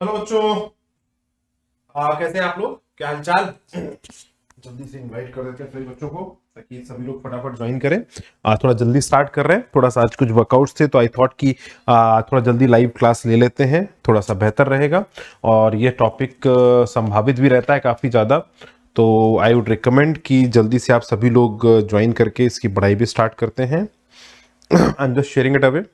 Hello बच्चों। कैसे हैं आप लोग? क्या हालचाल? जल्दी से इनवाइट कर देते हैं सभी बच्चों को ताकि सभी लोग फटाफट ज्वाइन करें। थोड़ा जल्दी स्टार्ट कर रहे हैं, थोड़ा सा आज कुछ वर्कआउट्स थे तो आई थॉट कि थोड़ा जल्दी लाइव क्लास ले लेते हैं, थोड़ा सा बेहतर रहेगा। और ये टॉपिक संभावित भी रहता है काफ़ी ज़्यादा, तो आई वुड रिकमेंड कि जल्दी से आप सभी लोग ज्वाइन करके इसकी पढ़ाई भी स्टार्ट करते हैं। I am just sharing it away.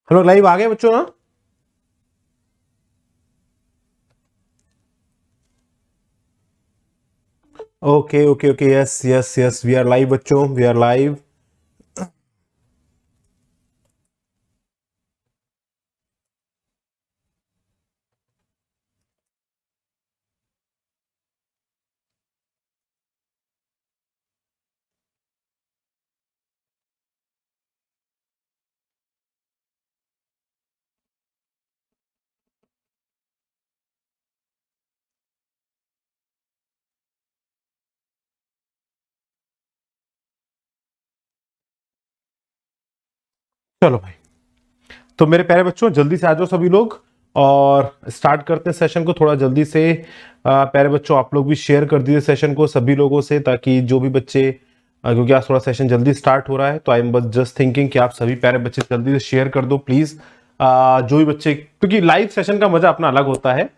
Hello, live आ गए बच्चों? हाँ, okay okay okay, yes yes yes, we are live बच्चों, वी आर लाइव। चलो भाई, तो मेरे प्यारे बच्चों जल्दी से आ जाओ सभी लोग और स्टार्ट करते हैं सेशन को थोड़ा जल्दी से। प्यारे बच्चों आप लोग भी शेयर कर दीजिए सेशन को सभी लोगों से, ताकि जो भी बच्चे क्योंकि आज थोड़ा सेशन जल्दी स्टार्ट हो रहा है, तो आई एम बस जस्ट थिंकिंग कि आप सभी प्यारे बच्चे जल्दी से शेयर कर दो प्लीज। जो भी बच्चे, क्योंकि लाइव सेशन का मजा अपना अलग होता है।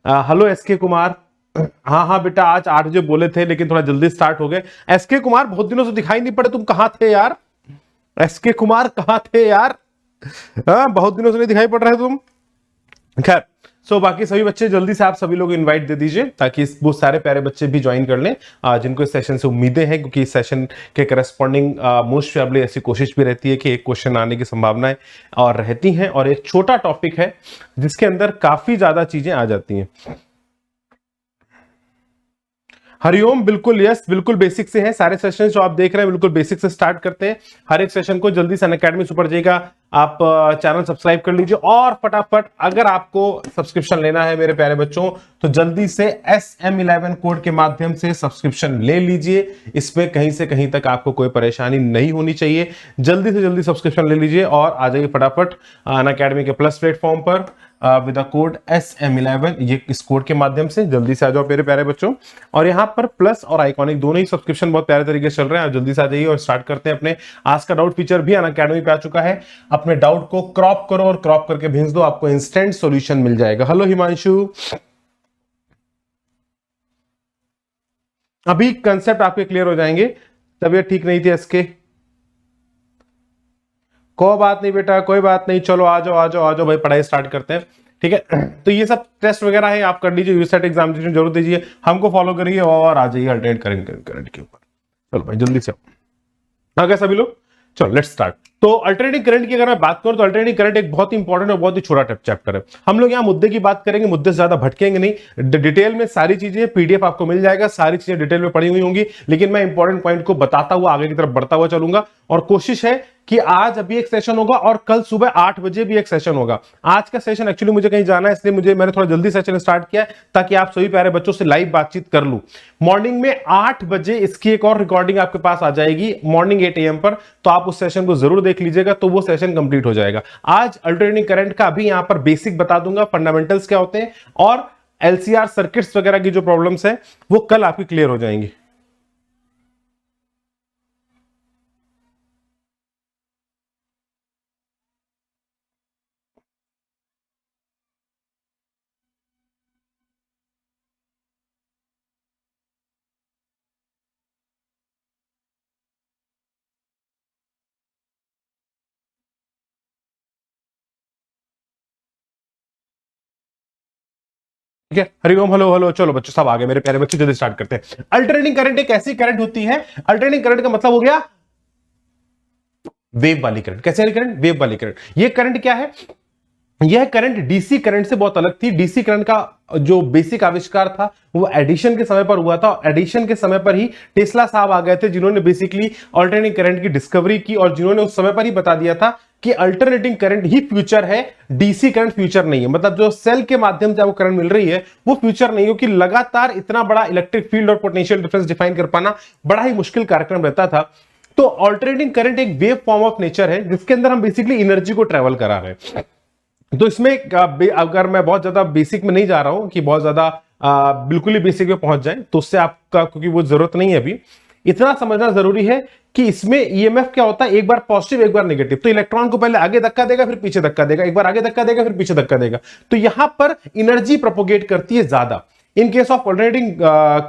Hello SK Kumar. हाँ हाँ बेटा, आज 8 बजे बोले थे लेकिन थोड़ा जल्दी स्टार्ट हो गए। एसके कुमार बहुत दिनों से दिखाई नहीं पड़े, तुम कहाँ थे यार? एसके कुमार कहाँ थे यार? हाँ, बहुत दिनों से नहीं दिखाई पड़ रहे तुम। खैर, सो बाकी सभी बच्चे जल्दी से आप सभी लोग इनवाइट दे दीजिए ताकि वो सारे प्यारे बच्चे भी ज्वाइन कर लें जिनको इस सेशन से उम्मीदें हैं, क्योंकि इस सेशन के करस्पॉन्डिंग मोस्ट प्रोबेबली ऐसी कोशिश भी रहती है कि एक क्वेश्चन आने की संभावनाएं और रहती हैं, और एक छोटा टॉपिक है जिसके अंदर काफी ज्यादा चीजें आ जाती हैं। हरिओम, बिल्कुल यस, बिल्कुल बेसिक से हैं सारे सेशन जो आप देख रहे हैं, बिल्कुल बेसिक से स्टार्ट करते हैं हर एक सेशन को। जल्दी से अनअकैडमी सुपर जे का आप चैनल सब्सक्राइब कर लीजिए, और फटाफट अगर आपको सब्सक्रिप्शन लेना है मेरे प्यारे बच्चों तो जल्दी से SM11 कोड के माध्यम से सब्सक्रिप्शन ले लीजिए। इसमें कहीं से कहीं तक आपको कोई परेशानी नहीं होनी चाहिए। जल्दी से जल्दी सब्सक्रिप्शन ले लीजिए और आ जाइए फटाफट अनअकैडमी के प्लस प्लेटफॉर्म पर विद द कोड SM11। ये इस कोड के माध्यम से जल्दी से आ जाओ मेरे प्यारे बच्चों। और यहाँ पर प्लस और आइकॉनिक दोनों ही सब्सक्रिप्शन बहुत प्यारे तरीके से चल रहे हैं। आप जल्दी से आ जाइए और स्टार्ट करते हैं अपने आज का डाउट फीचर भी अनअकैडमी पे आ चुका है। अपने डाउट को क्रॉप करो और क्रॉप करके भेज दो, आपको इंस्टेंट सॉल्यूशन मिल जाएगा। हेलो हिमांशु, अभी कंसेप्ट आपके क्लियर हो जाएंगे। तबीयत ठीक नहीं थी इसके, कोई बात नहीं बेटा, कोई बात नहीं, चलो आ जाओ आ जाओ आ जाओ भाई, पढ़ाई स्टार्ट करते हैं। ठीक है, तो ये सब टेस्ट वगैरह है, आप कर लीजिए, यूसेट एग्जामिनेशन जरूर दीजिए, हमको फॉलो करिए और आ जाइए अल्टरनेट करंट के ऊपर। चलो भाई जल्दी से आ गए सभी लोग, चलो लेट्स स्टार्ट। तो अल्टरनेटिंग करंट की अगर मैं बात करूं तो अल्टरनेटिंग करंट एक बहुत इंपॉर्टेंट और बहुत ही छोटा चैप्टर है। हम लोग यहां मुद्दे की बात करेंगे, मुद्दे से ज्यादा भटकेंगे नहीं। डिटेल में सारी चीजें पीडीएफ आपको मिल जाएगा, सारी चीजें डिटेल में पड़ी हुई होंगी, लेकिन मैं इंपॉर्टेंट पॉइंट को बताता हुआ आगे की तरफ बढ़ता हुआ चलूंगा। और कोशिश है कि आज अभी एक सेशन होगा और कल सुबह 8 बजे भी एक सेशन होगा। आज का सेशन एक्चुअली मुझे कहीं जाना है, इसलिए मैंने थोड़ा जल्दी सेशन स्टार्ट किया है ताकि आप सभी प्यारे बच्चों से लाइव बातचीत कर लूं। मॉर्निंग में 8 बजे इसकी एक और रिकॉर्डिंग आपके पास आ जाएगी, मॉर्निंग 8 AM पर, तो आप उस सेशन को जरूर देख लीजिएगा, तो वो सेशन कंप्लीट हो जाएगा। आज अल्टरनेटिंग करंट का अभी यहां पर बेसिक बता दूंगा, फंडामेंटल्स क्या होते हैं, और LCR सर्किट्स वगैरह की जो प्रॉब्लम्स है वो कल आपकी क्लियर हो जाएंगी। ठीक है, हरिओम, हेलो हेलो, चलो बच्चों सब आ गए मेरे प्यारे बच्चों, जल्दी स्टार्ट करते हैं। अल्टरनेटिंग करंट एक ऐसी करंट होती है, अल्टरनेटिंग करंट का मतलब हो गया वेव वाली करंट। कैसे वाली करंट? वेव वाली करंट। ये करंट क्या है? यह करंट डीसी करंट से बहुत अलग थी। डीसी करंट का जो बेसिक आविष्कार था वो एडिशन के समय पर हुआ था। एडिशन के समय पर ही टेस्ला साहब आ गए थे जिन्होंने बेसिकली अल्टरनेटिंग करंट की डिस्कवरी की और जिन्होंने उस समय पर ही बता दिया था कि अल्टरनेटिंग करंट ही फ्यूचर है, डीसी करंट फ्यूचर नहीं है। मतलब जो सेल के माध्यम से आपको करंट मिल रही है वो फ्यूचर नहीं है, क्योंकि लगातार इतना बड़ा इलेक्ट्रिक फील्ड और पोटेंशियल डिफरेंस डिफाइन कर पाना बड़ा ही मुश्किल कार्यक्रम रहता था। तो अल्टरनेटिंग करंट एक वेव फॉर्म ऑफ नेचर है जिसके अंदर हम बेसिकली एनर्जी को ट्रेवल करा रहे हैं। तो इसमें अगर मैं बहुत ज्यादा बेसिक में नहीं जा रहा हूं कि बहुत ज्यादा बिल्कुल ही बेसिक में पहुंच जाए तो उससे आपका, क्योंकि वो जरूरत नहीं है अभी, इतना समझना जरूरी है कि इसमें ईएमएफ क्या होता है, एक बार पॉजिटिव एक बार नेगेटिव। तो इलेक्ट्रॉन को पहले आगे धक्का देगा फिर पीछे धक्का देगा, एक बार आगे धक्का देगा फिर पीछे धक्का देगा। तो यहां पर एनर्जी प्रोपोगेट करती है ज्यादा। In case of alternating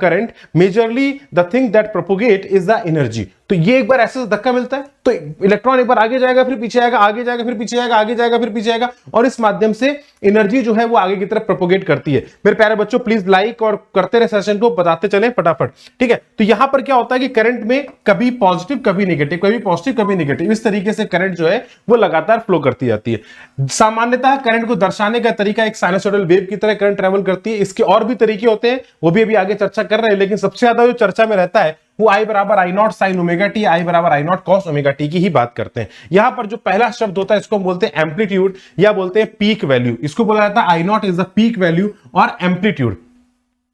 current majorly the thing that propagate is the energy. तो ये एक बार ऐसे धक्का मिलता है तो इलेक्ट्रॉन एक बार आगे जाएगा फिर पीछे आएगा, आगे जाएगा फिर पीछे आएगा, आगे जाएगा फिर पीछे आएगा, और इस माध्यम से एनर्जी जो है वो आगे की तरफ प्रोपोगेट करती है। मेरे प्यारे बच्चों प्लीज लाइक और करते रहे सेशन को, बताते चले फटाफट, ठीक है। तो यहां पर क्या होता है कि करंट में कभी पॉजिटिव कभी नेगेटिव, कभी पॉजिटिव कभी नेगेटिव, इस तरीके से करंट जो है वो लगातार फ्लो करती जाती है। सामान्यतः करंट को दर्शाने का तरीका एक साइनसोइडल वेव की तरह करंट ट्रेवल करती है। इसके और भी तरीके होते हैं, वो भी अभी आगे चर्चा कर रहे हैं, लेकिन सबसे ज्यादा जो चर्चा में रहता है वो I बराबर I not sine omega T, I बराबर I not cos omega t की ही बात करते हैं। यहां पर जो पहला शब्द होता है इसको हम बोलते हैं एम्पलीट्यूड या बोलते हैं पीक वैल्यू। इसको बोला जाता है I not is the peak value और amplitude.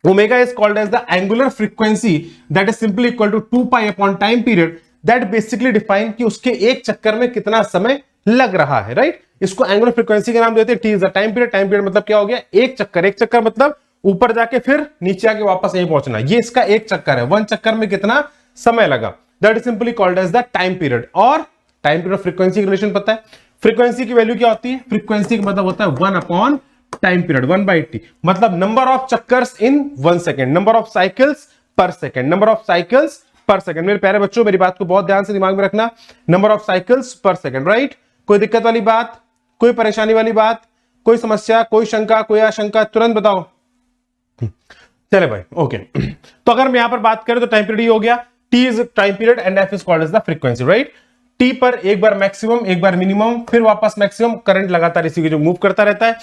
Omega is called as the angular frequency that is simply equal to 2 pi upon time period that basically define कि उसके एक चक्कर में कितना समय लग रहा है, राइट। इसको एंगुलर फ्रीक्वेंसी का नाम देते हैं। T is the time period, time period मतलब क्या हो गया, एक चक्कर। एक चक्कर मतलब ऊपर जाके फिर नीचे आके वापस यहीं पहुंचना, ये इसका एक चक्कर है। वन चक्कर में कितना समय लगा, that is simply called as the time period. और टाइम पीरियड फ्रीक्वेंसी की रिलेशन पता है, फ्रीक्वेंसी की वैल्यू क्या होती है, फ्रीक्वेंसी का मतलब होता है 1 अपॉन टाइम पीरियड, 1/t, मतलब नंबर ऑफ चक्कर्स in 1 second, number of cycles पर सेकेंड, नंबर ऑफ साइकिल्स पर सेकेंड। मेरे प्यारे बच्चों मेरी बात को बहुत ध्यान से दिमाग में रखना, नंबर ऑफ साइकिल्स पर सेकेंड, राइट। कोई दिक्कत वाली बात, कोई परेशानी वाली बात, कोई समस्या, कोई शंका, कोई आशंका, तुरंत बताओ। चले भाई, ओके। तो अगर मैं यहां पर बात करें तो टाइम पीरियड हो गया, T is time period and F is called as the frequency, right. T पर एक बार मैक्सिमम एक बार मिनिमम फिर वापस मैक्सिमम, करंट लगातार इसी के जो मूव करता रहता है।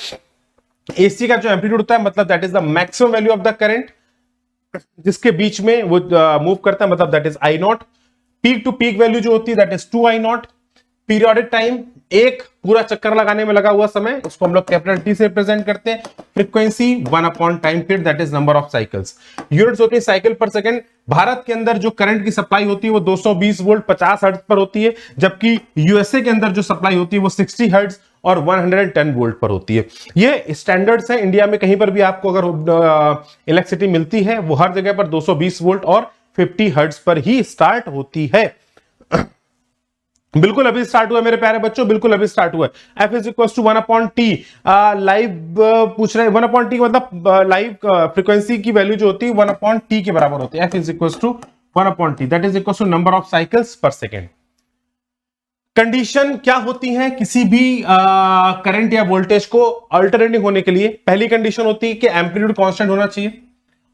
एसी का जो एम्पलीट्यूड होता है मतलब that is the maximum value of the current जिसके बीच में वो मूव करता है, मतलब that is I naught. Peak to peak value जो होती है that is 2 I naught. Periodic time एक पूरा चक्कर लगाने में लगा हुआ समय, उसको हम लोग कैपिटल टी से रिप्रेजेंट करते हैं। Frequency 1 upon time period that is number of cycles. Units होती है साइकिल पर सेकंड। भारत के अंदर जो करंट की सप्लाई होती है वो 220 वोल्ट 50 हर्ट्ज पर होती है, जबकि यूएसए के अंदर जो सप्लाई होती है वो 60 हर्ट्ज और 110 वोल्ट पर होती है। ये स्टैंडर्ड्स है। इंडिया में कहीं पर भी आपको अगर इलेक्ट्रिसिटी मिलती है वो हर जगह पर 220 वोल्ट और 50 हर्ट्ज पर ही स्टार्ट होती है। बिल्कुल अभी स्टार्ट हुआ मेरे प्यारे बच्चों, बिल्कुल अभी स्टार्ट हुआ। F is equal to 1 upon T. Live पूछ रहे हैं 1 अपॉन टी मतलब लाइव फ्रीक्वेंसी की वैल्यू जो होती है 1 अपॉन टी के बराबर होती है। F is equal to 1 upon T that is equal to number of cycles पर सेकेंड। कंडीशन क्या होती है किसी भी करंट या वोल्टेज को अल्टरनेटिंग होने के लिए? पहली कंडीशन होती है कि एम्पलीट्यूड कांस्टेंट होना चाहिए,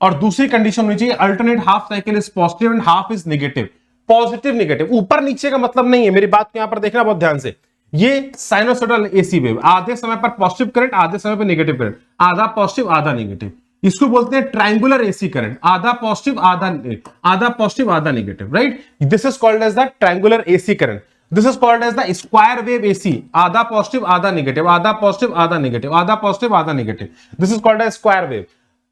और दूसरी कंडीशन होनी चाहिए alternate half cycle is positive and half is negative. Positive negative ऊपर नीचे का मतलब नहीं है, मेरी बात को यहां पर देखना बहुत ध्यान से। ये साइनोसॉइडल एसी वेव, आधे समय पर पॉजिटिव करंट आधे समय पर नेगेटिव करंट, आधा पॉजिटिव आधा नेगेटिव। इसको बोलते हैं ट्रायंगुलर एसी करंट, आधा पॉजिटिव आधा पॉजिटिव आधा negative, right. This is called as the triangular AC current. This is called as the square wave AC, आधा पॉजिटिव आधा नेगेटिव, आधा पॉजिटिव आधा नेगेटिव, आधा पॉजिटिव आधा negative. This is called as square wave.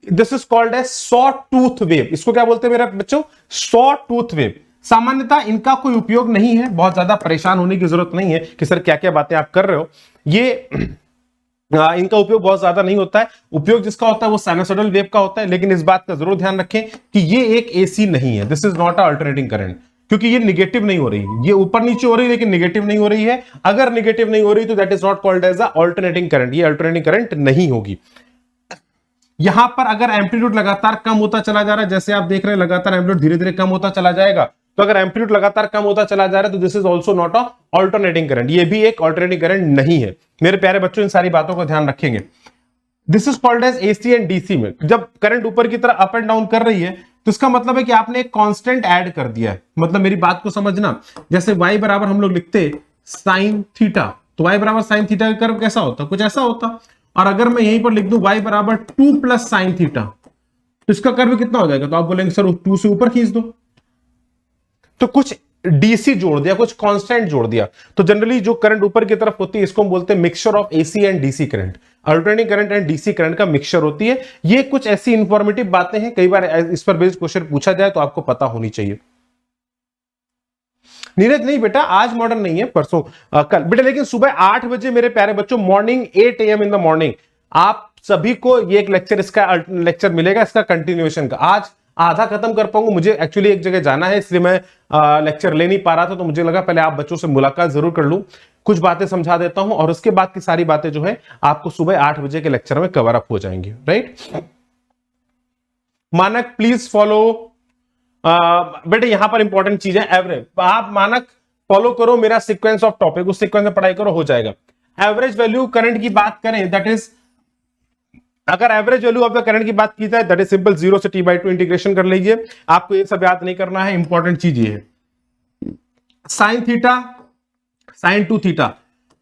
This is called as sawtooth wave. इसको क्या बोलते हैं मेरे बच्चों? Saw tooth wave. सामान्यतः इनका कोई उपयोग नहीं है, बहुत ज्यादा परेशान होने की जरूरत नहीं है कि सर क्या क्या बातें आप कर रहे हो। ये इनका उपयोग बहुत ज्यादा नहीं होता है। उपयोग जिसका होता है वो साइनोसॉइडल वेव का होता है, लेकिन इस बात का जरूर ध्यान रखें कि ये एक एसी नहीं है। This is not a alternating current, क्योंकि ये निगेटिव नहीं हो रही है, ये ऊपर नीचे हो रही है लेकिन निगेटिव नहीं हो रही है। अगर निगेटिव नहीं हो रही तो that is not called as a alternating current, ये अल्टरनेटिंग करंट नहीं होगी। यहां पर अगर एम्पलीट्यूड लगातार कम होता चला जा रहा है, जैसे आप देख रहे हैं लगातार एम्पलीट्यूड धीरे धीरे कम होता चला जाएगा, तो अगर एम्पलीट्यूड लगातार कम होता चला जा रहा है तो this is also not a alternating current, ये भी एक अल्टरनेटिंग करंट नहीं है। मेरे प्यारे बच्चों इन सारी बातों को ध्यान रखेंगे। This is called as AC and DC में जब करंट ऊपर की तरह अप एंड डाउन कर रही है तो इसका मतलब है कि आपने एक कांस्टेंट ऐड कर दिया है। मतलब मेरी बात को समझना, जैसे y बराबर हम लोग लिखते साइन थीटा, तो y बराबर साइन थीटा का कर्व कैसा होता, कुछ ऐसा होता। और अगर मैं यहीं पर लिख दूं y बराबर 2 प्लस साइन थीटा, तो इसका कर्व कितना हो जाएगा, तो आप बोलेंगे सर 2 से ऊपर खींच दो, तो कुछ डीसी जोड़ दिया, कुछ कांस्टेंट जोड़ दिया। तो जनरली जो करंट ऊपर की तरफ होती है इसको हम बोलते हैं mixture of AC and DC current, alternating current and DC current का मिक्सचर होती है। ये कुछ ऐसी इंफॉर्मेटिव बातें हैं, कई बार इस पर बेस्ड क्वेश्चन पूछा जाए तो आपको पता होनी चाहिए। नीरज नहीं बेटा, आज मॉडर्न नहीं है, परसों कल बेटा, लेकिन सुबह 8 बजे मेरे प्यारे बच्चों, morning 8 AM in the morning आप सभी को ये एक लेक्चर, इसका लेक्चर मिलेगा, इसका कंटिन्यूएशन का। आज आधा खत्म कर पाऊंगा, मुझे एक्चुअली एक जगह जाना है, इसलिए मैं लेक्चर ले नहीं पा रहा था, तो मुझे लगा पहले आप बच्चों से मुलाकात जरूर कर लूं, कुछ बातें समझा देता हूं, और उसके बाद की सारी बातें जो है आपको सुबह 8 बजे के लेक्चर में कवर अप हो जाएंगी। राइट मानक प्लीज फॉलो, बेटे यहां पर इंपॉर्टेंट चीज है एवरेज, आप मानक फॉलो करो मेरा सीक्वेंस ऑफ टॉपिक, उस सीक्वेंस में पढ़ाई करो, हो जाएगा। एवरेज वैल्यू करंट की बात करें, दैट इज, अगर average value of the current की बात की जाए, दैट इज सिंपल, 0 से t/2 इंटीग्रेशन कर लीजिए, आपको ये सब याद नहीं करना है, इंपॉर्टेंट चीज ये है साइन थीटा, साइन 2 थीटा,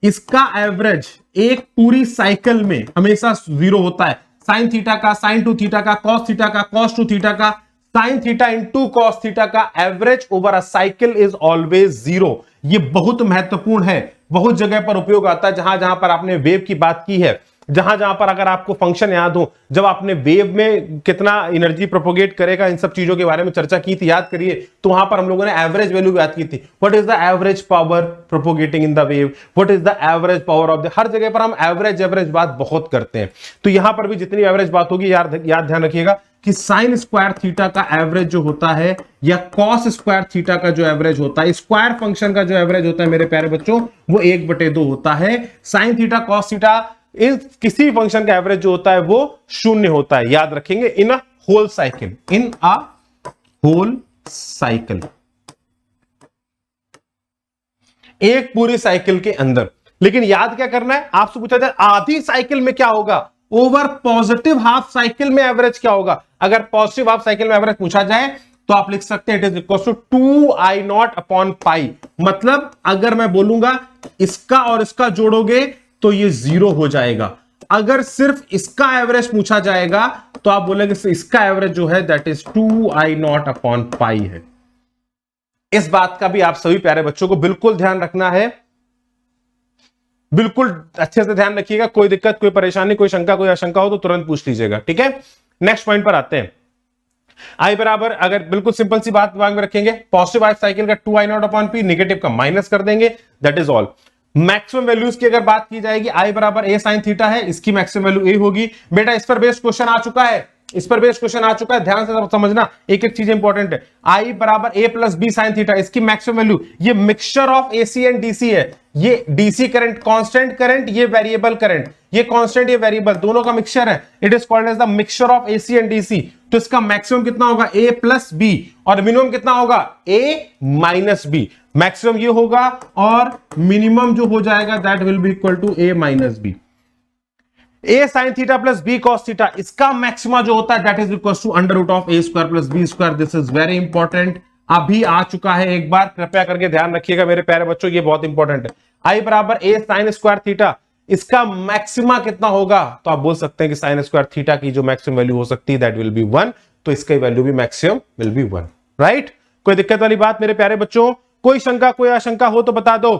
इसका एवरेज एक पूरी साइकिल में हमेशा 0 होता है। साइन थीटा का, साइन 2 थीटा का, कॉस थीटा का, कॉस 2 थीटा का, sine theta into cos theta का average over a cycle is always 0। ये बहुत महत्वपूर्ण है, बहुत जगह पर उपयोग आता है, जहां जहां पर आपने वेव की बात की है, जहां जहां पर अगर आपको फंक्शन याद हो, जब आपने वेव में कितना एनर्जी प्रोपोगेट करेगा, इन सब चीजों के बारे में चर्चा की थी, याद करिए, तो वहां पर हम लोगों ने एवरेज वैल्यू याद की थी। What is the average power propagating in the wave, what is the average power of the, हर जगह पर हम एवरेज बात बहुत करते हैं। तो यहां पर भी जितनी एवरेज बात होगी याद ध्यान रखिएगा कि साइन स्क्वायर थीटा का एवरेज जो होता है, या कॉस स्क्वायर थीटा का जो एवरेज होता है, स्क्वायर फंक्शन का जो एवरेज होता है मेरे प्यारे बच्चों, वो 1/2 होता है। साइन थीटा कॉस थीटा, इन किसी फंक्शन का एवरेज जो होता है वो 0 होता है, याद रखेंगे, in a whole cycle, in a whole cycle, एक पूरी साइकिल के अंदर। लेकिन याद क्या करना है, आपसे पूछा जाए आधी साइकिल में क्या होगा, ओवर पॉजिटिव हाफ साइकिल में एवरेज क्या होगा। अगर पॉजिटिव हाफ साइकिल में एवरेज पूछा जाए तो आप लिख सकते हैं it is equal to 2I0/π। मतलब अगर मैं बोलूंगा इसका और इसका जोड़ोगे तो ये 0 हो जाएगा। अगर सिर्फ इसका एवरेज पूछा जाएगा तो आप बोलेंगे इसका एवरेज जो है दैट इज 2I0/π है। इस बात का भी आप सभी प्यारे बच्चों को बिल्कुल ध्यान रखना है, बिल्कुल अच्छे से ध्यान रखिएगा। कोई दिक्कत, कोई परेशानी, कोई शंका, कोई आशंका हो तो तुरंत पूछ लीजिएगा, ठीक है। नेक्स्ट पॉइंट पर आते हैं। आई बराबर, अगर बिल्कुल सिंपल सी बात दिमाग में रखेंगे, पॉजिटिव हाफ साइकिल का 2I0/p, नेगेटिव का माइनस कर देंगे, that is all. Maximum values की अगर बात की जाएगी, आई बराबर a sin थीटा है, इसकी मैक्सिमम वैल्यू a होगी। बेटा इस पर बेस्ड क्वेश्चन आ चुका है, इस पर बेस्ड क्वेश्चन आ चुका है, ध्यान से समझना, एक एक चीज इंपॉर्टेंट है। आई बराबर a plus b sin theta, इसकी मैक्सिमम वैल्यू, ये mixture of AC and DC है, ये डीसी करंट कांस्टेंट करंट, ये वेरिएबल करंट, ये कांस्टेंट ये वेरिएबल, दोनों का मिक्सचर है, it is called as the mixture of AC and DC. तो इसका मैक्सिमम कितना होगा, a प्लस b, और मिनिमम कितना होगा, a माइनस b। मैक्सिमम ये होगा और मिनिमम जो हो जाएगा that will be equal to a minus b। a sine theta plus b cos theta, इसका मैक्सिमा जो होता है that is equal to √a² plus b²। This is very important, अभी आ चुका है, एक बार कृपया करके ध्यान रखिएगा मेरे प्यारे बच्चों, ये बहुत इंपॉर्टेंट है। आई बराबर a साइन स्क्वायर थीटा, इसका मैक्सिमा कितना होगा, तो आप बोल सकते हैं कि साइन स्क्वायर थीटा की जो मैक्सिमम वैल्यू हो सकती है दैट विल बी 1, तो इसका वैल्यू भी मैक्सिमम विल बी 1, राइट। कोई दिक्कत वाली बात मेरे प्यारे बच्चों, कोई शंका, कोई आशंका हो तो बता दो।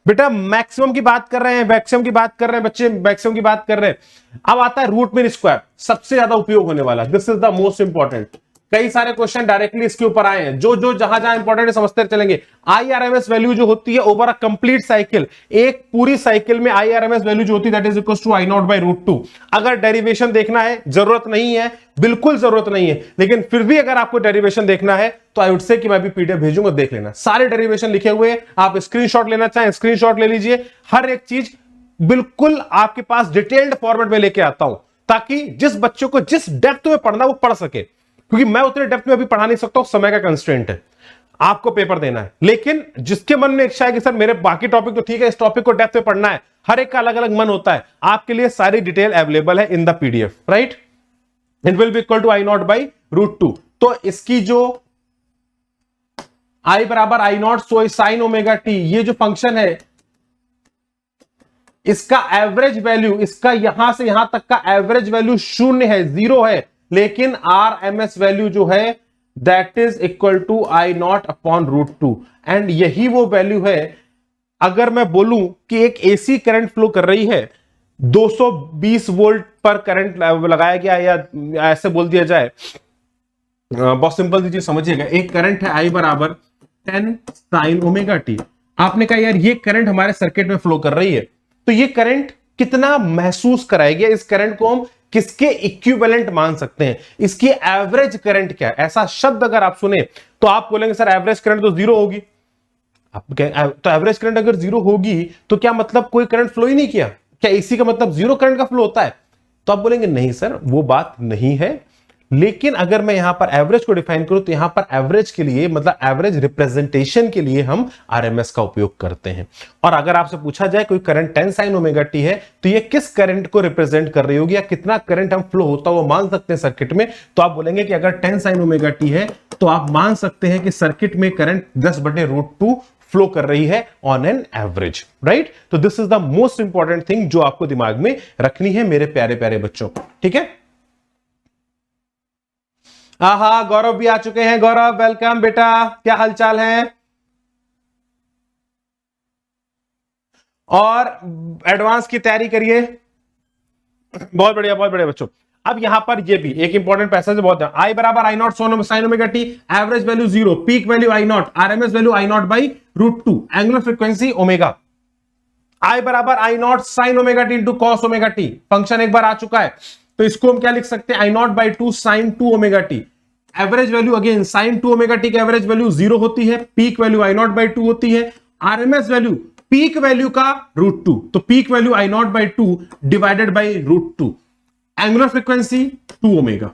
बेटा मैक्सिमम की बात कर रहे हैं, मैक्सिमम की बात कर रहे हैं बच्चे, मैक्सिमम की बात कर रहे हैं। अब आता है रूट मीन स्क्वायर, सबसे ज्यादा उपयोग होने वाला, this is the most important. कई सारे क्वेश्चन डायरेक्टली इसके ऊपर आए हैं, जो जो जहां जहां इंपॉर्टेंट है समझते चलेंगे। IRMS वैल्यू जो होती है ओवर अ कंप्लीट साइकिल, एक पूरी साइकिल में IRMS वैल्यू जो होती है that is equal to I0/√2। अगर डेरिवेशन देखना है, जरूरत नहीं है, बिल्कुल जरूरत नहीं है, लेकिन फिर भी अगर आपको डेरिवेशन देखना है तो आई वुड से कि मैं भी पीडीएफ भेजूंगा, देख लेना, सारे डेरिवेशन लिखे हुए, आप स्क्रीनशॉट लेना चाहें स्क्रीनशॉट ले लीजिए, हर एक चीज बिल्कुल आपके पास डिटेल्ड फॉर्मेट में लेके आता हूं, ताकि जिस बच्चों को जिस डेप्थ में पढ़ना वो पढ़ सके, क्योंकि मैं उतने डेप्थ में अभी पढ़ा नहीं सकता हूं, समय का कंस्ट्रेंट है, आपको पेपर देना है। लेकिन जिसके मन में इच्छा है कि सर मेरे बाकी टॉपिक तो ठीक है, इस टॉपिक को डेप्थ में पढ़ना है, हर एक का अलग अलग मन होता है, आपके लिए सारी डिटेल अवेलेबल है in the PDF, right. It will be equal to I0/√2। तो इसकी जो आई बराबर I naught so sine omega t, ये जो फंक्शन है इसका एवरेज वैल्यू, इसका यहां से यहां तक का एवरेज वैल्यू शून्य है, जीरो है, लेकिन आर एम एस वैल्यू जो है that is equal to I naught upon root two. And यही वो वैल्यू है, अगर मैं बोलूं कि एक एसी करंट फ्लो कर रही है, 220 वोल्ट पर करंट लगाया गया, या ऐसे बोल दिया जाए, बहुत सिंपल सी चीज समझिएगा, एक करंट है आई बराबर 10 साइन ओमेगा टी। आपने कहा यार ये करंट हमारे सर्किट में फ्लो कर रही है, तो ये करंट कितना महसूस कराएगी, इस करंट को हम किसके इक्विवेलेंट मान सकते हैं, इसकी एवरेज करंट क्या है। ऐसा शब्द अगर आप सुने तो आप बोलेंगे सर एवरेज करंट तो जीरो होगी। तो एवरेज करंट अगर जीरो होगी तो क्या मतलब कोई करंट फ्लो ही नहीं किया, क्या एसी का मतलब जीरो करंट का फ्लो होता है? तो आप बोलेंगे नहीं सर वो बात नहीं है, लेकिन अगर मैं यहां पर एवरेज को डिफाइन करूं तो यहां पर एवरेज के लिए मतलब एवरेज रिप्रेजेंटेशन के लिए हम आरएमएस का उपयोग करते हैं। और अगर आपसे पूछा जाए कोई करंट 10 साइन ओमेगा टी है तो ये किस करंट को रिप्रेजेंट कर रही होगी, या कितना करंट हम फ्लो होता हुआ मान सकते हैं सर्किट में, तो आप बोलेंगे कि अगर 10 साइन ओमेगा टी है तो आप मान सकते हैं कि सर्किट में करंट 10/√2 फ्लो कर रही है ऑन एन एवरेज, राइट। तो this is the most important thing जो आपको दिमाग में रखनी है मेरे प्यारे प्यारे बच्चों, ठीक है। हाँ, गौरव भी आ चुके हैं। गौरव वेलकम बेटा, क्या हालचाल है? और एडवांस की तैयारी करिए। बहुत बढ़िया बच्चों। अब यहां पर ये भी एक इंपॉर्टेंट पैसेज है, बहुत आई बराबर I not sine omega t, average value 0, peak value I naught, RMS value I naught by √2, angular frequency omega. I बराबर I not sine omega t into cos omega t, function एक बार आ चुका है, तो इसको हम क्या लिख सकते हैं, I naught by 2 sine 2 omega t. Average value again sine 2 omega t की एवरेज वैल्यू 0 होती है, peak value I naught by 2 होती है, आरएमएस वैल्यू पीक वैल्यू का √2, तो peak value I naught by 2 divided by √2, angular frequency 2 omega.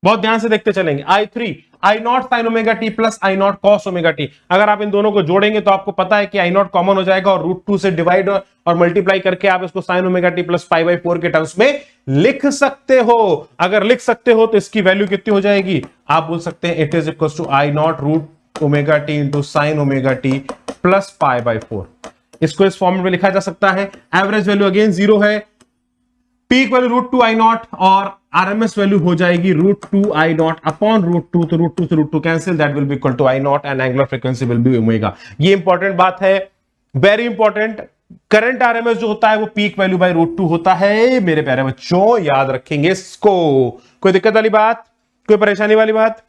बहुत ध्यान से देखते चलेंगे, I3 I not sine omega T plus I not cos omega T. अगर आप इन दोनों को जोड़ेंगे तो आपको पता है कि आई नॉट कॉमन हो जाएगा और √2 से डिवाइड और मल्टीप्लाई करके आप इसको साइन ओमेगा टी प्लस π/4 के टर्म्स में लिख सकते हो। अगर लिख सकते हो तो इसकी वैल्यू कितनी हो जाएगी, आप बोल सकते हैं it is equal to I naught root omega t into sine omega T plus π/4। इसको इस फॉर्मेट में लिखा जा सकता है। एवरेज वैल्यू अगेन 0 है, पीक वैल्यू √2 आई नॉट और आरएमएस वैल्यू हो जाएगी √2 आई नॉट अपॉन √2, तो √2 से √2 cancel, that will be equal to I naught and angular frequency will be omega. ये इंपॉर्टेंट बात है, वेरी इंपॉर्टेंट। करंट आरएमएस जो होता है वो पीक वैल्यू बाय √2 होता है मेरे प्यारे बच्चों, याद रखेंगे इसको। कोई दिक्कत वाली बात, कोई परेशानी वाली बात?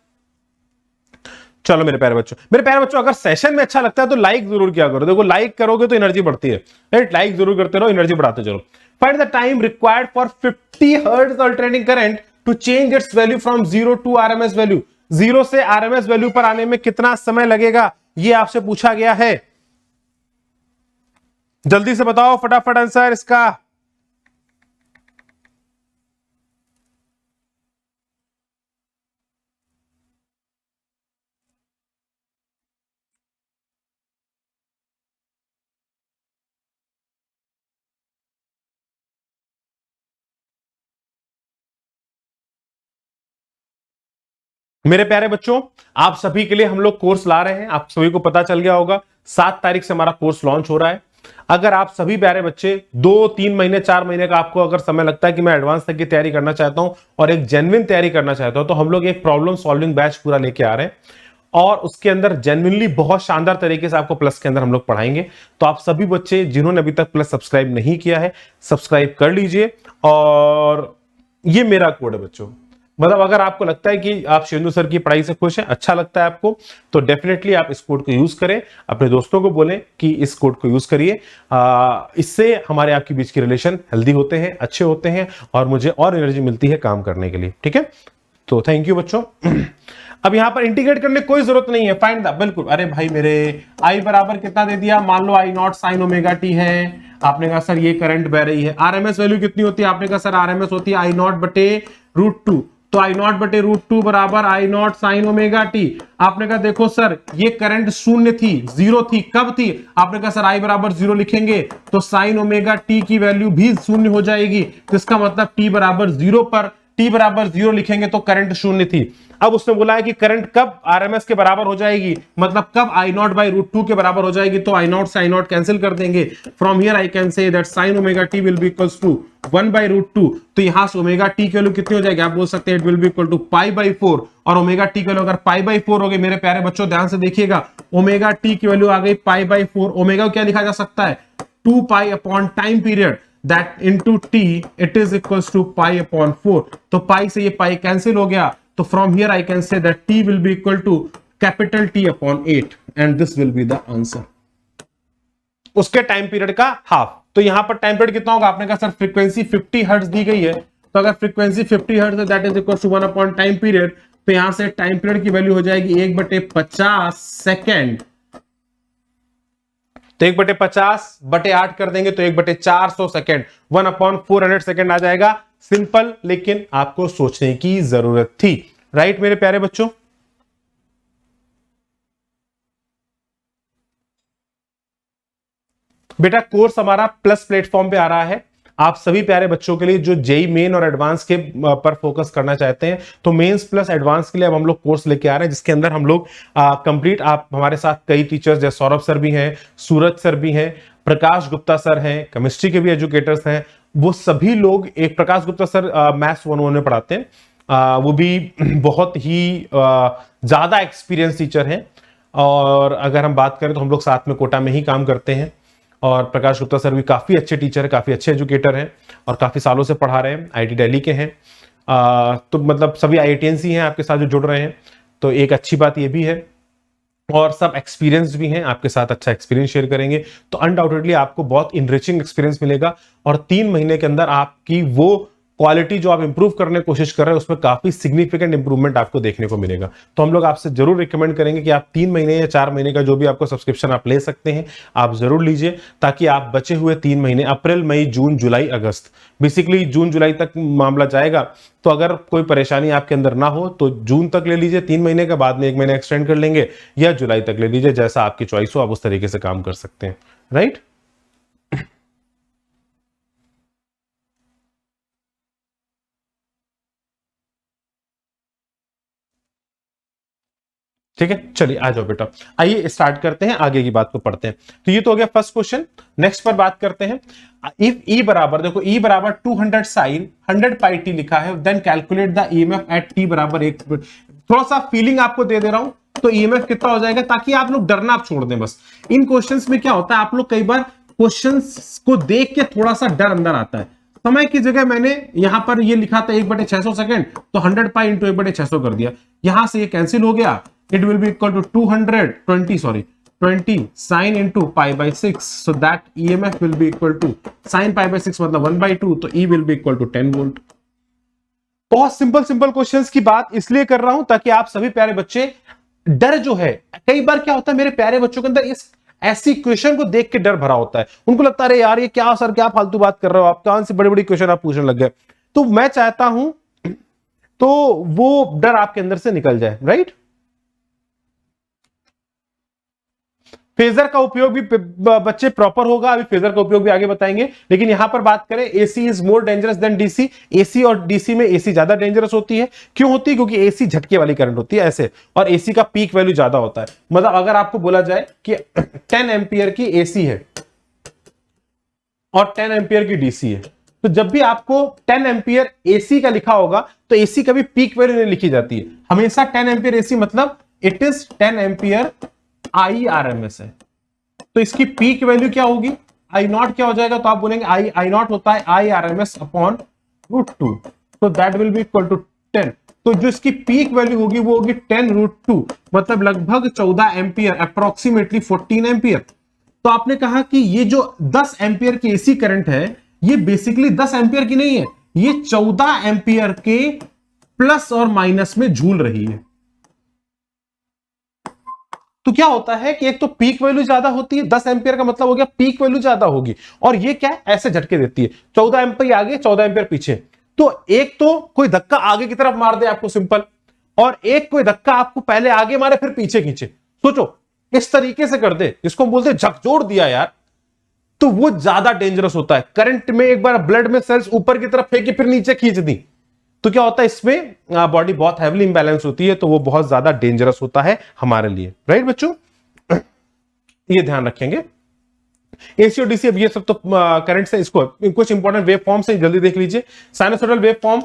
चलो मेरे प्यारे बच्चों, अगर सेशन में अच्छा लगता है तो लाइक जरूर किया करो। देखो लाइक करोगे तो एनर्जी बढ़ती है, राइट? लाइक जरूर करते रहो, एनर्जी बढ़ाते चलो। Find the time required for 50 hertz alternating current to change its value from 0 to RMS value। 0 से RMS वैल्यू पर आने में कितना समय लगेगा, ये आपसे पूछा गया है। जल्दी से बताओ फटाफट आंसर इसका। मेरे प्यारे बच्चों, आप सभी के लिए हम लोग कोर्स ला रहे हैं, आप सभी को पता चल गया होगा 7 तारीख से हमारा कोर्स लॉन्च हो रहा है। अगर आप सभी प्यारे बच्चे 2-3 महीने 4 महीने का आपको अगर समय लगता है कि मैं एडवांस तक की तैयारी करना चाहता हूं और एक जेन्युइन तैयारी करना चाहता हूं, तो हम लोग एक प्रॉब्लम सॉल्विंग बैच पूरा लेके आ रहे हैं और उसके अंदर जेन्युइनली बहुत शानदार तरीके से आपको प्लस के अंदर हम लोग पढ़ाएंगे। तो आप सभी बच्चे जिन्होंने अभी तक प्लस सब्सक्राइब नहीं किया है, सब्सक्राइब कर लीजिए। और ये मेरा कोड है बच्चों, मतलब अगर आपको लगता है कि आप शेंदु सर की पढ़ाई से खुश हैं, अच्छा लगता है आपको, तो डेफिनेटली आप इस कोड को यूज करें, अपने दोस्तों को बोलें कि इस कोड को यूज करिए। इससे हमारे आपके बीच के रिलेशन हेल्दी होते हैं, अच्छे होते हैं और मुझे और एनर्जी मिलती है काम करने के लिए, ठीक है। तो थैंक यू बच्चों। अब यहां पर इंटीग्रेट करने कोई जरूरत नहीं है, फाइंड द, बिल्कुल। अरे भाई मेरे आई बराबर कितना दे दिया, मान लो आई नॉट साइन ओमेगा टी है, आपने कहा सर ये करंट बह रही है। आरएमएस वैल्यू कितनी होती है, आपने कहा सर आरएमएस होती है आई नॉट बटे √2, तो आई नॉट बटे √2 बराबर I not sine omega T. आपने कहा देखो सर ये करंट शून्य थी, 0 थी, कब थी, आपने कहा सर आई बराबर 0 लिखेंगे तो साइन ओमेगा टी की वैल्यू भी शून्य हो जाएगी, तो इसका मतलब टी बराबर 0 पर t बराबर 0 लिखेंगे तो करंट शून्य थी। अब उसने बोला है कि करंट कब आरएमएस के बराबर हो जाएगी, मतलब कब आई नॉट बाई रूट 2 के बराबर हो जाएगी, तो आई नॉट से आई नॉट कैंसिल कर देंगे। From here I can say that sine omega T will be equals to 1 by root 2। तो यहां से ओमेगा टी की वैल्यू कितनी हो जाएगी, आप बोल सकते हैं it will be equal to pi by 4, और ओमेगा टी की वैल्यू अगर पाई बाई 4 हो गई, मेरे प्यारे बच्चों ध्यान से देखिएगा, ओमेगा टी की वैल्यू आ गई पाई बाई 4। ओमेगा क्या लिखा जा सकता है, 2 pi upon time period, that into t it is equals to pi upon 4। तो पाई से ये पाई कैंसिल हो गया, तो from here I can say that t will be equal to capital T upon 8 and this will be the answer। उसके time period का half. तो यहां पर टाइम पीरियड कितना होगा, आपने कहा सर फ्रीक्वेंसी 50 हर्ट्ज दी गई है, तो अगर फ्रीक्वेंसी 50 हर्ट्ज है that is equal to 1 upon time period, तो यहां से टाइम पीरियड की वैल्यू हो जाएगी 1/50 सेकेंड। तो 1/50/8 कर देंगे तो 1/400 सेकेंड, 1/400 सेकेंड आ जाएगा। सिंपल, लेकिन आपको सोचने की जरूरत थी। राइट मेरे प्यारे बच्चों, बेटा कोर्स हमारा प्लस प्लेटफॉर्म पे आ रहा है आप सभी प्यारे बच्चों के लिए जो जेई मेन और एडवांस के पर फोकस करना चाहते हैं। तो मेंस प्लस एडवांस के लिए अब हम लोग कोर्स लेके आ रहे हैं, जिसके अंदर हम लोग कंप्लीट, आप हमारे साथ कई टीचर्स जैसे सौरभ सर भी हैं, सूरज सर भी हैं, प्रकाश गुप्ता सर हैं, केमिस्ट्री के भी एजुकेटर्स हैं, वो सभी लोग, एक प्रकाश गुप्ता सर मैथ्स 101 में पढ़ाते हैं, वो भी बहुत ही ज्यादा एक्सपीरियंस टीचर हैं। और अगर हम बात करें तो हम लोग साथ में कोटा में ही काम करते हैं, और प्रकाश गुप्ता सर भी काफी अच्छे टीचर हैं, काफी अच्छे एजुकेटर हैं और काफी सालों से पढ़ा रहे हैं, आईआईटी दिल्ली के हैं। तो मतलब सभी आईआईटीएंस ही हैं आपके साथ जो जुड़ रहे हैं, तो एक अच्छी बात ये भी है, और सब एक्सपीरियंस भी हैं, आपके साथ अच्छा एक्सपीरियंस शेयर करेंगे, तो अनडाउटेडली आपको बहुत इनरिचिंग एक्सपीरियंस मिलेगा। और 3 महीने के अंदर आपकी वो क्वालिटी जो आप इंप्रूव करने की कोशिश कर रहे हैं उसमें काफी सिग्निफिकेंट इंप्रूवमेंट आपको देखने को मिलेगा। तो हम लोग आपसे जरूर रिकमेंड करेंगे कि आप 3 महीने या 4 महीने का जो भी आपको सब्सक्रिप्शन आप ले सकते हैं आप जरूर लीजिए, ताकि आप बचे हुए 3 महीने अप्रैल मई जून जुलाई अगस्त, बेसिकली जून जुलाई तक मामला जाएगा, तो अगर कोई परेशानी आपके अंदर ना हो तो जून तक ले लीजिए 3 महीने का, बाद में 1 महीना एक्सटेंड कर लेंगे, या जुलाई तक ले लीजिए, जैसा आपकी चॉइस हो आप उस तरीके से काम कर सकते हैं। राइट, ठीक है, चलिए आ जाओ बेटा, आइए स्टार्ट करते हैं, आगे की बात को पढ़ते हैं। तो ये तो हो गया फर्स्ट क्वेश्चन। नेक्स्ट पर बात करते हैं, इफ ई बराबर, देखो ई बराबर 200 साइन 100 पाई टी लिखा है, then calculate the EMF at T बराबर 1। थोड़ा सा फीलिंग आपको दे दे रहा हूं, तो ईएमएफ कितना हो जाएगा, ताकि आप लोग डरना आप छोड़ दें। बस इन क्वेश्चंस में क्या होता है, आप लोग कई बार क्वेश्चंस को देख के थोड़ा सा डर अंदर आता है। समय की जगह मैंने यहां पर ये लिखा था 1/600 सेकेंड, तो 100 पाई इंटू 1/600 कर दिया, यहां से ये कैंसिल हो गया। It will be equal to 20 sin into pi by 6, so that EMF will be equal to sin pi by 6 मतलब 1/2, तो E will be equal to 10 volt. बहुत सिंपल क्वेश्चंस की बात इसलिए कर रहा हूं ताकि आप सभी प्यारे बच्चे, डर जो है, कई बार क्या होता है मेरे प्यारे बच्चों के अंदर इस ऐसी क्वेश्चन को देख के डर भरा होता है, उनको लगता है अरे यार ये क्या सर, क्या फालतू बात कर रहे हो आप, कहां से बड़ी बड़ी क्वेश्चन आप पूछने लग गए। तो मैं चाहता हूं तो वो डर आपके अंदर से निकल जाए। राइट, फेजर का उपयोग भी बच्चे प्रॉपर होगा, अभी फेजर का उपयोग भी आगे बताएंगे, लेकिन यहां पर बात करें AC is more dangerous than DC. AC और डीसी में एसी ज्यादा डेंजरस होती है, क्यों होती है, क्योंकि एसी झटके वाली करंट होती है ऐसे, और एसी का पीक वैल्यू ज्यादा होता है। मतलब अगर आपको बोला जाए कि 10 एम्पियर की एसी है और 10 एम्पियर की डीसी है, तो जब भी आपको 10 एम्पियर एसी का लिखा होगा तो एसी कभी पीक वैल्यू नहीं लिखी जाती है, हमेशा 10 एम्पियर एसी मतलब इट इज 10 एम्पियर IRMS है। तो इसकी पीक वैल्यू क्या होगी, आई नॉट क्या हो जाएगा, तो आप बोलेंगे आई नॉट होता है IRMS अपॉन √2, तो that will be equal to 10। तो जो इसकी पीक वैल्यू होगी वो होगी 10√2, मतलब लगभग 14 एम्पियर, अप्रोक्सीमेटली 14 एम्पियर। तो आपने कहा कि ये जो 10 एम्पियर की एसी करंट है, ये बेसिकली 10 एम्पियर की नहीं है, ये 14 एम्पियर के प्लस और माइनस में झूल रही है। तो क्या होता है कि एक तो पीक वैल्यू ज्यादा होती है, 10 एम्पियर का मतलब हो गया पीक वैल्यू ज्यादा होगी, और ये क्या है, ऐसे झटके देती है, 14 एम्पियर आगे 14 एम्पियर पीछे। तो एक तो कोई धक्का आगे की तरफ मार दे आपको सिंपल, और एक कोई धक्का आपको पहले आगे मारे फिर पीछे खींचे। सोचो इस तरीके से कर दे, इसको हम बोलते हैं झकझोर दिया यार, तो वो ज्यादा डेंजरस होता है। करंट में एक बार ब्लड में सेल्स ऊपर की तरफ फेंकी फिर नीचे खींच दी, तो क्या होता है इसमें बॉडी बहुत हैवीली इंबैलेंस होती है, तो वो बहुत ज्यादा डेंजरस होता है हमारे लिए, राइट बच्चों। ये ध्यान रखेंगे। एसी और डीसी, अब ये सब तो करंट से, इसको कुछ इंपॉर्टेंट वेव फॉर्म से जल्दी देख लीजिए। साइनसोइडल वेव फॉर्म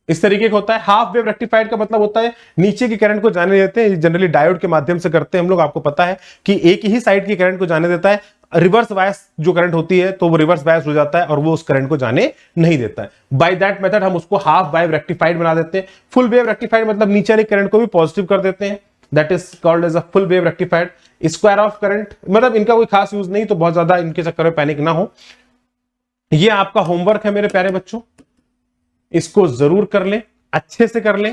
इस तरीके का होता है। हाफ वेव रेक्टिफाइड का मतलब होता है नीचे की करंट को जाने देते हैं, जनरली डायोड के माध्यम से करते हैं हम लोग। आपको पता है कि एक ही साइड की करंट को जाने देता है, रिवर्स बायस जो करंट होती है तो वो रिवर्स बायस हो जाता है और वो उस करंट को जाने नहीं देता है। बाय दैट मेथड हम उसको हाफ वेव रेक्टिफाइड बना देते हैं। फुल वेव रेक्टिफाइड मतलब नीचे वाली करंट को भी पॉजिटिव कर देते हैं, that is called as a full wave rectified. Square of current मतलब इनका कोई खास यूज नहीं, तो बहुत ज्यादा इनके चक्कर में पैनिक ना हो। ये आपका होमवर्क है मेरे प्यारे बच्चों, इसको जरूर कर ले, अच्छे से कर ले,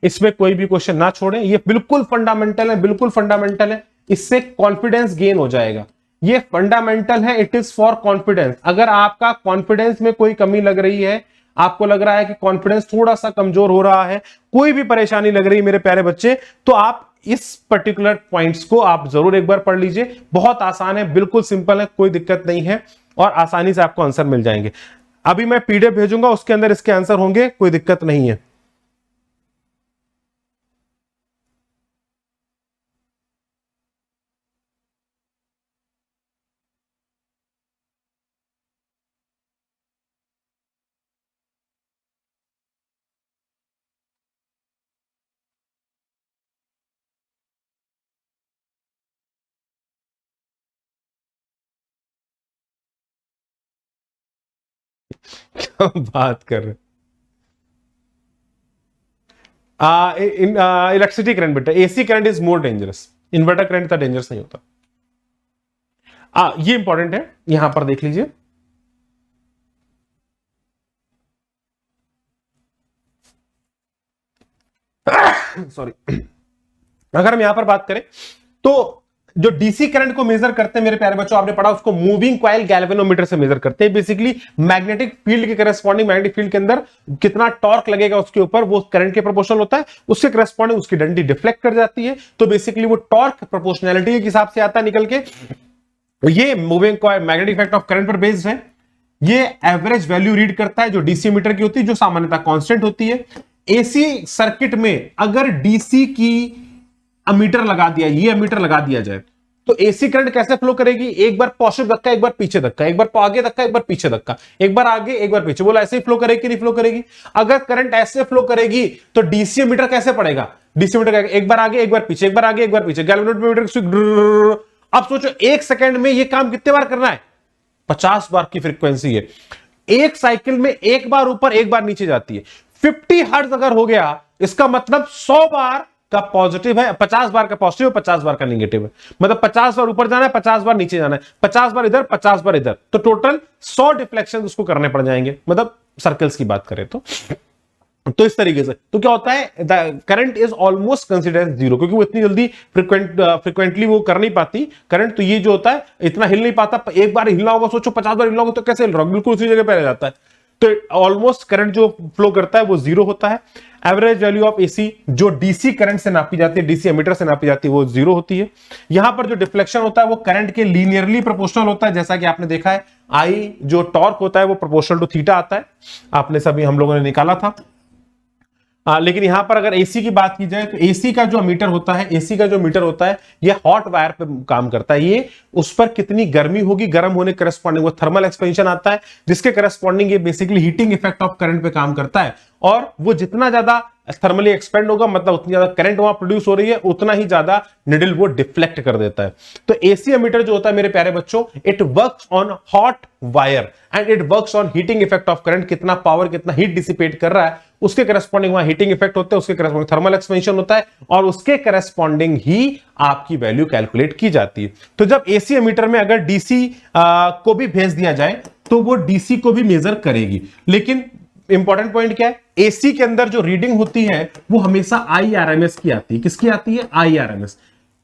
इसमें कोई भी क्वेश्चन ना छोड़े। ये बिल्कुल फंडामेंटल है, बिल्कुल फंडामेंटल है, इससे कॉन्फिडेंस गेन हो जाएगा। ये फंडामेंटल है, इट इज फॉर कॉन्फिडेंस। अगर आपका कॉन्फिडेंस में कोई कमी लग रही है, आपको लग रहा है कि कॉन्फिडेंस थोड़ा सा कमजोर हो रहा है, कोई भी परेशानी लग रही है मेरे प्यारे बच्चे, तो आप इस पर्टिकुलर पॉइंट्स को आप जरूर एक बार पढ़ लीजिए। बहुत आसान है, बिल्कुल सिंपल है, कोई दिक्कत नहीं है और आसानी से आपको आंसर मिल जाएंगे। अभी मैं पीडीएफ भेजूंगा, उसके अंदर इसके आंसर होंगे, कोई दिक्कत नहीं है। क्या बात कर रहे, इलेक्ट्रिसिटी करंट बेटा, AC current is more dangerous, inverter current इतना डेंजरस नहीं होता। ये इंपॉर्टेंट है, यहां पर देख लीजिए। सॉरी, अगर हम यहां पर बात करें तो जो डीसी करंट को मेजर करते हैं मेरे प्यारे बच्चों, आपने पढ़ा उसको मूविंग कॉइल गैल्वेनोमीटर से मेजर करते हैं। बेसिकली मैग्नेटिक फील्ड के करस्पॉन्डिंग, मैग्नेटिक फील्ड के अंदर कितना टॉर्क लगेगा उसके ऊपर, वो करंट के प्रोपोर्शनल होता है, उसके करस्पॉन्डिंग उसकी डंडी डिफ्लेक्ट कर जाती है। तो बेसिकली वो टॉर्क प्रोपोर्शनैलिटी के हिसाब से आता है निकल के। ये moving coil magnetic effect of current पर बेस्ड है। ये एवरेज वैल्यू रीड करता है जो डीसी मीटर की होती है, जो सामान्यतः कांस्टेंट होती है। एसी सर्किट में अगर डीसी की अमीटर लगा दिया, ये अमीटर लगा दिया जाए, तो एसी करंट कैसे फ्लो करेगी? एक बार पॉजिटिव धक्का, एक बार पीछे धक्का, एक बार आगे धक्का, एक बार पीछे धक्का, एक बार आगे एक बार पीछे। बोला ऐसे ही फ्लो करेगी कि नहीं फ्लो करेगी? अगर करंट ऐसे फ्लो करेगी तो डीसी मीटर कैसे पड़ेगा? डीसी मीटर एक बार आगे एक बार पीछे, एक बार आगे एक बार पीछे। गैल्वेनोमीटर, अब सोचो एक सेकंड में ये काम कितने बार करना है? 50 बार की फ्रीक्वेंसी है। एक साइकिल में एक बार ऊपर एक बार नीचे जाती है। 50 हर्ट्ज अगर हो गया, इसका मतलब 100 बार का पॉजिटिव है, 50 बार का पॉजिटिव है, 50 बार का नेगेटिव है। मतलब 50 बार ऊपर जाना है, 50 बार नीचे जाना है, 50 बार इधर, 50 बार इधर, तो टोटल 100 डिफ्लेक्शन उसको करने पड़ जाएंगे। मतलब सर्कल्स की बात करें तो इस तरीके से तो क्या होता है, current is almost considered zero, क्योंकि वो इतनी जल्दी फ्रिक्वेंटली वो कर नहीं पाती करंट। तो ये जो होता है इतना हिल नहीं पाता। एक बार हिलना होगा, सोचो 50 बार हिलना होगा तो कैसे हिल रहा होगा? बिल्कुल उसी जगह पे रह जाता है। तो ऑलमोस्ट करंट जो फ्लो करता है वो जीरो होता है। एवरेज वैल्यू ऑफ एसी जो डीसी करंट से नापी जाती है, डीसी एमीटर से नापी जाती है, वो जीरो होती है। यहां पर जो डिफ्लेक्शन होता है वो करंट के लीनियरली प्रोपोर्शनल होता है, जैसा कि आपने देखा है। आई जो टॉर्क होता है वो प्रोपोर्शनल टू थीटा आता है, आपने सभी हम लोगों ने निकाला था। लेकिन यहां पर अगर एसी की बात की जाए तो एसी का जो मीटर होता है, एसी का जो मीटर होता है ये हॉट वायर पे काम करता है। ये उस पर कितनी गर्मी होगी, गर्म होने करस्पॉन्डिंग वो थर्मल एक्सपेंशन आता है, जिसके करस्पॉन्डिंग ये basically heating effect of current पे काम करता है। और वो जितना ज्यादा थर्मली एक्सपेंड होगा, मतलब उतनी ज्यादा करंट वहां प्रोड्यूस हो रही है, उतना ही ज्यादा निडल वो डिफ्लेक्ट कर देता है। तो एसी मीटर जो होता है मेरे प्यारे बच्चों, it works on hot wire and it works on heating effect of current. कितना पावर, कितना हीट डिसिपेट कर रहा है, उसके करस्पॉन्डिंग वहां हीटिंग इफेक्ट होता है, उसके करस्पॉन्डिंग थर्मल एक्सपेंशन होता है, और उसके करस्पॉन्डिंग ही आपकी वैल्यू कैलकुलेट की जाती है। तो जब एसी मीटर में अगर डीसी को भी भेज दिया जाए तो वो डीसी को भी मेजर करेगी। लेकिन इंपॉर्टेंट पॉइंट क्या है, एसी के अंदर जो रीडिंग होती है वो हमेशा आईआरएमएस की आती है। किसकी आती है? आईआरएमएस।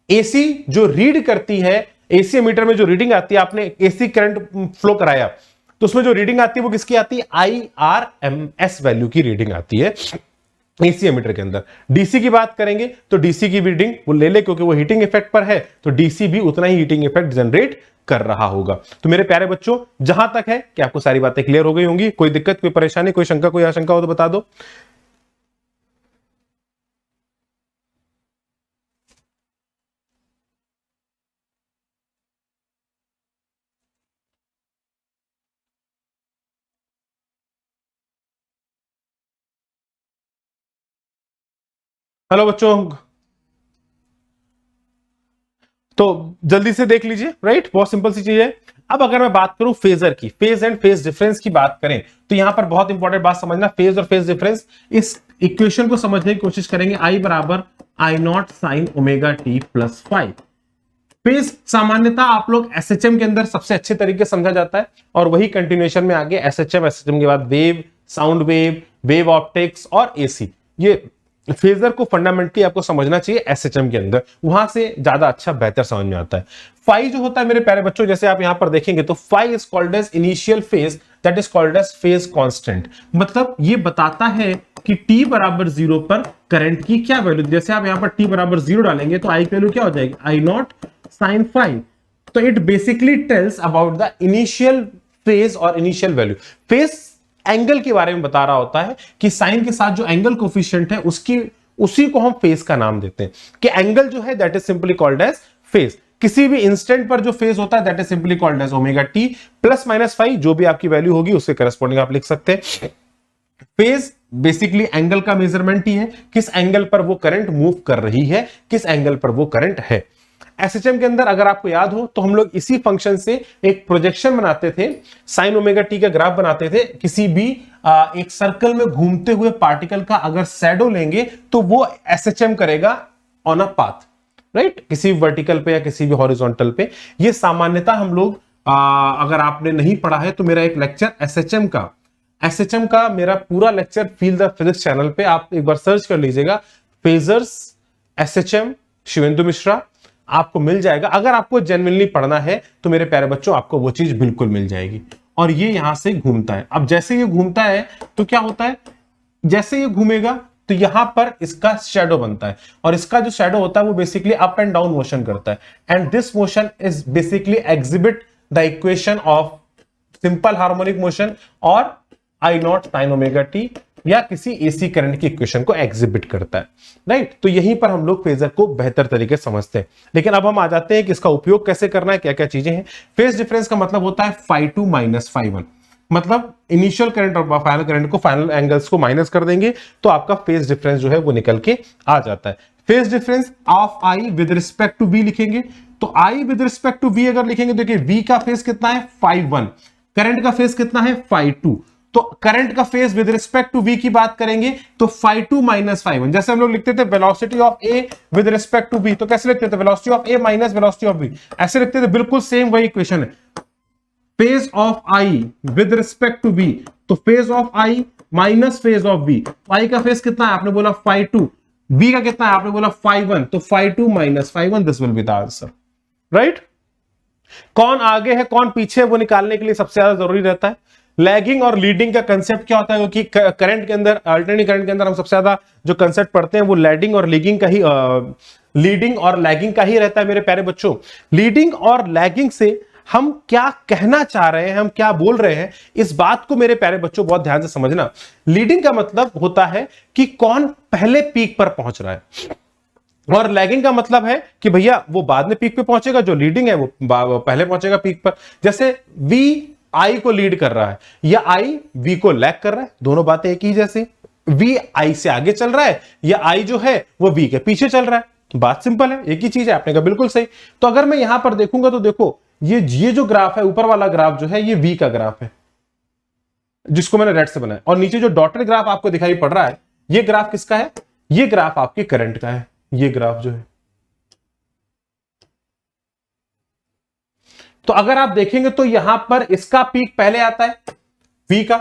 एसी जो रीड करती है, एसी मीटर में जो रीडिंग आती है, आपने एसी करंट फ्लो कराया तो उसमें जो रीडिंग आती है वो किसकी आती है? आईआरएमएस वैल्यू की रीडिंग आती है। एसी एमीटर के अंदर। डीसी की बात करेंगे तो डीसी की रीडिंग वो ले ले, क्योंकि वो हीटिंग इफेक्ट पर है, तो डीसी भी उतना ही हीटिंग इफेक्ट जनरेट कर रहा होगा। तो मेरे प्यारे बच्चों, जहां तक है कि आपको सारी बातें क्लियर हो गई होंगी, कोई दिक्कत, कोई परेशानी, कोई शंका, कोई आशंका हो तो बता दो। हेलो बच्चों, तो जल्दी से देख लीजिए, राइट, बहुत सिंपल सी चीज है। अब अगर मैं बात करूं फेजर की, फेज एंड फेज डिफरेंस की बात करें, तो यहां पर बहुत इंपॉर्टेंट बात समझना, फेज और फेज डिफरेंस, इस इक्वेशन को समझने की कोशिश करेंगे। आई बराबर I not sine omega T plus 5। Phase सामान्यता आप लोग एसएचएम के अंदर सबसे अच्छे तरीके से समझा जाता है, और वही कंटिन्यूएशन में आगे एसएचएम के बाद wave, sound wave, wave optics और एसी, ये फेजर को फंडामेंटली आपको समझना चाहिए एसएचएम के अंदर, वहां से ज्यादा अच्छा बेहतर समझ में आता है। फाई जो होता है मेरे प्यारे बच्चों, जैसे आप यहां पर देखेंगे तो phi is called as initial phase, that is called as phase constant. मतलब ये बताता है कि t बराबर 0 पर करंट की क्या वैल्यू, जैसे आप यहां पर t बराबर 0 डालेंगे तो आई की वैल्यू क्या हो जाएगी, आई नॉट साइन फाई। तो it basically tells about the initial phase और इनिशियल वैल्यू। फेज एंगल के बारे में बता रहा होता है कि साइन के साथ जो एंगल कोफिशिएंट है उसकी, उसी को हम फेज का नाम देते हैं, कि एंगल जो है that is simply called as phase. किसी भी इंस्टेंट पर जो फेज होता है that is simply called as omega T plus minus 5, जो भी आपकी वैल्यू होगी उसके करस्पॉन्डिंग आप लिख सकते हैं। फेज बेसिकली एंगल का मेजरमेंट ही है, किस एंगल पर वो करंट मूव कर रही है, किस एंगल पर वो करंट है। एसएचएम के अंदर अगर आपको याद हो तो हम लोग इसी फंक्शन से एक प्रोजेक्शन बनाते थे, साइन ओमेगा टी का ग्राफ बनाते थे। किसी भी एक सर्कल में घूमते हुए पार्टिकल का अगर शैडो लेंगे तो वो एसएचएम करेगा ऑन अ पाथ, राइट, किसी वर्टिकल पे या किसी भी हॉरिजॉन्टल पे। ये सामान्यता हम लोग अगर आपने नहीं पढ़ा है तो मेरा एक लेक्चर एसएचएम का मेरा पूरा lecture feel the physics channel पे आप एक बार सर्च कर लीजिएगा, फेजर्स एसएचएम शिवेंदु मिश्रा, आपको मिल जाएगा। अगर आपको जेन्युइनली पढ़ना है तो मेरे प्यारे बच्चों आपको वो चीज बिल्कुल मिल जाएगी। और ये यहां से घूमता है, अब जैसे ये घूमता है तो क्या होता है, जैसे ये घूमेगा तो यहां पर इसका शैडो बनता है, और इसका जो शैडो होता है वो basically up and down motion करता है, and this motion is basically exhibit the equation of simple harmonic motion और आई नॉट साइन ओमेगा टी, या किसी एसी करंट की इक्वेशन को एग्जिबिट करता है, राइट। तो यहीं पर हम लोग फेजर को बेहतर तरीके से समझते हैं। लेकिन अब हम आ जाते हैं कि इसका उपयोग कैसे करना है, क्या क्या चीजें हैं। फेज डिफरेंस का मतलब होता है φ2 माइनस φ1, मतलब इनिशियल करंट और फाइनल करंट को, फाइनल एंगल्स को माइनस कर देंगे तो आपका फेज डिफरेंस जो है वो निकल के आ जाता है। Phase difference of I with respect to V लिखेंगे, तो I with respect to V अगर लिखेंगे, देखिए वी का फेज कितना है φ1, करंट का फेज कितना है φ2, तो करंट का phase with respect to V की बात करेंगे तो φ2 माइनस φ1। जैसे हम लोग लिखते थे velocity of A with respect to V, तो कैसे लिखते थे, velocity of A minus velocity of V, ऐसे लिखते थे। बिल्कुल सेम वही इक्वेशन है। Phase of I with respect to V, तो phase of I minus phase of V, I का फेज कितना है, आपने बोला φ2, वी का कितना है, आपने बोला φ1, तो φ2 minus φ1, this will be the answer, right. कौन आगे है कौन पीछे है वो निकालने के लिए सबसे ज्यादा जरूरी रहता है लैगिंग और लीडिंग का कंसेप्ट क्या होता है, क्योंकि करंट के अंदर, अल्टरनेटिंग करंट के अंदर हम सबसे ज्यादा जो कंसेप्ट पढ़ते हैं वो लीडिंग और लैगिंग का ही लीडिंग और लैगिंग का ही रहता है मेरे प्यारे बच्चों। लीडिंग और लैगिंग से हम क्या कहना चाह रहे हैं, हम क्या बोल रहे हैं, इस बात को मेरे प्यारे बच्चों बहुत ध्यान से समझना। लीडिंग का मतलब होता है कि कौन पहले पीक पर पहुंच रहा है, और लैगिंग का मतलब है कि भैया वो बाद में पीक पे पहुंचेगा, जो लीडिंग है वो पहले पहुंचेगा पीक पर। जैसे वी आई को लीड कर रहा है या आई वी को लैग कर रहा है, दोनों बातें एक ही जैसी। वी आई से आगे चल रहा है या आई जो है वो वी के पीछे चल रहा है, बात सिंपल है, एक ही चीज है, आपने कहा बिल्कुल सही। तो अगर मैं यहां पर देखूंगा तो देखो ये जो ग्राफ है, ऊपर वाला ग्राफ जो है ये वी का ग्राफ है जिसको मैंने रेड से बनाया, और नीचे जो डॉटेड ग्राफ आपको दिखाई पड़ रहा है ये ग्राफ किसका है, ये ग्राफ आपके करंट का है, ये ग्राफ जो है। तो अगर आप देखेंगे तो यहां पर इसका पीक पहले आता है V का,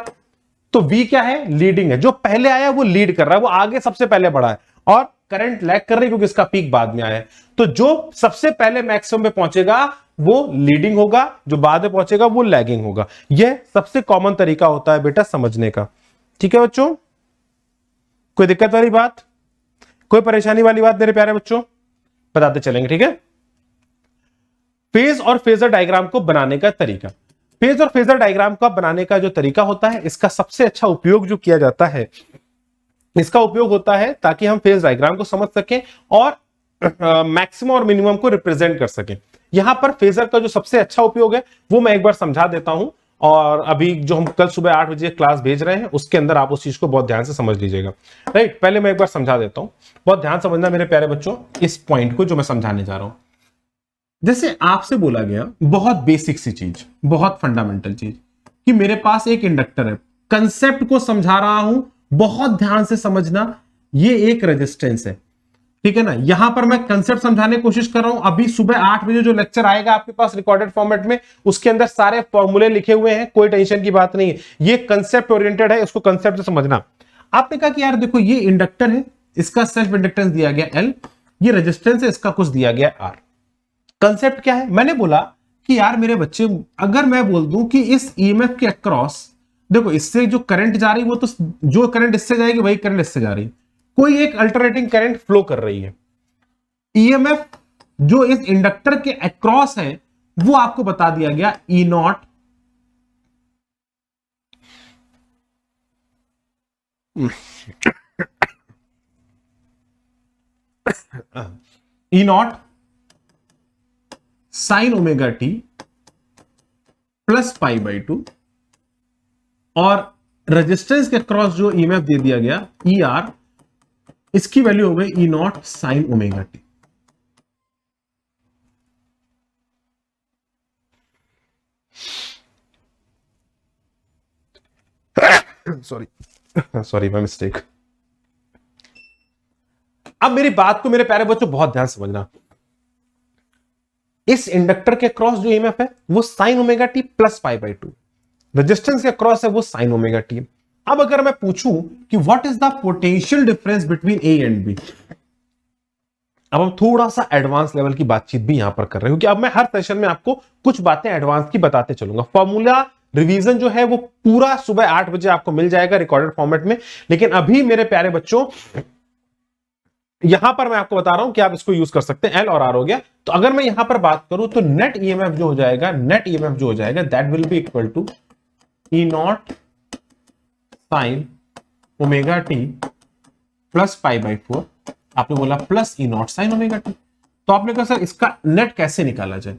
तो V क्या है, लीडिंग है, जो पहले आया वो लीड कर रहा है, वो आगे सबसे पहले बढ़ा है, और करंट लैग कर रही है क्योंकि इसका पीक बाद में आया है। तो जो सबसे पहले मैक्सिमम पे पहुंचेगा वो लीडिंग होगा, जो बाद में पहुंचेगा वो लैगिंग होगा। यह सबसे कॉमन तरीका होता है बेटा समझने का, ठीक है बच्चों। कोई दिक्कत वाली बात, कोई परेशानी वाली बात मेरे प्यारे बच्चों? बताते चलेंगे, ठीक है। फेज और फेजर डायग्राम को बनाने का तरीका। फेज और फेजर डायग्राम का बनाने का जो तरीका होता है, इसका सबसे अच्छा उपयोग जो किया जाता है, इसका उपयोग होता है ताकि हम फेज डायग्राम को समझ सकें और मैक्सिमम और मिनिमम को रिप्रेजेंट कर सकें। यहां पर फेजर का जो सबसे अच्छा उपयोग है वो मैं एक बार समझा देता हूं, और अभी जो हम कल सुबह 8 बजे क्लास भेज रहे हैं उसके अंदर आप उस चीज को बहुत ध्यान से समझ लीजिएगा। राइट, पहले मैं एक बार समझा देता हूं, बहुत ध्यान समझना मेरे प्यारे बच्चों इस पॉइंट को जो मैं समझाने जा रहा हूं। जैसे आपसे बोला गया बहुत बेसिक सी चीज, बहुत फंडामेंटल चीज, कि मेरे पास एक इंडक्टर है, कंसेप्ट को समझा रहा हूं, बहुत ध्यान से समझना। ये एक रेजिस्टेंस है, ठीक है ना। यहां पर मैं कंसेप्ट समझाने की कोशिश कर रहा हूं। अभी सुबह 8 बजे जो लेक्चर आएगा आपके पास रिकॉर्डेड फॉर्मेट में, उसके अंदर सारे फॉर्मूले लिखे हुए हैं, कोई टेंशन की बात नहीं है। ये कंसेप्ट ओरिएंटेड है, इसको कंसेप्ट से समझना। आपने कहा कि यार देखो ये इंडक्टर है, इसका सेल्फ इंडक्टेंस दिया गया L, ये रेजिस्टेंस है, इसका कुछ दिया गया R। कंसेप्ट क्या है? मैंने बोला कि यार मेरे बच्चे, अगर मैं बोल दूं कि इस ईएमएफ के अक्रॉस देखो, इससे जो करंट जा रही है वो तो जो करंट इससे जाएगी वही करंट इससे जा रही है, कोई एक अल्टरनेटिंग करंट फ्लो कर रही है। ईएमएफ जो इस इंडक्टर के अक्रॉस है वो आपको बता दिया गया E not sine omega T plus pi by 2, और रेजिस्टेंस के क्रॉस जो ईएमएफ दे दिया गया ई आर, इसकी वैल्यू हो गई E not sine omega t. Sorry my mistake. अब मेरी बात को मेरे प्यारे बच्चों बहुत ध्यान समझना। इस इंडक्टर के क्रॉस जो ईएमएफ है वो sign omega T plus pi by 2, resistance के क्रॉस है वो साइन ओमेगा टी। अब अगर मैं पूछूं कि what is the potential difference between A and B, अब हम थोड़ा सा एडवांस लेवल की बातचीत भी यहां पर कर रहे हैं, क्योंकि अब मैं हर सेशन में आपको कुछ बातें एडवांस की बताते चलूंगा। फॉर्मूला रिवीजन जो है वो पूरा सुबह 8 बजे आपको मिल जाएगा रिकॉर्डेड फॉर्मेट में, लेकिन अभी मेरे प्यारे बच्चों यहां पर मैं आपको बता रहा हूं कि आप इसको यूज कर सकते हैं। एल और आर हो गया, तो अगर मैं यहां पर बात करूं तो नेट ईएमएफ जो हो जाएगा, नेट ईएमएफ जो हो जाएगा that will be equal to E not sine omega T plus pi by 4। आपने बोला plus E not sine omega T, तो आपने कहा सर इसका नेट कैसे निकाला जाए?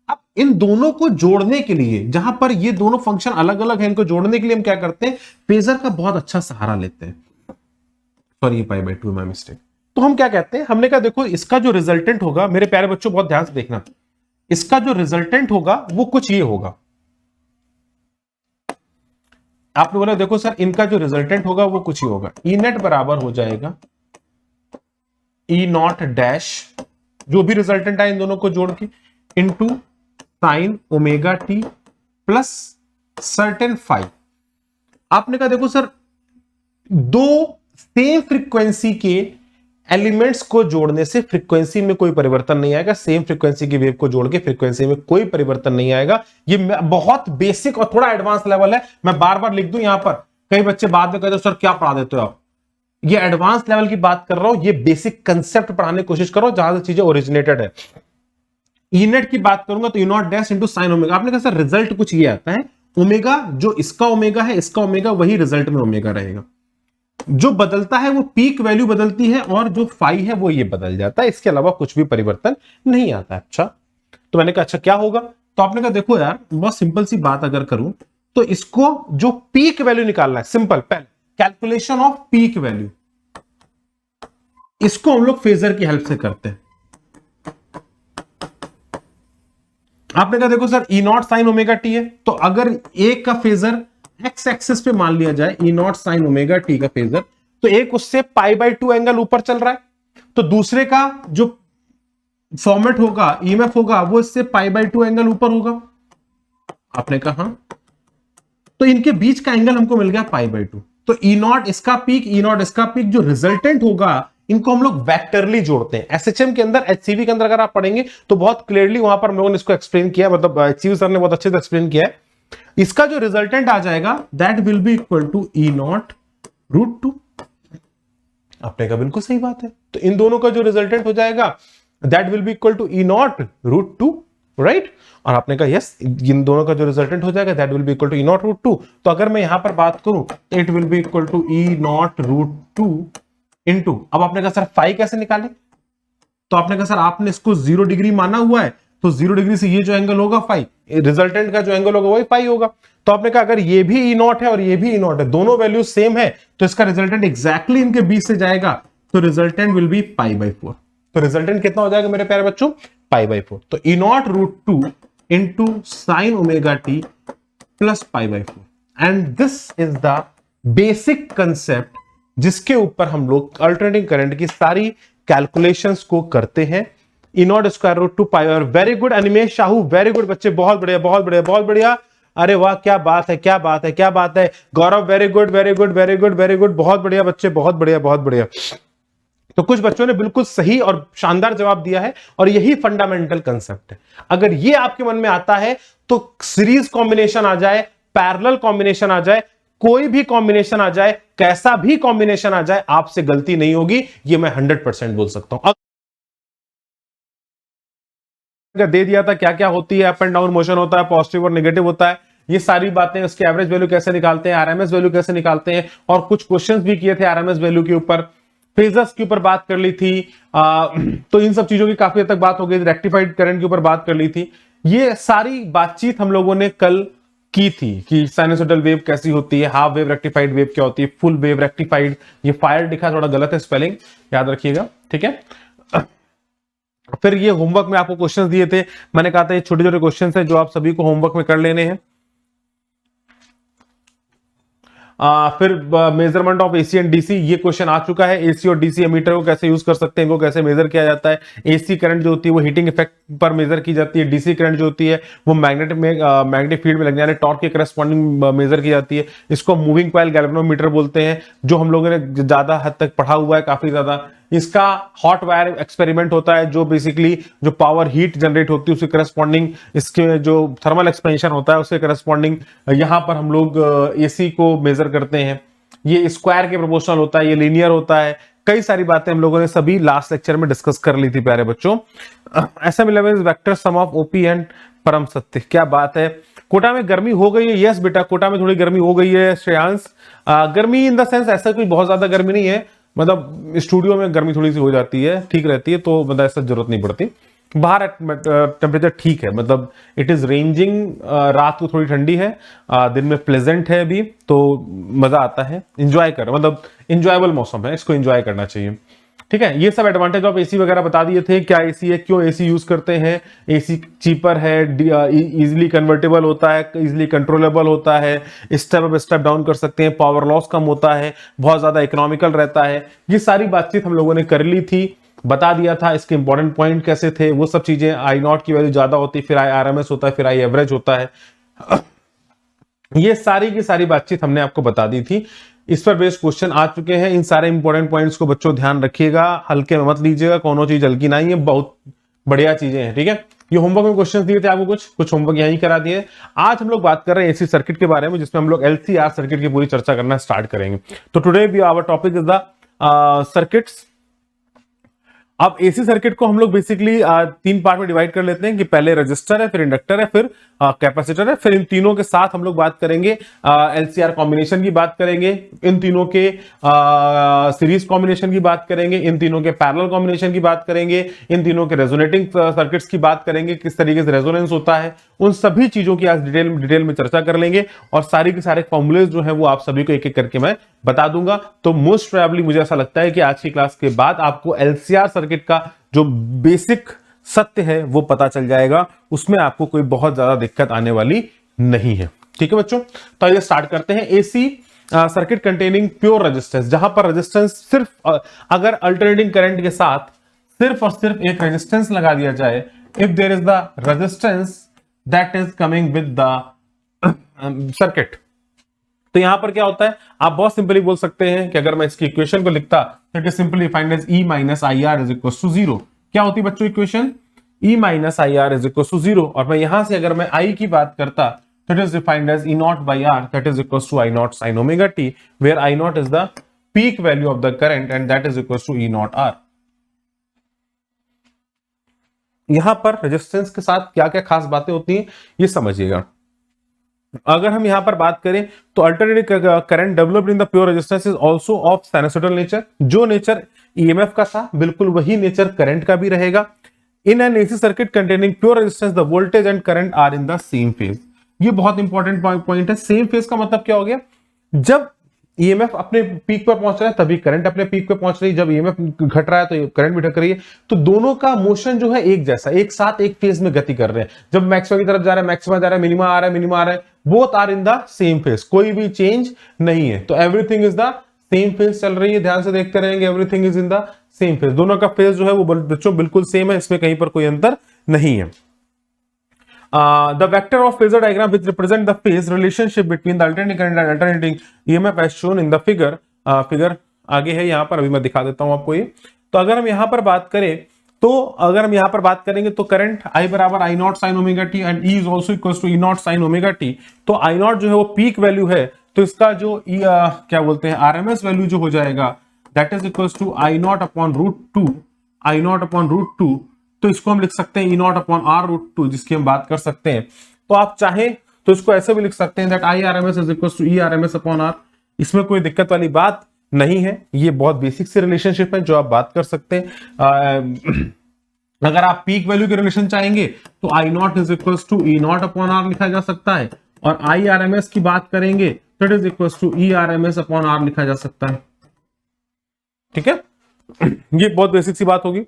अब इन दोनों को जोड़ने के लिए, जहां पर ये दोनों फंक्शन अलग अलग हैं, इनको जोड़ने के लिए हम क्या करते हैं, फेजर का बहुत अच्छा सहारा लेते हैं। Sorry, pi by 2 my mistake. तो हम क्या कहते हैं, हमने कहा देखो इसका जो रिजल्टेंट होगा, मेरे प्यारे बच्चों बहुत ध्यान से देखना, इसका जो रिजल्टेंट होगा वो कुछ ये होगा। आपने बोला देखो सर इनका जो रिजल्टेंट होगा वो कुछ ही होगा, ई नेट बराबर हो जाएगा ई नॉट डैश, जो भी रिजल्टेंट आए इन दोनों को जोड़ के, into sine omega T plus certain five. आपने कहा देखो सर दो सेम फ्रीक्वेंसी के एलिमेंट्स को जोड़ने से फ्रीक्वेंसी में कोई परिवर्तन नहीं आएगा, सेम फ्रीक्वेंसी की वेव को जोड़ के फ्रीक्वेंसी में कोई परिवर्तन नहीं आएगा। ये बहुत बेसिक और थोड़ा एडवांस लेवल है, मैं बार बार लिख दूं यहां पर, कई बच्चे बाद में कहते हो सर क्या पढ़ा देते हो आप। ये एडवांस लेवल की बात कर रहा हूं, ये बेसिक कंसेप्ट पढ़ाने की कोशिश करो जहां से चीजें ओरिजिनेटेड है। ई नेट की बात करूंगा तो E naught dash into sine omega. आपने कहा सर रिजल्ट कुछ ये आता है, ओमेगा जो इसका ओमेगा है, इसका ओमेगा वही रिजल्ट में ओमेगा रहेगा, जो बदलता है वो पीक वैल्यू बदलती है और जो फाई है वो ये बदल जाता है, इसके अलावा कुछ भी परिवर्तन नहीं आता है। अच्छा, तो मैंने कहा अच्छा क्या होगा, तो आपने कहा देखो यार बहुत सिंपल सी बात अगर करूं तो इसको जो पीक वैल्यू निकालना है, सिंपल, पहले कैलकुलेशन ऑफ पीक वैल्यू, इसको हम लोग फेजर की हेल्प से करते हैं। आपने कहा देखो sir E not sine omega T है, तो अगर एक का फेजर एक्स एक्सिस पे मान लिया जाए ई नॉट साइन ओमेगा टी का फेजर, तो एक उससे पाई बाई 2 एंगल ऊपर चल रहा है, तो दूसरे का जो फॉर्मेट होगा, ईएमएफ होगा, वो इससे पाई बाई 2 एंगल ऊपर होगा। आपने कहा हाँ, तो इनके बीच का एंगल हमको मिल गया पाई बाई 2। तो ई नॉट इसका पीक, ई नॉट इसका पीक, जो रिजल्टेंट होगा इनको हम लोग वेक्टरली जोड़ते हैं। एसएचएम के अंदर, एचसीवी के अंदर अगर आप पढ़ेंगे तो बहुत क्लियरली वहां पर हम लोगों ने इसको एक्सप्लेन किया, मतलब एचसीवी सर ने बहुत अच्छे से एक्सप्लेन किया है। इसका जो रिजल्टेंट आ जाएगा that will be equal to E not root 2। आपने कहा बिल्कुल सही बात है। तो इन दोनों का जो रिजल्टेंट हो जाएगा that will be equal to E not root two, right. और आपने कहा यस, इन दोनों का जो रिजल्टेंट हो जाएगा that will be equal to E not root two. तो अगर मैं यहां पर बात करूं it will be equal to E not root two into, अब आपने कहा सर फाई कैसे निकाले, तो आपने कहा सर आपने इसको 0 डिग्री माना हुआ है, तो 0 डिग्री से ये जो एंगल होगा फाई, रिजल्टेंट का जो एंगल होगा वही फाई होगा। तो आपने कहा अगर ये भी ई नॉट है और ये भी ई नॉट है, दोनों वैल्यू सेम है, तो इसका रिजल्टेंट एग्जैक्टली इनके बीच से जाएगा, तो resultant will be pi by 4। तो रिजल्टेंट कितना हो जाएगा मेरे प्यारे बच्चों, पाई बाई 4। तो E not root two into sine omega T plus pi by 4। And this is the basic concept जिसके ऊपर हम लोग अल्टरनेटिंग करंट की सारी कैलकुलेशंस को करते हैं। E not square root two पाई। और very good Animesh Shahu, very good बच्चे, बहुत बढ़िया बहुत बढ़िया बहुत बढ़िया। अरे वाह, क्या बात है क्या बात है क्या बात है। Gaurav very good very good very good very good, बहुत बढ़िया बच्चे, बहुत बढ़िया बहुत बढ़िया। तो कुछ बच्चों ने बिल्कुल सही और शानदार जवाब दिया है, और यही फंडामेंटल कंसेप्ट है। अगर ये आपके मन में आता है तो सीरीज कॉम्बिनेशन आ जाए, पैरेलल कॉम्बिनेशन आ जाए, कोई भी कॉम्बिनेशन आ जाए, कैसा भी कॉम्बिनेशन आ जाए, आपसे गलती नहीं होगी, ये मैं 100% बोल सकता हूं। दे दिया था क्या क्या होती है, अप एंड डाउन मोशन होता है, पॉजिटिव और नेगेटिव होता है, ये सारी बातें, उसके एवरेज वैल्यू कैसे निकालते हैं, आरएमएस वैल्यू कैसे निकालते हैं, और कुछ क्वेश्चंस भी किए थे आरएमएस वैल्यू के ऊपर, फेजर्स के ऊपर बात कर ली थी। तो इन सब चीजों की काफी हद तक बात हो गई, रेक्टिफाइड करंट के ऊपर बात कर ली थी। ये सारी बातचीत हम लोगों ने कल की थी कि साइनसोइडल वेव कैसी होती है, हाफ वेव रेक्टिफाइड वेव क्या होती है, फुल वेव रेक्टिफाइड। ये फायर दिखा, थोड़ा गलत है स्पेलिंग, याद रखिएगा, ठीक है। फिर ये होमवर्क में आपको क्वेश्चंस दिए थे, मैंने कहा था ये छोटे छोटे क्वेश्चंस हैं जो आप सभी को होमवर्क में कर लेने हैं। फिर measurement of AC and DC, ये क्वेश्चन आ चुका है। एसी और डीसी एमीटर को कैसे यूज कर सकते हैं, इनको कैसे मेजर किया जाता है। एसी करंट जो होती है वो हीटिंग इफेक्ट पर मेजर की जाती है, डीसी करंट जो होती है वो मैग्नेटिक फील्ड में लगने वाले टॉर्क के करस्पॉन्डिंग मेजर की जाती है। इसको मूविंग कॉइल गैल्वेनोमीटर बोलते हैं, जो हम लोगों ने ज्यादा हद तक पढ़ा हुआ है, काफी ज्यादा। इसका हॉट वायर एक्सपेरिमेंट होता है, जो बेसिकली जो पावर हीट जनरेट होती है उसके करस्पॉन्डिंग, इसके जो थर्मल एक्सपेंशन होता है उसके करस्पॉन्डिंग यहां पर हम लोग एसी को मेजर करते हैं। ये स्क्वायर के प्रोपोर्शनल होता है, ये लीनियर होता है। कई सारी बातें हम लोगों ने सभी लास्ट लेक्चर में डिस्कस कर ली थी प्यारे बच्चों। SM11 vector sum of OP and परम सत्य, क्या बात है। कोटा में गर्मी हो गई है, यस बेटा कोटा में थोड़ी गर्मी हो गई है श्रेयांश। गर्मी इन द सेंस ऐसा कोई बहुत ज्यादा गर्मी नहीं है, मतलब स्टूडियो में गर्मी थोड़ी सी हो जाती है, ठीक रहती है, तो मतलब ऐसा जरूरत नहीं पड़ती। बाहर टेम्परेचर ठीक है, मतलब इट इज रेंजिंग। रात को थोड़ी ठंडी है, दिन में प्लेजेंट है अभी, तो मजा आता है, इंजॉय कर, मतलब इंजॉयबल मौसम है, इसको इंजॉय करना चाहिए, ठीक है। ये सब एडवांटेज ऑफ एसी वगैरह बता दिए थे, क्या एसी है, क्यों एसी यूज करते हैं। एसी चीपर है, इजीली कन्वर्टेबल होता है, इजीली कंट्रोलेबल होता है, स्टेप अप स्टेप डाउन कर सकते हैं, पावर लॉस कम होता है, बहुत ज्यादा इकोनॉमिकल रहता है। ये सारी बातचीत हम लोगों ने कर ली थी, बता दिया था इसके इंपॉर्टेंट पॉइंट कैसे थे, वो सब चीजें। आई नॉट की वैल्यू ज्यादा होती है, फिर आई आरएमएस होता है, फिर आई एवरेज होता है। ये सारी की सारी बातचीत हमने आपको बता दी थी। इस पर बेस्ड क्वेश्चन आ चुके हैं। इन सारे इंपॉर्टेंट पॉइंट्स को बच्चों ध्यान रखिएगा, हल्के में मत लीजिएगा, कोनो चीज हल्की नहीं है, बहुत बढ़िया चीजें हैं, ठीक है। ये होमवर्क में क्वेश्चंस दिए थे आपको, कुछ होमवर्क यहीं करा दिए। आज हम लोग बात कर रहे हैं एसी सर्किट के बारे में, जिसमें हम लोग एलसीआर सर्किट की पूरी चर्चा करना स्टार्ट करेंगे। तो today we our topic is the circuits. अब एसी सर्किट को हम लोग बेसिकली 3 पार्ट में डिवाइड कर लेते हैं कि पहले रजिस्टर है, फिर इंडक्टर है, फिर कैपेसिटर है। फिर इन तीनों के साथ हम लोग बात करेंगे एलसीआर कॉम्बिनेशन की बात करेंगे, इन तीनों के सीरीज कॉम्बिनेशन की बात करेंगे, इन तीनों के पैरेलल कॉम्बिनेशन की बात करेंगे, इन तीनों के रेजोनेटिंग सर्किट्स की बात करेंगे, किस तरीके से रेजोनेंस होता है। उन सभी चीजों की आज डिटेल में चर्चा कर लेंगे, और सारी के सारे फॉर्मूलेज जो है वो आप सभी को एक एक करके मैं बता दूंगा। तो मोस्ट प्रोबेबली मुझे ऐसा लगता है कि आज की क्लास के बाद आपको एलसीआर सर्किट का जो बेसिक सत्य है वो पता चल जाएगा, उसमें आपको कोई बहुत ज्यादा दिक्कत आने वाली नहीं है, ठीक है बच्चों। तो आइए स्टार्ट करते हैं। AC circuit containing pure resistance, जहां पर रेजिस्टेंस सिर्फ अगर अल्टरनेटिंग करंट के साथ सिर्फ और सिर्फ एक रेजिस्टेंस लगा दिया जाए, if there is the resistance that is coming with the circuit, तो यहां पर क्या होता है, आप बहुत सिंपली बोल सकते हैं कि अगर मैं इसकी इक्वेशन को लिखता तो it is simply defined as E minus I R is equal to 0। क्या होती है बच्चों equation? E minus I R is equal to 0। और मैं यहां से अगर मैं I की बात करता तो it is defined as E not by R that is equal to I not sine omega T, where I not is the peak value of the current and that is equals to E naught R. यहां पर resistance के साथ क्या क्या खास बातें होती हैं ये समझिएगा। अगर हम यहां पर बात करें तो alternating current developed in the pure resistance is also of sinusoidal nature. जो नेचर ईएमएफ का था बिल्कुल वही नेचर करंट का भी रहेगा। In an AC circuit containing pure resistance the voltage and current are in the same phase. ये बहुत इंपॉर्टेंट पॉइंट है। सेम फेज का मतलब क्या हो गया, जब ईएमएफ अपने पीक पर पहुंच रहा है तभी करंट अपने पीक पर पहुंच रही है, जब ईएमएफ घट रहा है तो करंट भी घट रही है। तो दोनों का मोशन जो है एक जैसा, एक साथ एक फेज में गति कर रहे हैं। जब मैक्सिमा की तरफ जा रहा है मैक्सिमा जा रहा है, मिनिमा आ रहा है मिनिमा आ रहा है, both are in the same phase, कोई भी चेंज नहीं है। तो everything is the same phase चल रही है, ध्यान से देखते रहेंगे, everything is in the same phase. दोनों का फेज जो है वो बच्चों बिल्कुल सेम है, इसमें कहीं पर कोई अंतर नहीं है। The vector of phasor diagram which represent the phase relationship between the alternating current and alternating EMF as shown in the figure. Figure आगे है यहाँ पर, अभी मैं दिखा देता हूं आपको ये। तो अगर हम यहाँ पर बात करें तो अगर हम यहाँ पर बात करेंगे तो करंट I बराबर I not sine omega T and E is also equal to E not sine omega T. तो I नॉट जो है वो पीक वैल्यू है, तो इसका जो क्या बोलते हैं RMS वैल्यू जो हो जाएगा that is equal to I not upon root two, I not upon root two. तो इसको हम लिख सकते हैं E not upon R root two, जिसकी हम बात कर सकते हैं। तो आप चाहें तो इसको ऐसे भी लिख सकते हैं that I RMS is equal to E RMS upon R। इसमें कोई दिक्कत वाली बात नहीं है, ये बहुत बेसिक से रिलेशनशिप है जो आप बात कर सकते हैं। अगर आप पीक वैल्यू के रिलेशन चाहेंगे तो I not is equal to E not upon R लिखा जा सकता है, और I RMS की बात करेंगे तो it is equal to E RMS upon R लिखा जा सकता है। ठीक है, ये बहुत बेसिक सी बात होगी।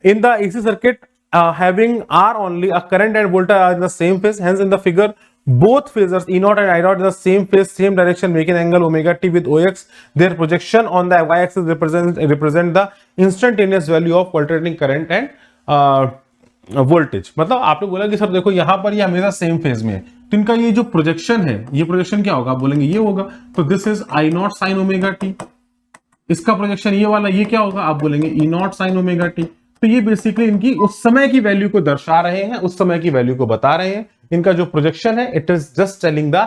In the AC circuit having R only, a current and voltage are in the same phase. Hence, in the figure, both phasors E naught and I naught in the same phase, same direction, making angle omega t with OX. Their projection on the y-axis represent the instantaneous value of alternating current and voltage. मतलब आपने बोला कि sir देखो यहाँ पर ये हमेशा same phase में है, तो इनका ये जो प्रोजेक्शन है, ये प्रोजेक्शन क्या होगा, आप बोलेंगे ये होगा। तो this is I not sine omega T. इसका प्रोजेक्शन ये वाला ये क्या होगा, आप बोलेंगे E not sine omega T. तो ये बेसिकली इनकी उस समय की वैल्यू को दर्शा रहे हैं, उस समय की वैल्यू को बता रहे हैं। इनका जो प्रोजेक्शन है it is just telling the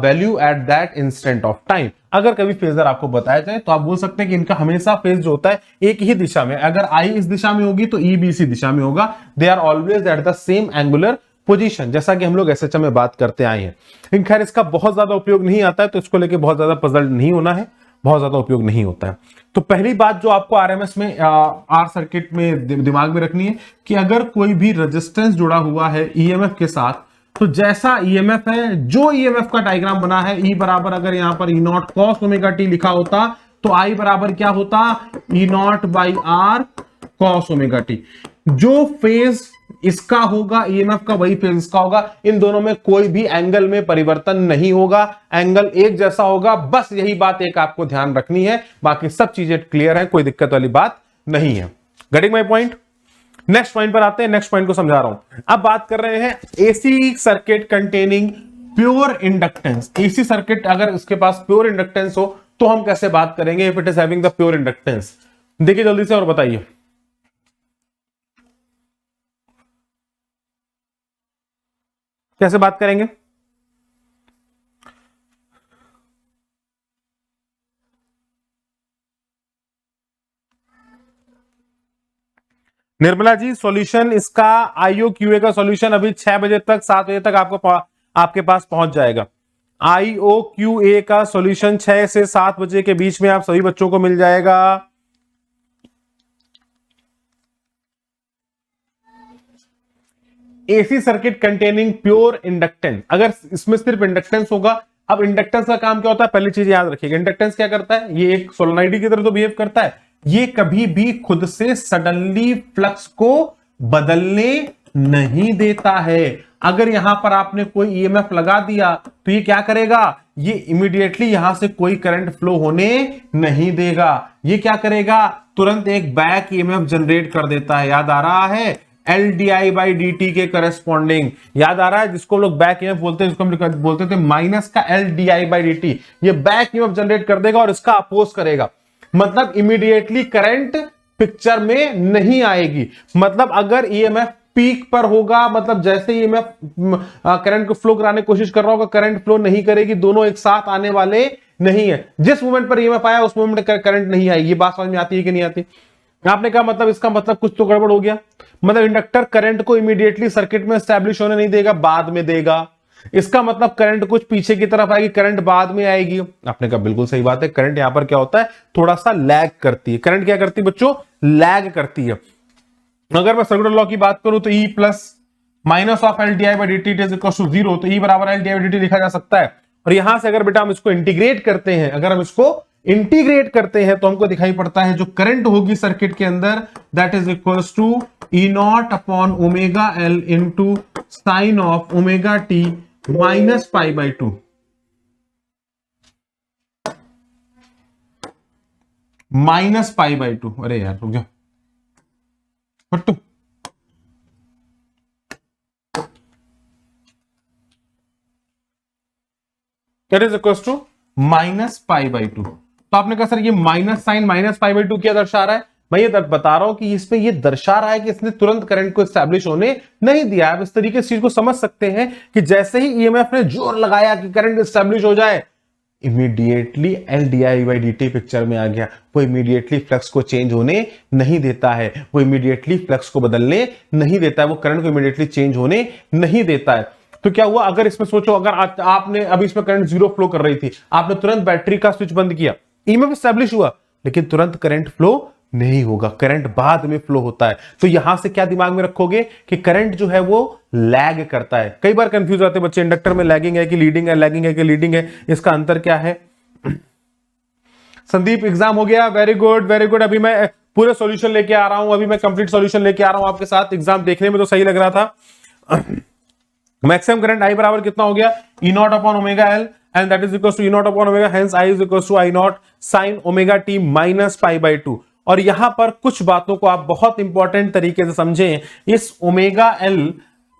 value at that instant of time. अगर कभी फेजर आपको बताया जाए तो आप बोल सकते हैं कि इनका हमेशा फेज जो होता है एक ही दिशा में, अगर I इस दिशा में होगी तो E भी इसी दिशा में होगा। They are always at the same angular position, जैसा कि हम लोग SHM में बात करते आए हैं। लेकिन खैर इसका बहुत ज्यादा उपयोग नहीं आता है, तो इसको लेके बहुत ज्यादा पजल नहीं होना है, बहुत ज्यादा उपयोग नहीं होता है। तो पहली बात जो आपको आरएमएस में आर सर्किट में दिमाग में रखनी है कि अगर कोई भी रेजिस्टेंस जुड़ा हुआ है ईएमएफ के साथ, तो जैसा ईएमएफ है, जो ईएमएफ का डायग्राम बना है, ई बराबर अगर यहां पर E not cos omega t लिखा होता तो आई बराबर क्या होता, E not by R cos omega t. जो फेज इसका होगा ईएमएफ का वही फेज इसका होगा। इन दोनों में कोई भी एंगल में परिवर्तन नहीं होगा, एंगल एक जैसा होगा। बस यही बात एक आपको ध्यान रखनी है, बाकी सब चीजें क्लियर है, कोई दिक्कत वाली बात नहीं है। Getting my point. Next point पर आते हैं, नेक्स्ट पॉइंट को समझा रहा हूं। अब बात कर रहे हैं AC circuit containing pure inductance. AC circuit अगर इसके पास प्योर इंडक्टेंस हो तो हम कैसे बात करेंगे, if it is having the pure inductance. देखिए जल्दी से और बताइए कैसे बात करेंगे। निर्मला जी सॉल्यूशन इसका IOQA का सॉल्यूशन अभी 6 बजे तक 7 बजे तक आपके पास पहुंच जाएगा। IOQA का सॉल्यूशन 6 से 7 बजे के बीच में आप सभी बच्चों को मिल जाएगा। AC circuit containing pure inductance, अगर इसमें सिर्फ इंडक्टेंस होगा। अब इंडक्टेंस का काम क्या होता है, पहली चीज याद रखिएगा, इंडक्टेंस क्या करता है, ये एक सोलेनोइड की तरह तो बिहेव करता है। ये कभी भी खुद से सडनली फ्लक्स को बदलने नहीं देता है। अगर यहां पर आपने कोई ईएमएफ लगा दिया तो ये क्या करेगा, ये इमीडिएटली यहां से कोई करंट फ्लो होने नहीं देगा। ये क्या करेगा, तुरंत एक बैक ईएमएफ जनरेट कर देता है। याद आ रहा है, LDI/dt के करस्पॉन्डिंग, याद आ रहा है, जिसको लोग बैक ईएमएफ बोलते हैं, जिसको हम बोलते थे माइनस का LDI/dt। ये बैक ईएमएफ जनरेट कर देगा और इसका अपोज करेगा, मतलब इमीडिएटली करंट पिक्चर में नहीं आएगी। मतलब अगर ईएमएफ पीक पर होगा, मतलब जैसे ईएमएफ करंट को फ्लो कराने की कोशिश कर रहा होगा, करंट फ्लो नहीं करेगी। दोनों एक साथ आने वाले नहीं है। जिस मोमेंट पर ईएमएफ आया उस मोमेंट करंट नहीं आई। ये बात समझ में आती है कि नहीं आती? आपने कहा मतलब इसका मतलब कुछ तो गड़बड़ हो गया। मतलब इंडक्टर करंट को इमीडिएटली सर्किट में एस्टैब्लिश होने नहीं देगा, बाद में देगा। इसका मतलब करंट कुछ पीछे की तरफ आएगी, करंट बाद में आएगी। आपने कहा बिल्कुल सही बात है। करंट यहां पर क्या होता है, थोड़ा सा लैग करती है। करंट क्या करती है बच्चों, लैग करती है। अगर मैं सर्कुलर लॉ की बात करूं तो E plus minus of L D I by D T is equal to 0, तो E बराबर L D I by D T लिखा जा सकता है। और यहां से अगर बेटा हम इसको इंटीग्रेट करते हैं, अगर हम इसको इंटीग्रेट करते हैं तो हमको दिखाई पड़ता है जो करंट होगी सर्किट के अंदर that is equal to E not upon omega L into sine of omega t minus pi by 2 minus pi by 2। अरे यार रुक जाओ, फट्टू that is equal to minus pi by 2। तो आपने कहा सर ये minus sine minus pi by 2 क्या दर्शा रहा है? मैं ये बता रहा हूं कि इसमें ये दर्शा रहा है कि इसने तुरंत करंट को एस्टैब्लिश होने नहीं दिया। आप इस तरीके से चीज को समझ सकते हैं कि जैसे ही ईएमएफ ने जोर लगाया कि करंट एस्टैब्लिश हो जाए, immediately L D I by D T picture में आ गया। वो इमीडिएटली फ्लक्स को चेंज होने नहीं देता है, वो इमीडिएटली फ्लक्स को बदलने नहीं देता है, वो करंट को इमीडिएटली चेंज होने नहीं देता है। तो क्या हुआ, अगर इसमें सोचो, अगर आपने अभी इसमें करंट 0 फ्लो कर रही थी, आपने तुरंत बैटरी का स्विच बंद किया, ईएमएफ एस्टैब्लिश हुआ, लेकिन तुरंत करंट फ्लो नहीं होगा, करंट बाद में फ्लो होता है। तो यहां से क्या दिमाग में रखोगे कि करंट जो है वो लैग करता है। कई बार कंफ्यूज होते हैं बच्चे, इंडक्टर में लैगिंग है कि लीडिंग है, लैगिंग है कि लीडिंग है, इसका अंतर क्या है? संदीप एग्जाम हो गया, वेरी गुड वेरी गुड। अभी मैं पूरे सॉल्यूशन लेके आ रहा हूं, अभी मैं कंप्लीट सॉल्यूशन लेके आ रहा हूं आपके साथ। एग्जाम देखने में तो सही लग रहा था। मैक्सिमम करंट आई बराबर कितना हो गया, E not upon omega L and that is equal to E not upon omega, hence I is equal to I not sine omega t minus pi by 2। और यहां पर कुछ बातों को आप बहुत इंपॉर्टेंट तरीके से समझें। इस omega L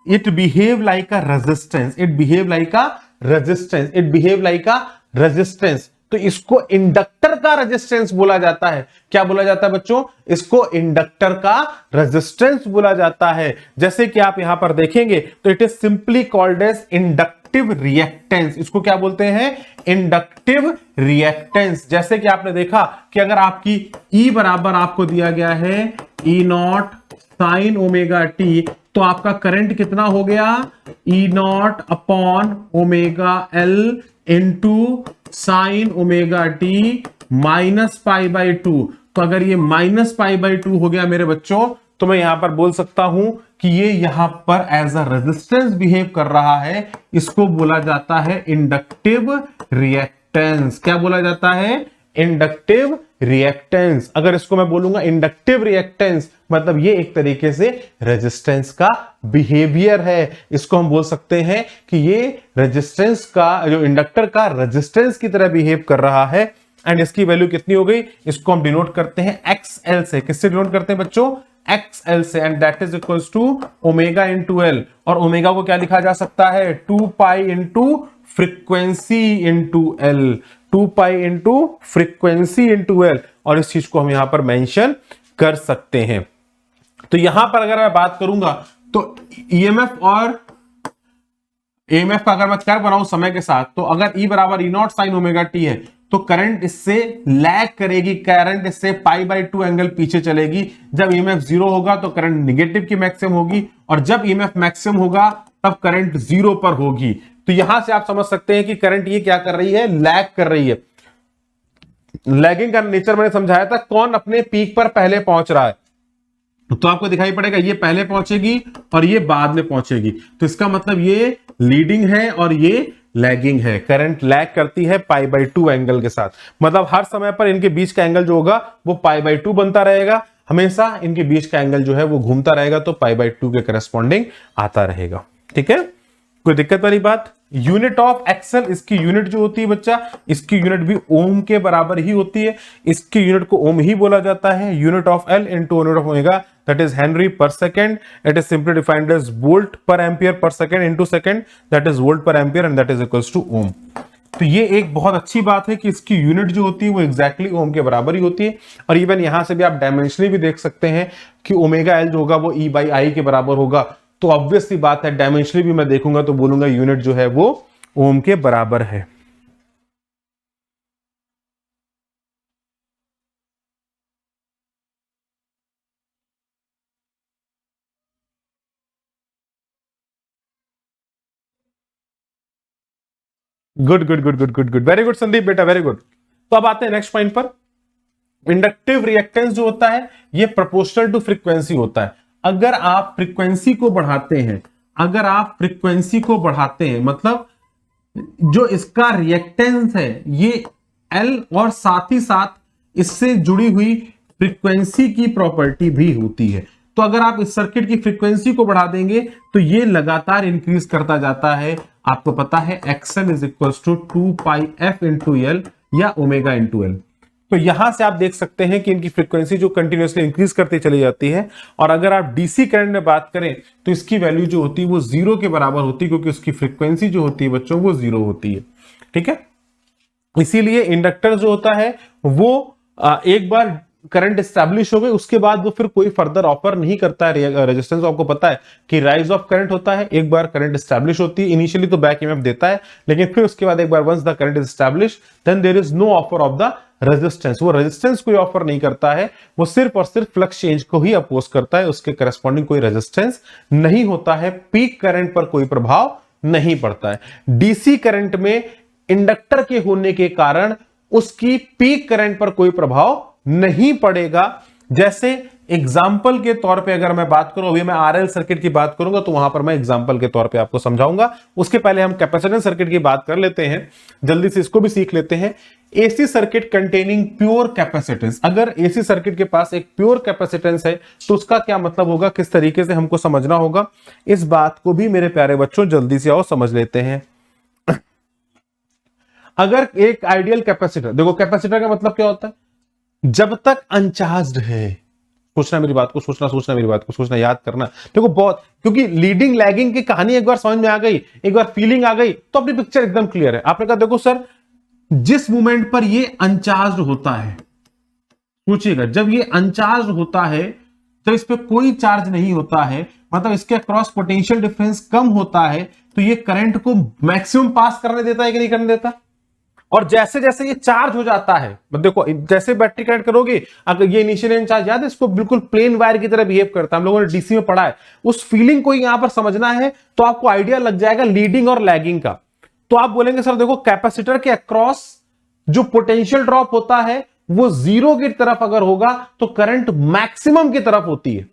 it behave like a resistance, it behave like a resistance, it behave like a resistance. तो इसको इंडक्टर का रेजिस्टेंस बोला जाता है। क्या बोला जाता है बच्चों? इसको इंडक्टर का रेजिस्टेंस बोला जाता है। जैसे कि आप यहां पर देखेंगे तो it is simply called as inductive reactance. इसको क्या बोलते हैं? Inductive reactance. जैसे कि आपने देखा कि अगर आपकी E बराबर आपको दिया गया है E not sine omega T, तो आपका करंट कितना हो गया? E not upon omega L into sine omega t minus pi by 2। तो अगर ये माइनस पाई बाई 2 हो गया मेरे बच्चों, तो मैं यहां पर बोल सकता हूं कि ये यहां पर एज अ रेजिस्टेंस बिहेव कर रहा है। इसको बोला जाता है इंडक्टिव रिएक्टेंस। क्या बोला जाता है? Inductive reactance. अगर इसको मैं बोलूंगा इंडक्टिव रिएक्टेंस, मतलब ये एक तरीके से रेजिस्टेंस का बिहेवियर है। इसको हम बोल सकते हैं कि ये रेजिस्टेंस का, जो इंडक्टर का रेजिस्टेंस की तरह बिहेव कर रहा है। एंड इसकी वैल्यू कितनी हो गई? इसको हम डिनोट करते हैं XL से। किससे डिनोट करते हैं बच्चों? XL से। And that is equals to omega into L. और ओमेगा को क्या लिखा जा सकता है? 2 pi into frequency into L, 2 pi into frequency into L. और इस चीज को हम यहां पर मेंशन कर सकते हैं। तो यहां पर अगर मैं बात करूंगा तो ईएमएफ और एएमएफ का अगर मैं कर्व बनाऊं समय के साथ, तो अगर E बराबर E not sine omega T है तो करंट इससे लैग करेगी, करंट इससे पाई बाई 2 एंगल पीछे चलेगी। जब ईएमएफ 0 होगा तो करंट निगेटिव की मैक्सिमम होगी, और जब ईएमएफ मैक्सिमम होगा तब करंट 0 पर होगी। तो यहां से आप समझ सकते हैं कि करंट ये क्या कर रही है? लैग कर रही है। लैगिंग का नेचर मैंने समझाया था, कौन अपने पीक पर पहले पहुंच रहा है। तो आपको दिखाई पड़ेगा ये पहले पहुंचेगी और ये बाद में पहुंचेगी। तो इसका मतलब ये लीडिंग है और ये लैगिंग है। करंट लैग करती है पाई बाई 2 एंगल के साथ। मतलब हर समय पर इनके बीच का एंगल जो होगा वो पाई बाई 2 बनता रहेगा। हमेशा इनके बीच का एंगल जो है वो घूमता रहेगा, तो पाई बाई 2 के करस्पॉन्डिंग आता रहेगा। ठीक है, कोई दिक्कत वाली बात? यूनिट ऑफ एक्सल, इसकी यूनिट जो होती है बच्चा, इसकी यूनिट भी ओम के बराबर ही होती है। इसकी यूनिट को ओम ही बोला जाता है। Unit of L into unit of omega, that is henry per second. It is simply defined as volt per ampere per second into second, that is volt per ampere and that is equals to ohm. तो ये एक बहुत अच्छी बात है कि इसकी unit जो होती है वो एग्जैक्टली ओम के बराबर ही होती है। और इवन यहां से भी आप डायमेंशनली भी देख सकते हैं कि ओमेगा एल जो होगा वो ई बाई आई के बराबर होगा। तो ऑब्वियस सी बात है, डायमेंशनली भी मैं देखूंगा तो बोलूंगा यूनिट जो है वो ओम के बराबर है। Good good good good good good, very good Sandeep बेटा, वेरी गुड। तो अब आते हैं नेक्स्ट पॉइंट पर। इंडक्टिव रिएक्टेंस जो होता है ये प्रोपोर्शनल टू फ्रीक्वेंसी होता है। अगर आप फ्रीक्वेंसी को बढ़ाते हैं, अगर आप फ्रीक्वेंसी को बढ़ाते हैं, मतलब जो इसका रिएक्टेंस है ये L और साथ ही साथ इससे जुड़ी हुई फ्रीक्वेंसी की प्रॉपर्टी भी होती है। तो अगर आप इस सर्किट की फ्रीक्वेंसी को बढ़ा देंगे तो ये लगातार इंक्रीज करता जाता है। आपको पता है XL is equal to 2πf into L या ओमेगा इंटू एल। तो यहां से आप देख सकते हैं कि इनकी फ्रीक्वेंसी जो कंटिन्यूअसली इंक्रीज करती चली जाती है। और अगर आप डीसी करंट में बात करें तो इसकी वैल्यू जो होती है वो 0 के बराबर होती है, क्योंकि उसकी फ्रीक्वेंसी जो होती है बच्चों वो 0 होती है। ठीक है, इसीलिए इंडक्टर जो होता है वो एक बार करंट एस्टैब्लिश हो गई उसके बाद वो फिर कोई फर्दर ऑफर नहीं करता है रेजिस्टेंस। आपको पता है कि राइज ऑफ करंट होता है, एक बार करंट एस्टैब्लिश होती है इनिशियली तो बैक ईएमएफ देता है, लेकिन फिर उसके बाद एक बार once the current is establish then there is no offer of the resistance. वो रेजिस्टेंस कोई ऑफर नहीं करता है, वो सिर्फ और सिर्फ फ्लक्स चेंज को ही अपोज करता है, उसके करस्पॉन्डिंग कोई रेजिस्टेंस नहीं होता है, पीक करंट पर कोई प्रभाव नहीं पड़ता है। डीसी करंट में इंडक्टर के होने के कारण उसकी पीक करंट पर कोई प्रभाव नहीं पड़ेगा। जैसे एग्जाम्पल के तौर पे अगर मैं बात करूं, अभी मैं आरएल सर्किट की बात करूंगा तो वहां पर मैं एग्जाम्पल के तौर पे आपको समझाऊंगा। उसके पहले हम कैपेसिटेंस सर्किट की बात कर लेते हैं, जल्दी से इसको भी सीख लेते हैं। AC circuit containing pure capacitance. अगर एसी सर्किट के पास एक प्योर कैपेसिटेंस है तो उसका क्या मतलब होगा, किस तरीके से हमको समझना होगा, इस बात को भी मेरे प्यारे बच्चों जल्दी से आओ समझ लेते हैं। अगर एक आइडियल कैपेसिटर, देखो कैपेसिटर का मतलब क्या होता है, जब तक अनचार्ज्ड है, सोचना मेरी बात को, सोचना मेरी बात को, सोचना, याद करना। देखो बहुत, क्योंकि लीडिंग लैगिंग की कहानी एक बार समझ में आ गई, एक बार फीलिंग आ गई तो अपनी पिक्चर एकदम क्लियर है। आपने कहा देखो सर जिस मोमेंट पर ये अनचार्ज्ड होता है, सोचिएगा जब ये अनचार्ज्ड होता है, जब इस पे कोई चार्ज नहीं होता है, मतलब इसके अक्रॉस पोटेंशियल डिफरेंस कम होता है, तो ये करंट को मैक्सिमम पास करने देता है कि नहीं करने देता। और जैसे जैसे ये चार्ज हो जाता है, देखो जैसे बैटरी कनेक्ट करोगे, अगर ये इनिशियल इंचार्ज याद है, इसको बिल्कुल प्लेन वायर की तरह बिहेव करता है, हम लोगों ने डीसी में पढ़ा है। उस फीलिंग को यहां पर समझना है तो आपको आइडिया लग जाएगा लीडिंग और लैगिंग का। तो आप बोलेंगे सर देखो कैपेसिटर के अक्रॉस जो पोटेंशियल ड्रॉप होता है वो 0 की तरफ अगर होगा तो करंट मैक्सिमम की तरफ होती है,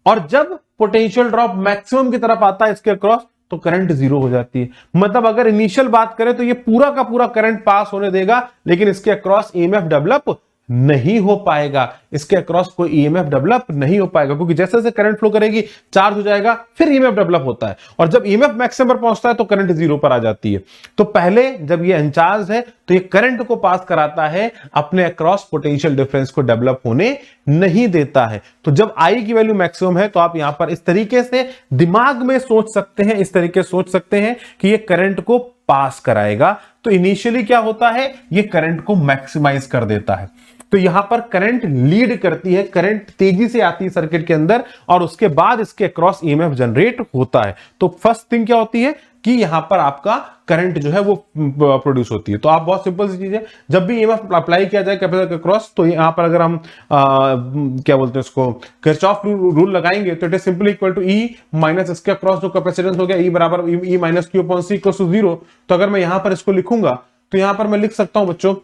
और जब पोटेंशियल ड्रॉप मैक्सिमम की तरफ आता है इसके अक्रॉस तो करंट 0 हो जाती है। मतलब अगर इनिशियल बात करें तो ये पूरा का पूरा करंट पास होने देगा, लेकिन इसके अक्रॉस ईएमएफ डेवलप नहीं हो पाएगा, इसके अक्रॉस कोई ईएमएफ डेवलप नहीं हो पाएगा, क्योंकि जैसे जैसे करंट फ्लो करेगी चार्ज हो जाएगा, फिर ईएमएफ डेवलप होता है, और जब ईएमएफ मैक्सिमम पर पहुंचता है तो करंट 0 पर आ जाती है। तो पहले जब ये अनचार्ज है तो ये करंट को पास कराता है, अपने अक्रॉस पोटेंशियल डिफरेंस को डेवलप होने नहीं देता है। तो जब आई की वैल्यू मैक्सिमम है तो आप यहां पर इस तरीके से दिमाग में सोच सकते हैं, इस तरीके से सोच सकते हैं कि ये करंट को पास कराएगा। तो इनिशियली क्या होता है, ये करंट को मैक्सिमाइज कर देता है। तो यहां पर करंट लीड करती है, करंट तेजी से आती है सर्किट के अंदर, और उसके बाद इसके अक्रॉस ईएमएफ जनरेट होता है। तो फर्स्ट थिंग क्या होती है कि यहां पर आपका करंट जो है वो प्रोड्यूस होती है। तो आप बहुत सिंपल सी चीज है, जब भी ईएमएफ अप्लाई किया जाए कैपेसिटर के क्रॉस, तो यहां पर अगर हम क्या बोलते हैं उसको, किरचॉफ रूल लगाएंगे तो it is simply equal to E minus इसके अक्रॉस जो कैपेसिटेंस हो गया, ई बराबर E minus Q upon C equal to 0। तो अगर मैं यहां पर इसको लिखूंगा तो यहां पर मैं लिख सकता हूं बच्चों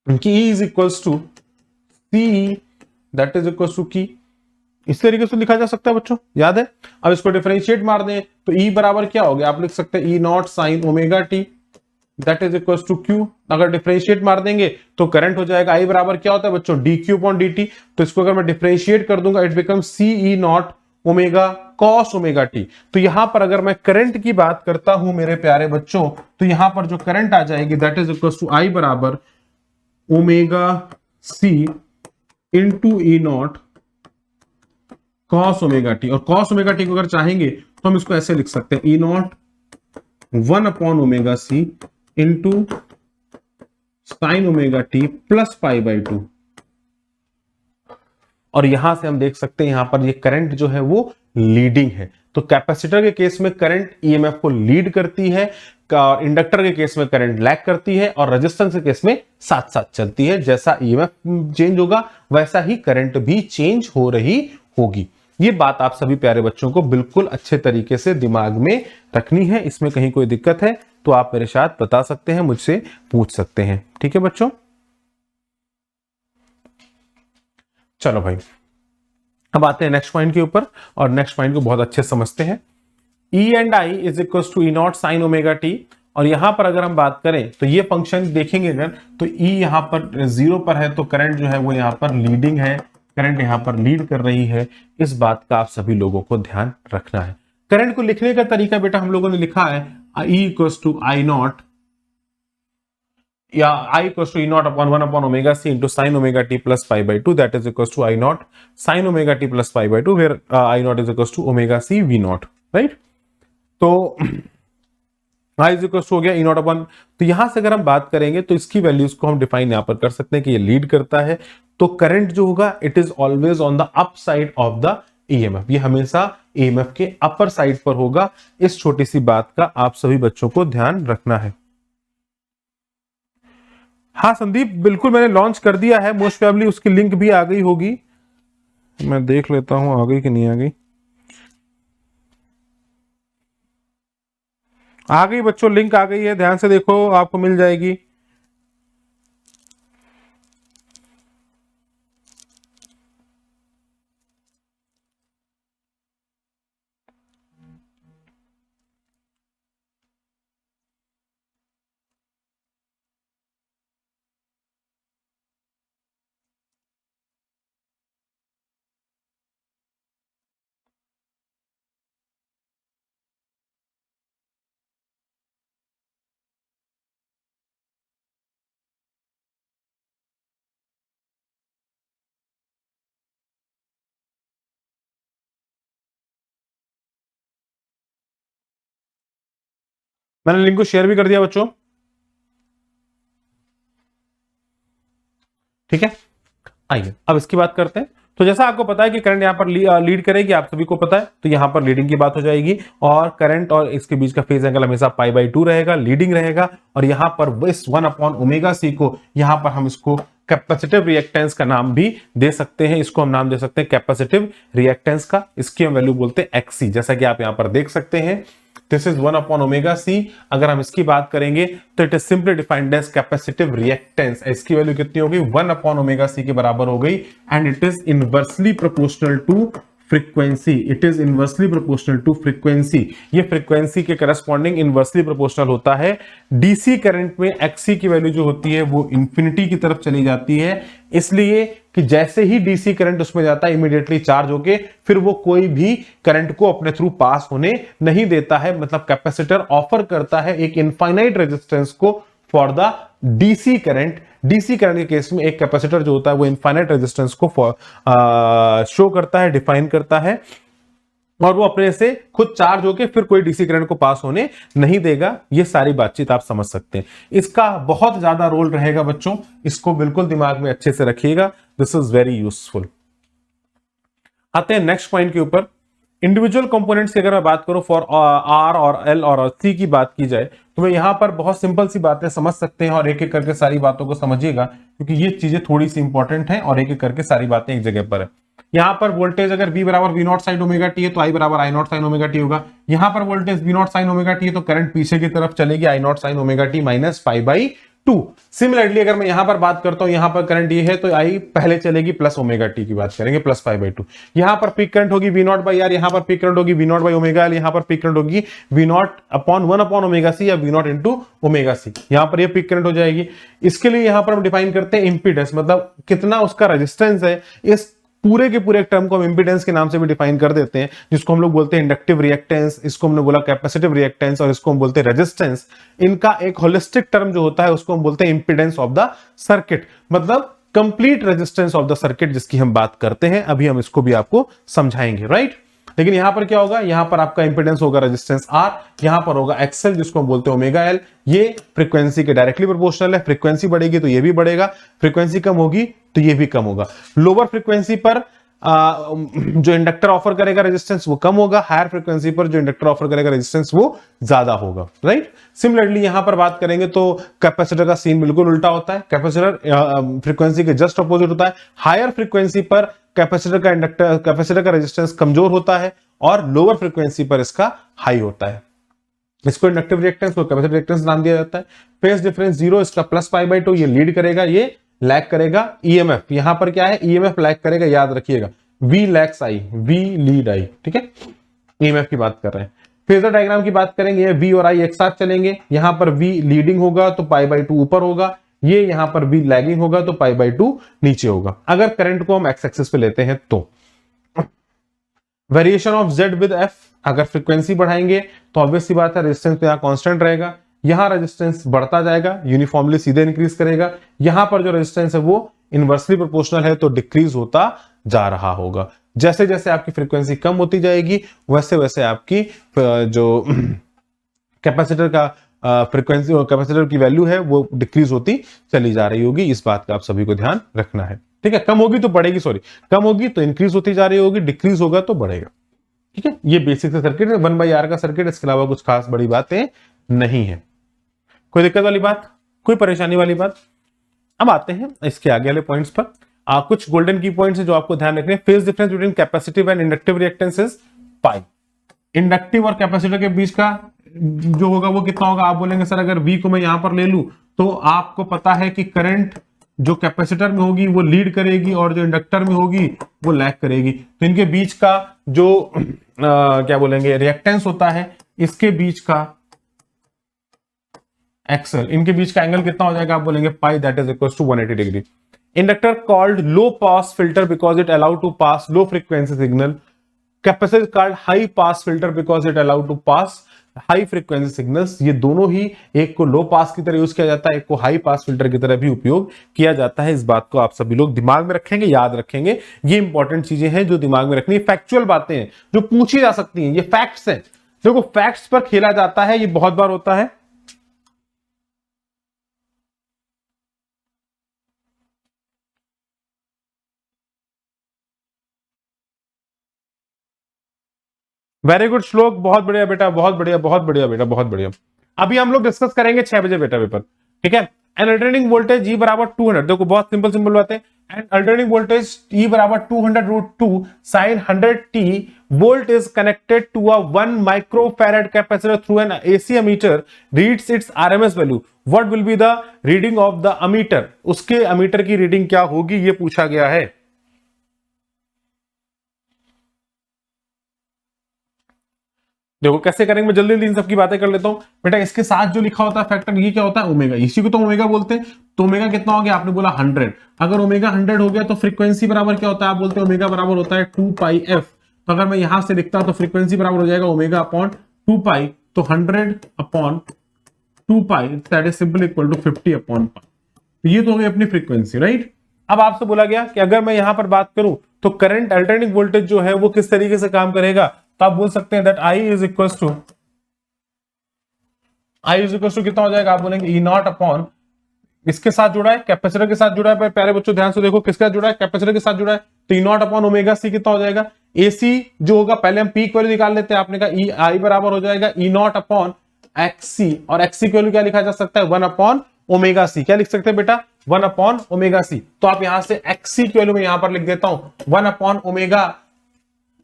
कि E is equals to CE that is equals to की, इस तरीके से लिखा जा सकता है बच्चों, याद है। अब इसको डिफरेंशिएट मार दें तो E बराबर क्या हो गया, आप लिख सकते हैं E not sine omega T that is equals to Q। अगर डिफरेंशिएट मार देंगे तो करंट हो जाएगा I बराबर क्या होता है बच्चों, dQ upon dt। तो इसको अगर मैं डिफरेंशिएट कर दूंगा it become CE not omega cos omega T. तो यहां पर अगर मैं करंट की बात करता हूं मेरे प्यारे बच्चों, तो यहां पर जो करंट आ जाएगी that is equals to I बराबर omega C into E not cos omega T. और कॉस ओमेगा टी को अगर चाहेंगे तो हम इसको ऐसे लिख सकते हैं, E not 1 upon omega C into sine omega T plus pi by 2। और यहां से हम देख सकते हैं यहां पर ये करंट जो है वो लीडिंग है। तो कैपेसिटर के केस में करंट ईएमएफ को लीड करती है, इंडक्टर के केस में करंट लैग करती है, और रेजिस्टेंस के केस में साथ साथ चलती है। जैसा ईएमएफ चेंज होगा वैसा ही करंट भी चेंज हो रही होगी। ये बात आप सभी प्यारे बच्चों को बिल्कुल अच्छे तरीके से दिमाग में रखनी है, इसमें कहीं कोई दिक्कत है तो आप मेरे साथ बता सकते हैं, मुझसे पूछ सकते हैं। ठीक है बच्चों, चलो भाई अब आते हैं नेक्स्ट पॉइंट के ऊपर, और नेक्स्ट पॉइंट को बहुत अच्छे समझते हैं। E and I is equal to E not sine omega T, और यहां पर अगर हम बात करें तो ये फंक्शन देखेंगे अगर, तो E यहां पर 0 पर है तो करंट जो है वो यहां पर लीडिंग है, करंट यहां पर लीड कर रही है। इस बात का आप सभी लोगों को ध्यान रखना है। करंट को लिखने का तरीका बेटा हम लोगों ने लिखा है E equal to I not, या I equals to E naught upon 1 upon omega c into sin omega t plus pi by 2, that is equals to I naught sin omega t plus pi by 2, where I naught is equals to omega c v naught, right? तो I is equals to हो गया E naught upon, तो यहां से अगर हम बात करेंगे तो इसकी वैल्यूज को हम डिफाइन यहां पर कर सकते हैं कि ये लीड करता है, तो करंट जो होगा it is always on the up side of the EMF, ये हमेशा EMF के अपर साइड पर होगा। इस छोटी सी बात का आप सभी बच्चों को ध्यान रखना है। हाँ संदीप, बिल्कुल मैंने लॉन्च कर दिया है, मोस्ट प्रोबेबली उसकी लिंक भी आ गई होगी, मैं देख लेता हूं आ गई कि नहीं आ गई। आ गई बच्चों, लिंक आ गई है, ध्यान से देखो आपको मिल जाएगी। मैंने लिंक को शेयर भी कर दिया बच्चों, ठीक है। आइए अब इसकी बात करते हैं। तो जैसा आपको पता है कि करंट यहां पर लीड करेगी, आप सभी को पता है, तो यहां पर लीडिंग की बात हो जाएगी, और करंट और इसके बीच का फेज एंगल हमेशा पाई बाई 2 रहेगा, लीडिंग रहेगा। और यहां पर इस 1 अपॉन ओमेगा सी को यहां पर हम इसको कैपेसिटिव रिएक्टेंस का नाम भी दे सकते हैं, इसको हम नाम दे सकते हैं कैपेसिटिव रिएक्टेंस का, इसकी हम वैल्यू बोलते हैं एक्सी, जैसा कि आप यहां पर देख सकते हैं। This is 1 upon omega C. अगर हम इसकी बात करेंगे तो it is simply defined as capacitive reactance, इसकी वैल्यू कितनी हो गई 1 अपॉन ओमेगा सी के बराबर हो गई, and it is inversely proportional to frequency, it is inversely proportional to frequency, ये फ्रीक्वेंसी के करस्पॉन्डिंग इनवर्सली प्रोपोर्शनल होता है। डीसी करंट में एक्सी की वैल्यू जो होती है वो इंफिनिटी की तरफ चली जाती है, इसलिए कि जैसे ही डीसी करंट उसमें जाता है इमीडिएटली चार्ज होके फिर वो कोई भी करंट को अपने थ्रू पास होने नहीं देता है। मतलब कैपेसिटर ऑफर करता है एक इनफाइनाइट रेजिस्टेंस को for the DC current. DC current के केस में एक कैपेसिटर जो होता है वो इनफाइनाइट रेजिस्टेंस को शो करता है, डिफाइन करता है, और वो अपने से खुद चार्ज होके फिर कोई डीसी करंट को पास होने नहीं देगा। ये सारी बातचीत आप समझ सकते हैं, इसका बहुत ज्यादा रोल रहेगा बच्चों, इसको बिल्कुल दिमाग में अच्छे से रखिएगा, दिस इज वेरी यूजफुल। आते हैं नेक्स्ट पॉइंट के ऊपर। इंडिविजुअल कंपोनेंट्स की अगर मैं बात करूं फॉर आर और एल और सी की बात की जाए तो मैं यहां पर बहुत सिंपल सी बातें समझ सकते हैं, और एक एक करके सारी बातों को समझिएगा, क्योंकि ये चीजें थोड़ी सी इंपॉर्टेंट हैं और एक एक करके सारी बातें एक जगह पर है। यहां पर वोल्टेज अगर V बराबर V not sine omega T है तो I बराबर I not sine omega T होगा। यहां पर voltage V not sine omega T है तो करंट पीछे की तरफ चलेगी I not sine omega t minus pi by 2। Similarly अगर मैं यहां पर बात करता हूं, यहां पर करंट ये है तो I पहले चलेगी प्लस ओमेगा टी की बात करेंगे, प्लस पाई बाई 2। यहां पर पीक करंट होगी V नॉट बाई आर, यहां पर पीक करंट होगी V not by omega L, यहां पर पीक करंट होगी V not upon 1 upon omega C या V not into omega C, यहां पर ये पीक करंट हो जाएगी। इसके लिए यहां पर हम डिफाइन करते हैं इंपीडेंस, मतलब कितना उसका रेजिस्टेंस है। इस पूरे के पूरे टर्म को हम इंपीडेंस के नाम से भी डिफाइन कर देते हैं, जिसको हम लोग बोलते हैं इंडक्टिव रिएक्टेंस, इसको हमने बोला कैपेसिटिव रिएक्टेंस, और इसको हम बोलते हैं रेजिस्टेंस। इनका एक होलिस्टिक टर्म जो होता है उसको हम बोलते हैं इंपीडेंस ऑफ द सर्किट, मतलब complete resistance of the circuit जिसकी हम बात करते हैं। अभी हम इसको भी आपको समझाएंगे, राइट। लेकिन यहां पर क्या होगा, यहां पर आपका इंपीडेंस होगा रेजिस्टेंस R, यहां पर होगा एक्सएल जिसको हम बोलते हैं ओमेगा एल। ये फ्रीक्वेंसी के डायरेक्टली प्रोपोर्शनल है, फ्रीक्वेंसी बढ़ेगी तो ये भी बढ़ेगा, फ्रीक्वेंसी कम होगी तो ये भी कम होगा। लोअर फ्रीक्वेंसी पर जो इंडक्टर ऑफर करेगा रेजिस्टेंस वो कम होगा, हायर फ्रीक्वेंसी पर जो इंडक्टर ऑफर करेगा रेजिस्टेंस वो ज्यादा होगा, राइट। सिमिलरली यहां पर बात करेंगे तो कैपेसिटर का सीन बिल्कुल उल्टा होता है, कैपेसिटर फ्रीक्वेंसी के जस्ट अपोजिट होता है। हायर फ्रीक्वेंसी पर कैपेसिटर का रेजिस्टेंस कमजोर होता है और लोअर फ्रीक्वेंसी पर इसका हाई होता है। इसको इंडक्टिव रिएक्टेंस को कैपेसिटिव रिएक्टेंस नाम दिया जाता है। फेज डिफरेंस 0, इसका +π/2, ये लीड करेगा, ये लैग करेगा। ईएमएफ यहां पर क्या है, ईएमएफ लैग करेगा, याद रखिएगा, V lags I, V lead I, ठीक है, ईएमएफ की बात कर रहे हैं। फेजर डायग्राम की बात करेंगे, वी और आई एक साथ चलेंगे, यहां पर वी लीडिंग होगा तो π/2 ऊपर होगा, ये यहां पर वी लैगिंग होगा तो π/2 नीचे होगा, अगर करंट को हम एक्स एक्सिस पे लेते हैं तो। Variation of Z with F, अगर फ्रीक्वेंसी बढ़ाएंगे तो ऑब्वियस सी बात है रेजिस्टेंस तो यहां कांस्टेंट रहेगा, यहां रेजिस्टेंस बढ़ता जाएगा, यूनिफॉर्मली सीधे इंक्रीज करेगा, यहां पर जो रेजिस्टेंस है वो इनवर्सली प्रोपोर्शनल है तो डिक्रीज होता जा रहा होगा। जैसे जैसे आपकी फ्रीक्वेंसी कम होती जाएगी वैसे वैसे आपकी जो कैपेसिटर का फ्रीक्वेंसी और कैपेसिटर की वैल्यू है वो डिक्रीज होती चली जा रही होगी। इस बात का आप सभी को ध्यान रखना है, ठीक है। कम होगी तो बढ़ेगी, सॉरी, कम होगी तो इंक्रीज होती जा रही होगी, डिक्रीज होगा तो बढ़ेगा, ठीक है। ये बेसिक से सर्किट है, 1/R का सर्किट, इसके अलावा कुछ खास बड़ी बातें नहीं है। कोई दिक्कत वाली बात, कोई परेशानी वाली बात? अब आते हैं इसके आगे वाले पॉइंट्स पर। कुछ गोल्डन की पॉइंट्स है जो आपको ध्यान रखने हैं। Phase difference between capacitive and inductive reactance is pi. Inductive और कैपेसिटर के बीच का जो होगा वो कितना होगा? आप बोलेंगे सर अगर V को मैं यहां पर ले लूं तो आपको पता है कि करंट जो कैपेसिटर में होगी वो लीड करेगी और जो इंडक्टर में होगी वो लैग करेगी। तो इनके बीच का जो क्या बोलेंगे रिएक्टेंस होता है, इसके बीच का एक्सल, इनके बीच का एंगल कितना हो जाएगा? आप बोलेंगे pi, that is equal to 180 degree. Inductor called low pass filter because it allow to pass low frequency signal. Capacitor called high pass filter because it allow to pass high frequency signals. ये दोनों ही, एक को लो पास की तरह use किया जाता है, एक को हाई पास फिल्टर की तरह भी उपयोग किया जाता है। इस बात को आप सभी लोग दिमाग में रखेंगे, याद रखेंगे। ये इंपॉर्टेंट चीजें हैं जो दिमाग में रखनी है, फैक्चुअल बातें हैं जो पूछी जा सकती हैं, ये फैक्ट्स हैं। देखो फैक्ट्स पर खेला जाता है, ये बहुत बार होता है। वेरी गुड श्लोक, बहुत बढ़िया बेटा, बहुत बढ़िया, बहुत बढ़िया बेटा, बहुत बढ़िया। अभी हम लोग डिस्कस करेंगे 6 बजे बेटा पेपर, ठीक है। एंड अल्टरनेटिंग वोल्टेज E बराबर 200, देखो बहुत सिंपल सिंपल बात है। एंड अल्टरनेटिंग वोल्टेज E बराबर 200√2 sin 100t volt is connected to a 1 microfarad capacitor through an AC ammeter reads its RMS value. What will be the reading of the ammeter? उसके ammeter की reading क्या होगी ये पूछा गया है। देखो कैसे करेंगे, मैं जल्दी जल्दी इन सबकी बातें कर लेता हूं बेटा। इसके साथ जो लिखा होता है फैक्टर, ये क्या होता है? ओमेगा, इसी को तो ओमेगा बोलते हैं। तो ओमेगा कितना हो गया? आपने बोला 100। अगर ओमेगा 100 हो गया तो फ्रीक्वेंसी बराबर क्या होता है? आप बोलते हैं ओमेगा बराबर होता है 2πf। तो अगर मैं यहां से लिखता हूं तो फ्रीक्वेंसी बराबर हो जाएगा ओमेगा अपॉन 2π, तो 100 upon 2π that is simple equal to 50 upon π। तो ये तो हो गई अपनी फ्रीक्वेंसी, राइट। अब आपसे बोला गया कि अगर मैं यहां पर बात करूं तो करंट अल्टरनेटिंग वोल्टेज जो है वो किस तरीके से काम करेगा, तो आप बोल सकते हैं that I is equal to कितना हो जाएगा? आप बोलेंगे E नॉट अपॉन, इसके साथ जुड़ा है, कैपेसिटर के साथ जुड़ा है। प्यारे बच्चों ध्यान से देखो, किसके साथ जुड़ा है? कैपेसिटर के साथ जुड़ा है। तो E not upon omega C कितना हो जाएगा? AC जो होगा, पहले हम पीक वैल्यू निकाल लेते हैं। आपने कहा I बराबर हो जाएगा E नॉट अपॉन XC, और XC की वैल्यू क्या लिखा जा सकता है? 1 अपॉन ओमेगा C। क्या लिख सकते हैं बेटा? 1 अपॉन ओमेगा C। तो आप यहां से XC की वैल्यू में यहां पर लिख देता हूं 1 अपॉन ओमेगा,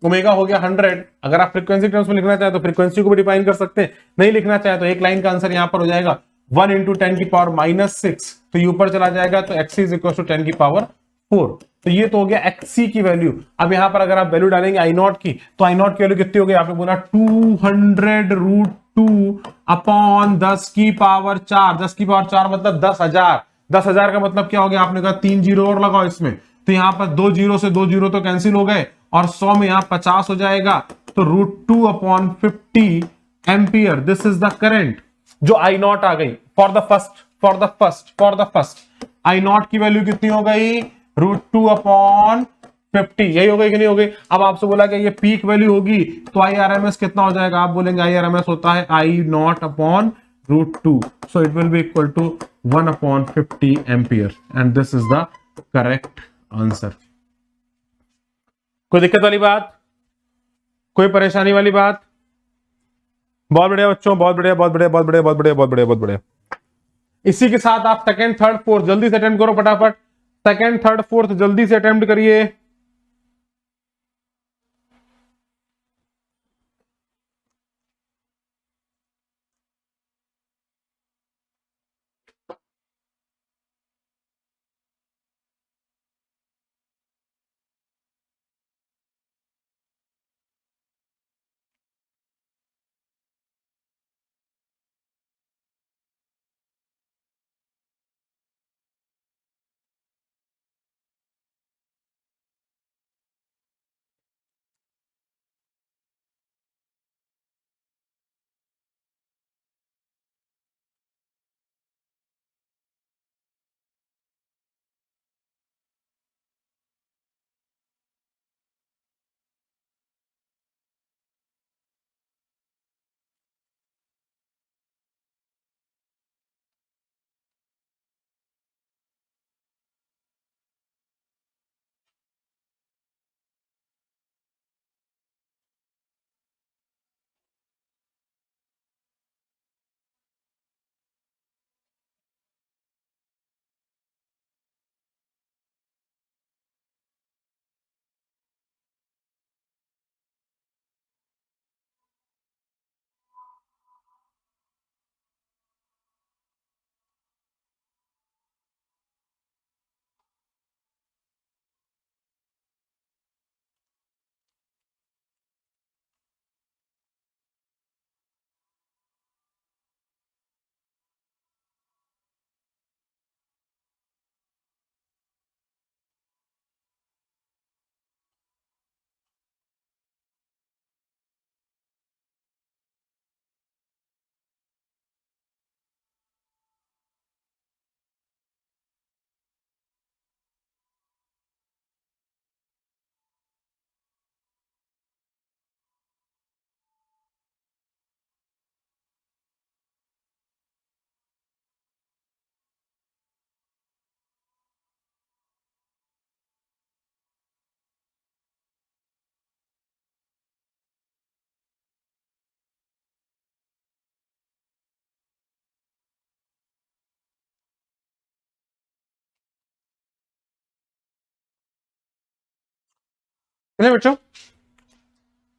ओमेगा हो गया 100। अगर आप फ्रीक्वेंसी टर्म्स में लिखना चाहे तो फ्रीक्वेंसी को भी डिफाइन कर सकते हैं, नहीं लिखना चाहे तो एक लाइन का आंसर यहां पर हो जाएगा 1 × 10⁻⁻6। तो ये ऊपर चला जाएगा तो XC इज इक्वल टू 10⁴। तो ये तो हो गया XC की वैल्यू। अब यहां पर अगर आप वैल्यू डालेंगे I नॉट की, तो I नॉट की वैल्यू कितनी हो गई? आपने बोला 200√2 अपॉन 10⁴। 10⁴ मतलब 10,000। 10,000 का मतलब क्या हो गया? आपने कहा 3 जीरो और लगाओ इसमें, तो यहां पर 2 जीरो से 2 जीरो तो कैंसिल हो गए, और 100 में यहां 50 हो जाएगा। तो √2 upon 50 ampere, this is the current जो I नॉट आ गई for the first. I not की वैल्यू कितनी हो गई? √2 अपॉन 50। यही हो गई कि नहीं हो गई? अब आपसे बोला कि ये पीक वैल्यू होगी तो IRMS कितना हो जाएगा? आप बोलेंगे IRMS होता है I not upon √2, so it will be equal to 1 upon 50 ampere, and this is the correct answer. कोई दिक्कत वाली बात, कोई परेशानी वाली बात? बहुत बढ़िया बच्चों, बहुत बढ़िया, बहुत बढ़िया, बहुत बढ़िया, बहुत बढ़िया, बहुत बढ़िया, बहुत बढ़िया। इसी के साथ आप सेकंड, थर्ड, फोर्थ जल्दी से अटेम्प्ट करो फटाफट। सेकंड, थर्ड, फोर्थ जल्दी से अटेम्प्ट करिए। चलिए बच्चों,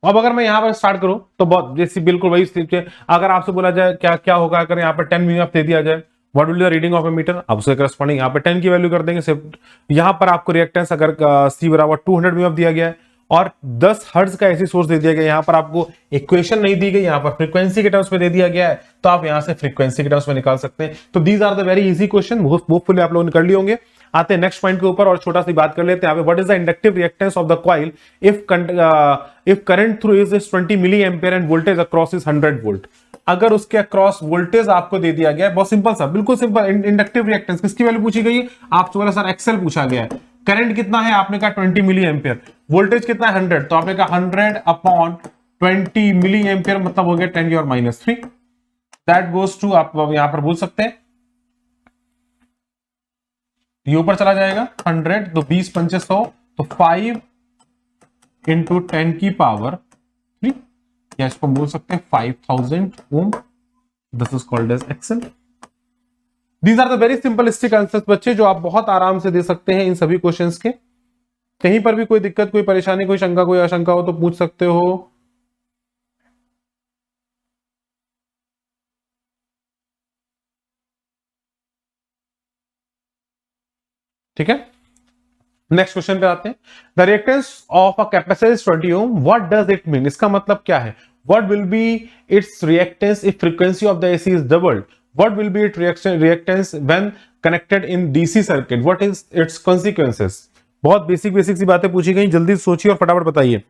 अब अगर मैं यहाँ पर स्टार्ट करूं तो बहुत जैसी बिल्कुल वही स्थिति है। अगर आपसे बोला जाए क्या क्या होगा अगर यहाँ पर 10 mmf दे दिया जाए, what will the reading of ammeter, आप उसके करस्पॉन्डिंग यहाँ पे 10 की वैल्यू कर देंगे शिफ्ट। यहाँ पर आपको रिएक्टेंस अगर सी बराबर 200 mmf दिया गया है और 10 हर्ट्ज का एसी सोर्स दे दिया गया, यहाँ पर आपको इक्वेशन नहीं दी गई, यहाँ पर फ्रीक्वेंसी के टर्म्स में दे दिया गया है, तो आप यहाँ से फ्रीक्वेंसी के टर्म्स में निकाल सकते हैं। तो these are the very easy question, hopefully आप लोगों ने कर लिए होंगे। आते हैं नेक्स्ट पॉइंट के ऊपर और छोटा सी बात कर लेते हैं। What is the inductive reactance of the coil if current through is 20 milli ampere and voltage across is 100 volt. अगर उसके अक्रॉस वोल्टेज आपको दे दिया गया है, बहुत सिंपल सा, बिल्कुल सिंपल, इंडक्टिव रिएक्टेंस किसकी वैल्यू पूछी गई है, आपसे बोला सर एक्सेल पूछा गया है, करंट कितना है, आपने कहा 20 मिली एम्पियर, वोल्टेज कितना है 100, तो आपने कहा 100 अपॉन 20 मिली एम्पियर मतलब हो गया 10 की और -3, दैट गोज टू, आप यहां पर बोल सकते हैं ये ऊपर चला जाएगा 100, तो 20 पंचे 100, तो 5 इंटू 10 की पावर 3, या इसको बोल सकते हैं 5000 ohm. This is called as XL. These are the very simplistic answers बच्चे, जो आप बहुत आराम से दे सकते हैं इन सभी क्वेश्चंस के। कहीं पर भी कोई दिक्कत, कोई परेशानी, कोई शंका, कोई आशंका हो तो पूछ सकते हो। ठीक है, नेक्स्ट क्वेश्चन पे आते हैं। The reactance of a capacitor is 20 ohm, what does it mean, इसका मतलब क्या है। What will be its reactance if frequency of the AC is doubled, what will be it reactance when connected in DC circuit, what is its consequences. बहुत basic सी बातें पूछी गई, जल्दी सोचिए और फटाफट बताइए।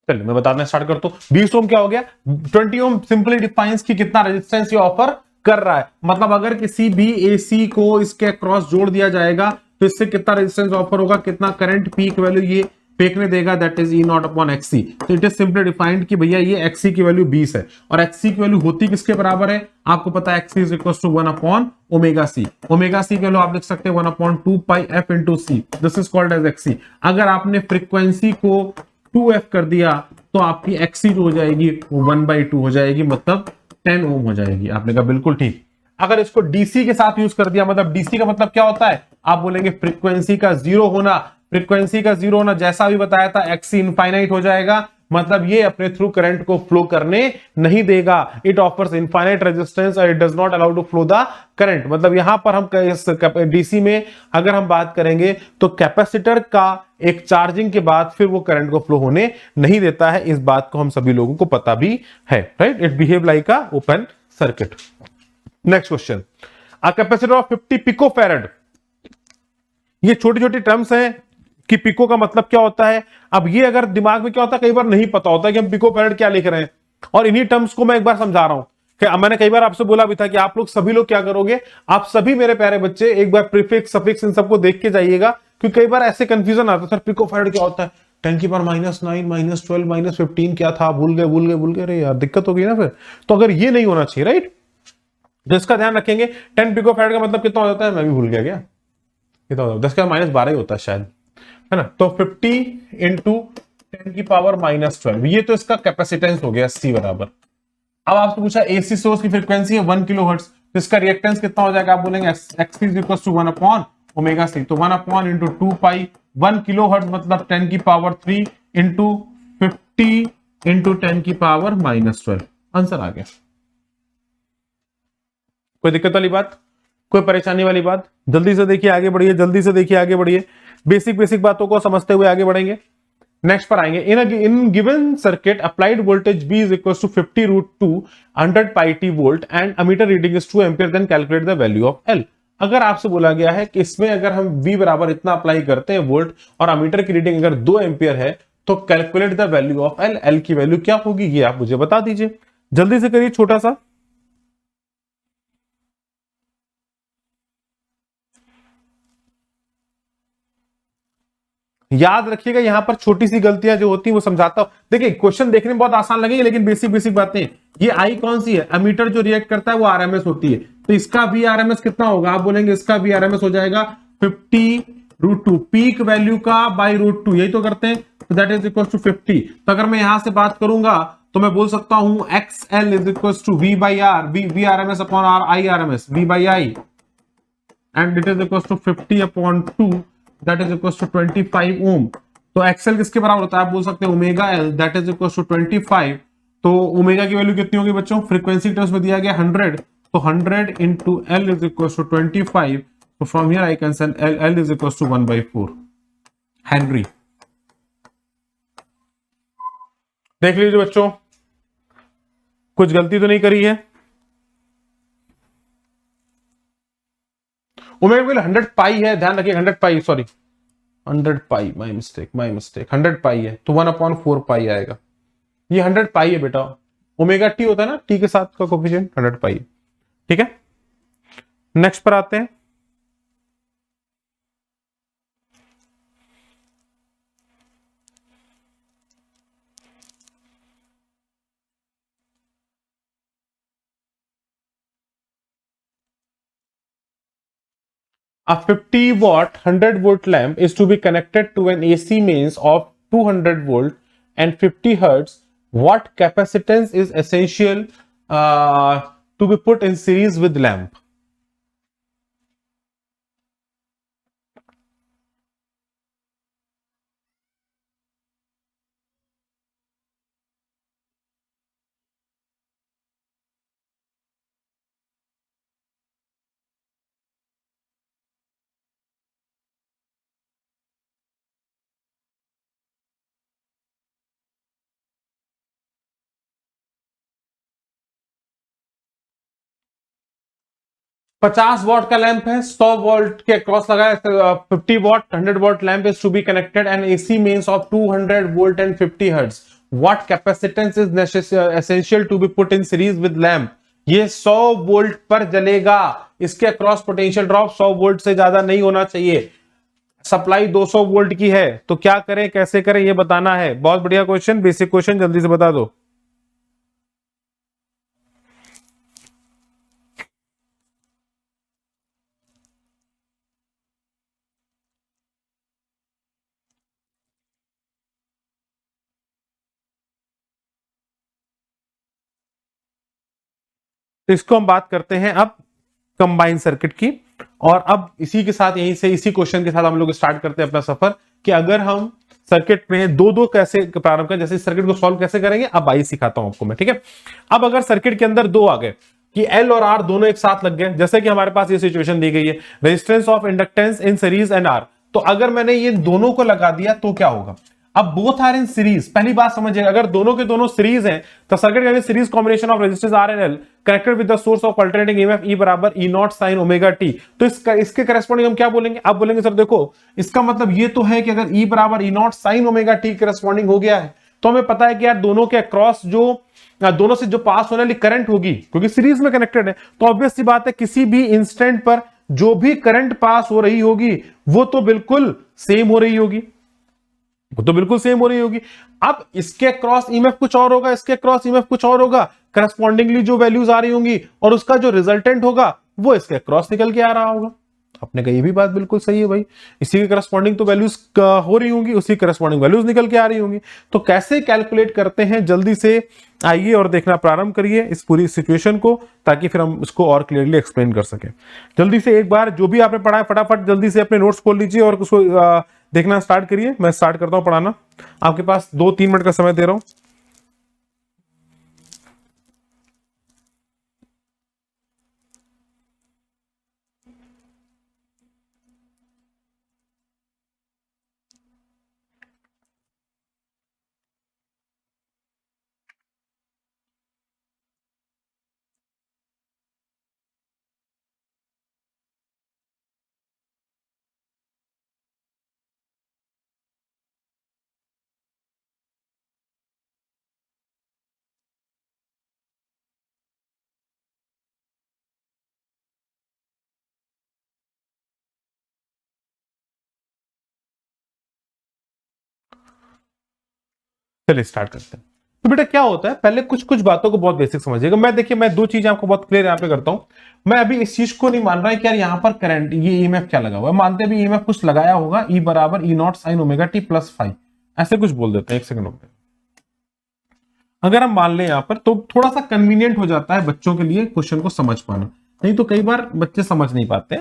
चलिए मैं बताना स्टार्ट करता हूं। 20 ओम क्या हो गया, 20 ओम सिंपली डिफाइंस कि कितना रेजिस्टेंस ये ऑफर कर रहा है, मतलब अगर किसी भी एसी को इसके अक्रॉस जोड़ दिया जाएगा तो इससे कितना रेजिस्टेंस ऑफर होगा, कितना करंट पीक वैल्यू ये फेंकने देगा, that is E not upon XC. तो इट इज सिंपली डिफाइंड कि भैया ये एक्सी की वैल्यू 20 है और एक्सी की वैल्यू होती किसके बराबर है, आपको पता है XC is equal to 1 upon omega C. Omega C की वैल्यू आप लिख सकते हैं 1 upon 2 pi F into C, this is called as XC. अगर आपने फ्रीक्वेंसी को 2f कर दिया तो आपकी एक्सी जो हो जाएगी वो 1/2 हो जाएगी, मतलब 10 ओम हो जाएगी। आपने कहा बिल्कुल ठीक। अगर इसको डीसी के साथ यूज कर दिया, मतलब डीसी का मतलब क्या होता है, आप बोलेंगे फ्रीक्वेंसी का जीरो होना, फ्रीक्वेंसी का जीरो होना जैसा भी बताया था, एक्सी इनफाइनाइट हो जाएगा, मतलब ये अपने थ्रू करंट को फ्लो करने नहीं देगा। इट ऑफर्स इनफाइनाइट रेजिस्टेंस और it does not allow to flow the current. मतलब यहां पर हम डीसी में अगर हम बात करेंगे तो कैपेसिटर का एक चार्जिंग के बाद फिर वो करंट को फ्लो होने नहीं देता है। इस बात को हम सभी लोगों को पता भी है, right. It behave like a open circuit. Next question, a capacitor of 50 पिकोफैरड। ये छोटी छोटी टर्म्स हैं कि पिको का मतलब क्या होता है। अब ये अगर दिमाग में क्या होता है, कई बार नहीं पता होता कि हम पिको फैरड क्या लिख रहे हैं, और इन्हीं टर्म्स को मैं एक बार समझा रहा हूं कि मैंने कई बार आपसे बोला भी था कि आप लोग सभी लोग क्या करोगे, आप सभी मेरे प्यारे बच्चे एक बार प्रीफिक्स सफिक्स इन सबको देख के जाइएगा, क्योंकि कई बार ऐसे कंफ्यूजन आता है, सर पिको फैरड क्या होता है, 10 की पावर -9 -12 -15 क्या था, भूल गए, अरे यार दिक्कत हो गई ना फिर। तो अगर ये नहीं होना चाहिए, राइट, तो इसका ध्यान रखेंगे। 10 पिको फैरड का मतलब कितना हो जाता है, मैं भी भूल गया, क्या कितना होता है, 10 का -12 ही होता है शायद, है ना। तो 50 इंटू 10 की पावर -12, ये तो इसका कैपेसिटेंस हो गया C बराबर। अब आपसे पूछा एसी सोर्स की फ्रीक्वेंसी है 1 किलोहर्ट्ज, तो इसका रिएक्टेंस कितना हो जाएगा, आप बोलेंगे XC is equal to 1 upon omega C, तो 1 अपॉन इंटू 2 पाई 1 किलोहर्ट्ज मतलब 10 की पावर 3 इंटू 50 इंटू 10 की पावर -12, आंसर आ गया। कोई दिक्कत वाली बात, कोई परेशानी वाली बात, जल्दी से देखिए आगे बढ़िए, जल्दी से देखिए आगे बढ़िए, बेसिक बातों को समझते हुए आगे बढ़ेंगे। नेक्स्ट पर आएंगे, in given circuit applied voltage B is equal to 50√2 100 pi t volt and ammeter reading is 2 ampere, then calculate the value of L। अगर आपसे बोला गया है कि इसमें अगर हम V बराबर इतना अप्लाई करते हैं वोल्ट और अमीटर की रीडिंग अगर 2 एम्पियर है, तो calculate the value of L, L की वैल्यू क्या होगी ये आप मुझे बता दीजिए, जल्दी से करिए, छोटा सा। याद रखिएगा यहां पर छोटी सी गलतियां जो होती है वो समझाता हूं। देखिए क्वेश्चन देखने में बहुत आसान लगेगी, लेकिन बेसिक बातें, ये आई कौन सी है, अमीटर जो रिएक्ट करता है वो आरएमएस होती है, तो इसका भी आरएमएस कितना होगा, आप बोलेंगे इसका भी आरएमएस हो जाएगा 50√2, पीक वैल्यू का बाई √2, यही तो करते हैं, तो दैट इज इक्वल टू 50। तो अगर मैं यहां से बात करूंगा तो मैं बोल सकता हूं XL is equal to V by R, V R M S upon R I R M S, V by I, and it is equal to 50/2, that is equal to 25 ohm. तो एक्सएल किसके बराबर होता है, आप बोल सकते हैं omega L, that is equal to 25। तो ओमेगा की वैल्यू कितनी होगी बच्चों, फ्रीक्वेंसी टर्म्स में दिया गया 100, तो 100 into L is equal to 25। तो from here I can send L is equal to 1/4 henry. देख लीजिए बच्चों, कुछ गलती तो नहीं करी है। ओमेगा 100 पाई है, ध्यान रखिए 100 पाई, सॉरी 100 पाई, माई मिस्टेक 100 पाई है, तो 1/4 पाई आएगा। ये 100 पाई है बेटा, ओमेगा टी होता है ना, टी के साथ का कोफिशिएंट 100 पाई। ठीक है, नेक्स्ट पर आते हैं। A 50 watt 100 volt lamp is to be connected to an AC mains of 200 volt and 50 hertz. What capacitance is essential to be put in series with lamp? पचास वॉट का लैंप है, 100 volt के cross लगा है, 50 watt 100 watt lamp is to be connected and AC mains of 200 volt and 50 hertz. What capacitance is essential to be put in series with lamp? ये 100 volt पर जलेगा, इसके क्रॉस पोटेंशियल ड्रॉप 100 वोल्ट से ज्यादा नहीं होना चाहिए। सप्लाई 200 वोल्ट की है, तो क्या करें कैसे करें ये बताना है। बहुत बढ़िया क्वेश्चन, बेसिक क्वेश्चन, जल्दी से बता दो। तो इसको हम बात करते हैं अब कंबाइन सर्किट की। और अब इसी के साथ, यहीं से इसी क्वेश्चन के साथ हम लोग स्टार्ट करते हैं अपना सफर, कि अगर हम सर्किट में दो दो कैसे प्रारंभ करें, जैसे सर्किट को सॉल्व कैसे करेंगे, अब आई सिखाता हूं आपको मैं। ठीक है, अब अगर सर्किट के अंदर दो आ गए कि एल और आर दोनों एक साथ लग गए, जैसे कि हमारे पास ये सिचुएशन दी गई है, resistance of inductance in series and R, तो अगर मैंने ये दोनों को लगा दिया तो क्या होगा। अब बोथ आर इन सीरीज, पहली बात समझिएगा, अगर दोनों के दोनों सीरीज हैं तो सर्किट यानी series combination of resistance R and L connected with the source of alternating EMF ई बराबर E not sine omega T. तो इसके करस्पॉन्डिंग हम क्या बोलेंगे, आप बोलेंगे सर देखो इसका मतलब ये तो है कि अगर ई बराबर E not sine omega t corresponding हो गया है, तो हमें पता है कि यार दोनों के अक्रॉस जो दोनों से जो पास होने वाली करंट होगी, क्योंकि सीरीज में कनेक्टेड है, तो ऑब्वियस सी बात है किसी भी इंस्टेंट पर जो भी करंट पास हो रही होगी वो तो बिल्कुल सेम हो रही होगी, वो तो बिल्कुल सेम हो रही होगी। अब इसके क्रॉस ईएमएफ कुछ और होगा, इसके क्रॉस ईएमएफ कुछ और होगा, करस्पॉन्डिंगली जो वैल्यूज आ रही होंगी और उसका जो रिजल्टेंट होगा वो इसके क्रॉस निकल के आ रहा होगा। आपने कहा ये भी बात बिल्कुल सही है भाई, इसी के करस्पॉन्डिंग तो वैल्यूज हो रही होंगी, उसी करस्पॉन्डिंग वैल्यूज निकल के आ रही होंगी। तो कैसे कैलकुलेट करते हैं, जल्दी से आइए और देखना प्रारंभ करिए इस पूरी सिचुएशन को, ताकि फिर हम इसको और क्लियरली एक्सप्लेन कर सकें। जल्दी से एक बार जो भी आपने पढ़ा है फटाफट जल्दी से अपने नोट्स खोल लीजिए और उसको देखना स्टार्ट करिए। मैं स्टार्ट करता हूं पढ़ाना, आपके पास 2-3 मिनट का समय दे रहा हूं। चलिए स्टार्ट करते हैं। तो बेटा क्या होता है, पहले कुछ कुछ बातों को बहुत बेसिक समझिएगा। मैं देखिए, मैं दो चीजें आपको बहुत क्लियर यहाँ पे करता हूं। मैं अभी इस चीज को नहीं मान रहा है कि यार यहाँ पर करंट ये ईएमएफ क्या लगा हुआ है, मानते भी ईएमएफ कुछ लगाया होगा, ई बराबर E not sine omega T plus 5, ऐसे कुछ बोल देते हैं। एक सेकंड में अगर हम मान लें यहाँ पर, तो थोड़ा सा कन्वीनियंट हो जाता है बच्चों के लिए क्वेश्चन को समझ पाना, नहीं तो कई बार बच्चे समझ नहीं पाते।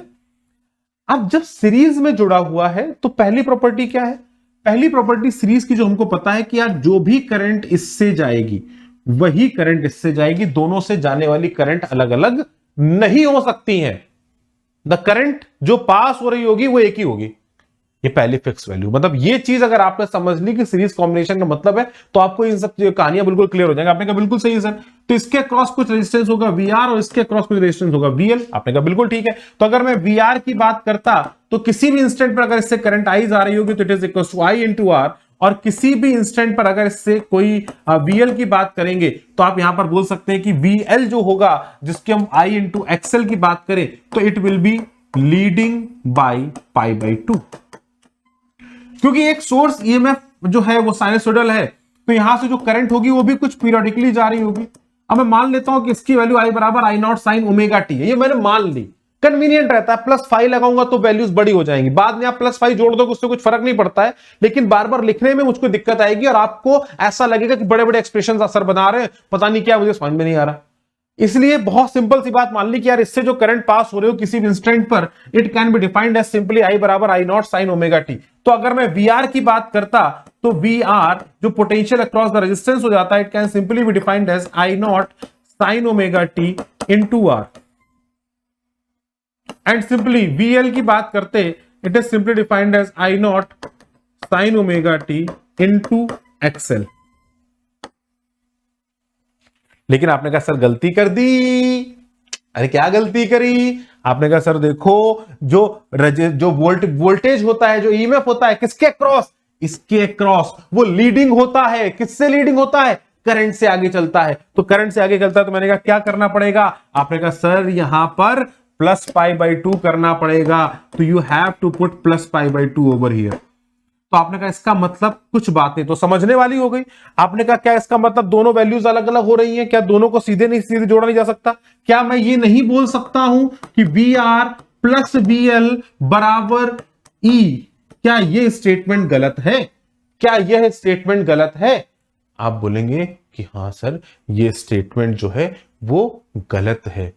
अब जब सीरीज में जुड़ा हुआ है तो पहली प्रॉपर्टी क्या है, पहली प्रॉपर्टी सीरीज की जो हमको पता है कि यार जो भी करंट इससे जाएगी वही करंट इससे जाएगी, दोनों से जाने वाली करंट अलग अलग नहीं हो सकती है। द करंट जो पास हो रही होगी वो एक ही होगी, ये पहली फिक्स वैल्यू। मतलब ये चीज अगर आपने समझ ली कि सीरीज कॉम्बिनेशन का मतलब है, तो आपको इन सब कहानियां बिल्कुल क्लियर हो जाएंगे। आपने कहा बिल्कुल सही है सर, तो इसके क्रॉस कुछ रेजिस्टेंस होगा VR और इसके क्रॉस कुछ रेजिस्टेंस होगा VL। आपने कहा बिल्कुल ठीक है। तो अगर मैं VR की बात करता तो किसी भी इंस्टेंट पर अगर इससे करंट आई जा रही होगी तो it is equal to I into R, और किसी भी इंस्टेंट पर अगर इससे कोई VL की बात करेंगे तो आप यहां पर बोल सकते हैं कि VL जो होगा, जिसकी हम I इंटू XL की बात करें, तो it will be leading by pi by 2, क्योंकि एक सोर्स ईएमएफ जो है वो साइनसोइडल है, तो यहां से जो करंट होगी वो भी कुछ पीरियोडिकली जा रही होगी। अब मैं मान लेता हूं कि इसकी वैल्यू I बराबर I not sine omega T है, ये मैंने मान ली। कन्वीनियंट रहता है, +5 लगाऊंगा तो वैल्यूज बड़ी हो जाएंगी, बाद में आप +5 जोड़ दो उससे कुछ फर्क नहीं पड़ता है, लेकिन बार बार लिखने में मुझको दिक्कत आएगी और आपको ऐसा लगेगा कि बड़े बड़े एक्सप्रेशन असर बना रहे हैं, पता नहीं क्या, मुझे समझ में नहीं आ रहा। इसलिए बहुत सिंपल सी बात मान ली कि यार इससे जो करंट पास हो रहे हो किसी भी इंस्टेंट पर, it can be defined as simply I बराबर I not sine omega T. तो अगर मैं VR की बात करता तो VR जो पोटेंशियल अक्रॉस द रेजिस्टेंस हो जाता है, it can simply be defined as I not sine omega t into R। And simply VL की बात करते, it is simply defined as I not sine omega t into XL। लेकिन आपने कहा sir गलती कर दी। अरे क्या गलती करी? आपने कहा सर देखो, जो वोल्टेज होता है, जो ईएमएफ होता है, किसके क्रॉस, इसके क्रॉस, वो लीडिंग होता है। किससे लीडिंग होता है? करंट से आगे चलता है। तो करंट से आगे चलता है, तो मैंने कहा क्या करना पड़ेगा? आपने कहा सर यहां पर +π/2 करना पड़ेगा, तो you have to put +π/2 over here. तो आपने कहा इसका मतलब कुछ बातें तो समझने वाली हो गई। आपने कहा क्या इसका मतलब दोनों वैल्यूज अलग अलग हो रही हैं? क्या दोनों को सीधे जोड़ा नहीं जा सकता? क्या मैं ये नहीं बोल सकता हूं कि VR प्लस VL बराबर E? क्या ये स्टेटमेंट गलत है? क्या यह स्टेटमेंट गलत है? आप बोलेंगे कि हां सर, ये स्टेटमेंट जो है वो गलत है,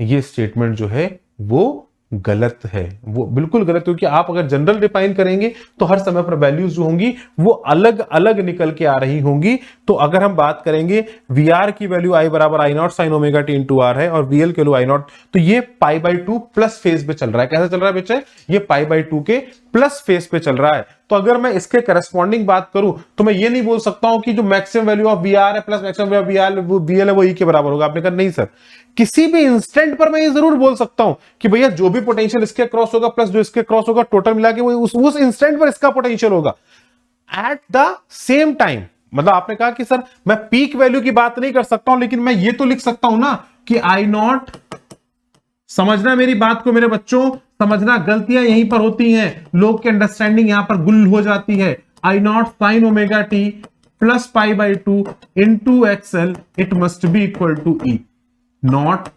ये स्टेटमेंट जो है वो गलत है, वो बिल्कुल गलत, क्योंकि आप अगर जनरल डिफाइन करेंगे तो हर समय पर वैल्यूज जो होंगी वो अलग अलग निकल के आ रही होंगी। तो अगर हम बात करेंगे VR की वैल्यू I बराबर I not sine omega t into R है और VL के वैल्यू I नॉट, तो ये π/2 प्लस फेज पे चल रहा है। कैसे चल रहा है बच्चे? ये π/2 के प्लस फेज पे चल रहा है। तो अगर मैं इसके करस्पॉन्डिंग बात करूं तो मैं ये नहीं बोल सकता हूं कि जो मैक्सिमम वैल्यू ऑफ VR है plus maximum value of VL है वो E के बराबर होगा। आपने कहा नहीं सर, किसी भी इंस्टेंट पर मैं ये जरूर बोल सकता हूं कि भैया जो भी पोटेंशियल इसके क्रॉस होगा प्लस जो इसके क्रॉस होगा, टोटल मिला के वो उस इंस्टेंट पर इसका पोटेंशियल होगा एट द सेम टाइम। मतलब आपने कहा कि सर मैं पीक वैल्यू की बात नहीं कर सकता हूं, लेकिन मैं ये तो लिख सकता हूं ना कि I नॉट, समझना मेरी बात को मेरे बच्चों, समझना, गलतियां यहीं पर होती हैं, लोग की अंडरस्टैंडिंग यहां पर गुल हो जाती है। I not sine omega T plus π/2 into XL, it must be equal to E not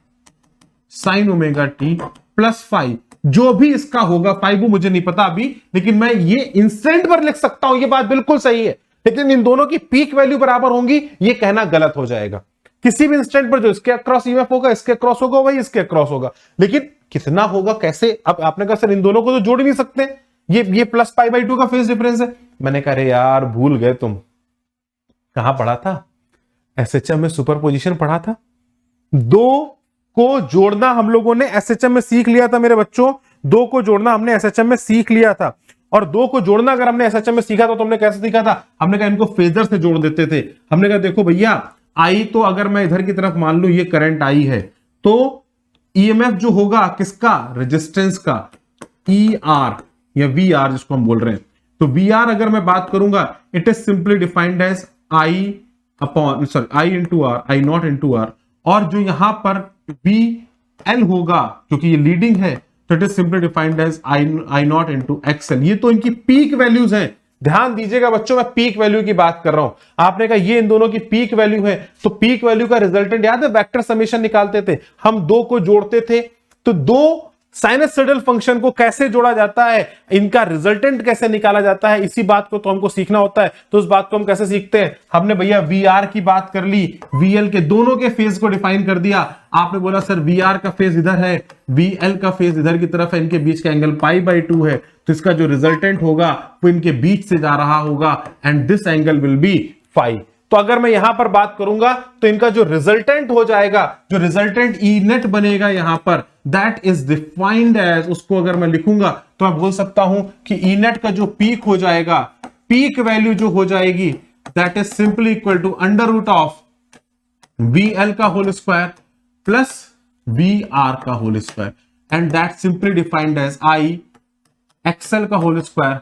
sine omega T plus 5, जो भी इसका होगा, 5 वो मुझे नहीं पता अभी, लेकिन मैं ये इंस्टेंट पर लिख सकता हूं, ये बात बिल्कुल सही है। लेकिन इन दोनों की पीक वैल्यू बराबर होंगी, ये कहना गलत हो जाएगा। किसी भी इंस्टेंट पर जो इसके क्रॉस ईएमएफ होगा, इसके क्रॉस होगा, वही इसके क्रॉस होगा, लेकिन कितना होगा, कैसे? अब आपने कहा सर इन दोनों को तो जोड़ ही नहीं सकते, ये प्लस π/2 का फेज डिफरेंस है। मैंने कहा अरे यार भूल गए तुम, कहां पढ़ा था? SHM में सुपरपोजिशन पढ़ा था। दो को जोड़ना हम लोगों ने SHM में सीख लिया था मेरे बच्चों, दो को जोड़ना हमने SHM में सीख लिया था। और दो को जोड़ना अगर हमने SHM में सीखा था तो हमने कैसे सीखा था? हमने कहा इनको फेजर से जोड़ देते थे। हमने कहा देखो भैया, I तो अगर मैं इधर की तरफ मान लू ये करंट I है, तो EMF जो होगा किसका? रेजिस्टेंस का, ER या VR जिसको हम बोल रहे हैं। तो VR अगर मैं बात करूंगा, it is simply defined as I into R, I not into R, और जो यहां पर VL होगा क्योंकि ये लीडिंग है, तो it is simply defined as I not into XL। ये तो इनकी पीक वैल्यूज हैं ध्यान दीजिएगा बच्चों, मैं पीक वैल्यू की बात कर रहा हूं। आपने कहा ये इन दोनों की पीक वैल्यू है, तो पीक वैल्यू का रिजल्टेंट याद है, वेक्टर समेशन निकालते थे हम, दो को जोड़ते थे, तो दो साइनसॉइडल फंक्शन को कैसे जोड़ा जाता है, इनका रिजल्टेंट कैसे निकाला जाता है, इसी बात को तो हमको सीखना होता है। तो उस बात को हम कैसे सीखते हैं, हमने भैया वीआर की बात कर ली, वीएल के दोनों के फेज को डिफाइन कर दिया। आपने बोला सर वीआर का फेज इधर है, वीएल का फेज इधर की तरफ है, इनके बीच का एंगल π/2 है, तो इसका जो रिजल्टेंट होगा वो इनके बीच से जा रहा होगा, and this angle will be φ। तो अगर मैं यहां पर बात करूंगा तो इनका जो रिजल्टेंट हो जाएगा, जो रिजल्टेंट ई नेट बनेगा यहां पर, दैट इज डिफाइंड एज, उसको अगर मैं लिखूंगा तो मैं बोल सकता हूं कि ई नेट का जो पीक हो जाएगा, पीक वैल्यू जो हो जाएगी, that is simply equal to under root of V L का whole square plus V R का whole square, and that simply defined as I XL का whole square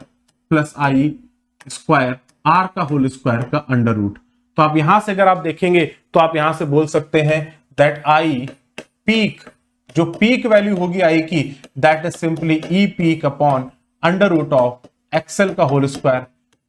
plus I square R का whole square का under root. तो आप यहां से अगर आप देखेंगे तो आप यहां से बोल सकते हैं दैट आई पीक, जो पीक वैल्यू होगी आई की, that is simply E peak upon under root of XL का होल स्क्वायर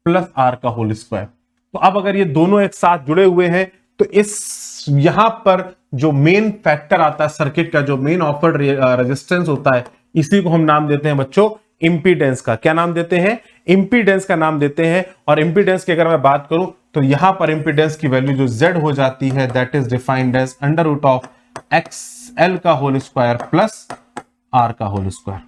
प्लस आर का होल स्क्वायर। तो अब अगर ये दोनों एक साथ जुड़े हुए हैं तो इस यहां पर जो मेन फैक्टर आता है सर्किट का, जो मेन ऑफर्ड रेजिस्टेंस होता है, इसी को हम नाम देते हैं बच्चों इंपीडेंस का। क्या नाम देते हैं, इंपीडेंस का नाम देते हैं। और इंपीडेंस की अगर मैं बात करूं तो यहां पर इंपीडेंस की वैल्यू जो Z हो जाती है, that is defined as under root of XL का होल स्क्वायर प्लस R का होल स्क्वायर।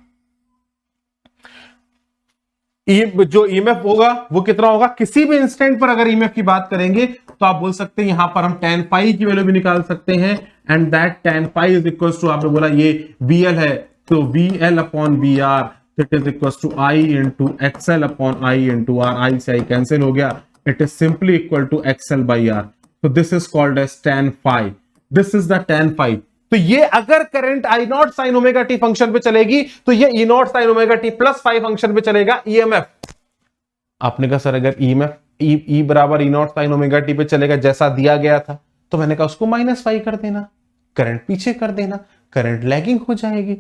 जो ईएमएफ होगा वो कितना होगा, किसी भी इंस्टेंट पर अगर ईएमएफ की बात करेंगे तो आप बोल सकते हैं यहां पर हम tan पाई की वैल्यू भी निकाल सकते हैं, and that tan pi is equal to, आपने बोला ये VL है तो VL upon VR, it is equal to I into XL upon I into R, I से I कैंसिल हो गया, it is simply equal to XL by R। तो this is called as tan phi, this is the tan phi। तो ये अगर current I not sine omega t function पे चलेगी तो ये E not sine omega T plus phi function पे चलेगा EMF। आपने कहा सर अगर EMF E बराबर E not sine omega T पे चलेगा जैसा दिया गया था, तो मैंने कहा उसको माइनस फाई कर देना, करंट पीछे कर देना, करंट लैगिंग हो जाएगी।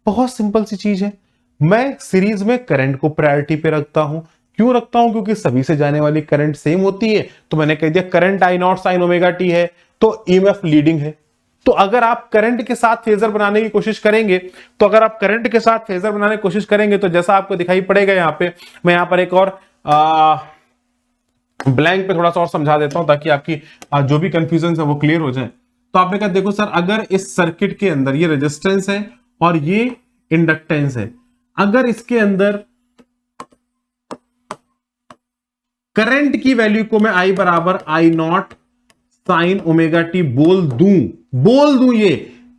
बहुत सिंपल सी चीज है। मैं सीरीज में करंट को प्रायोरिटी पे रखता हूं, क्यों रखता हूं, क्योंकि सभी से जाने वाली करंट सेम होती है। तो मैंने कह दिया current I not sine omega T है तो EMF लीडिंग है। तो अगर आप करंट के साथ फेजर बनाने की कोशिश करेंगे, तो अगर आप करंट के साथ फेजर बनाने की कोशिश करेंगे तो जैसा आपको दिखाई पड़ेगा यहां पे, मैं यहां पर एक और ब्लैंक पे थोड़ा सा और समझा देता हूं ताकि आपकी जो भी कंफ्यूजन है वो क्लियर हो जाए। तो आपने कहा देखो सर अगर इस सर्किट के अंदर ये रेजिस्टेंस है और ये इंडक्टेंस है, अगर इसके अंदर करंट की वैल्यू को मैं I बराबर I not sine omega T बोल दूं ये,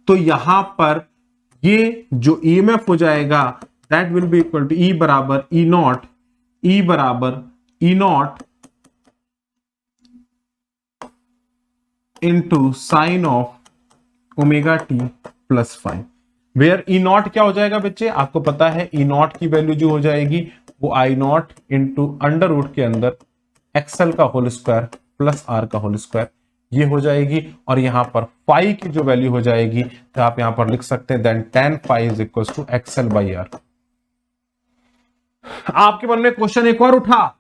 तो यहां पर ये जो EMF हो जाएगा that will be equal to E बराबर E naught into sine of omega T plus five, where E naught क्या हो जाएगा बच्चे, आपको पता है E नॉट की वैल्यू जो हो जाएगी वो I not into under root के अंदर XL का होल स्क्वायर प्लस R का होल स्क्वायर, ये हो जाएगी। और यहां पर फाई की जो वैल्यू हो जाएगी तो आप यहां पर लिख सकते हैं then tan phi is equal to XL by R। आपके मन में क्वेश्चन एक और उठा,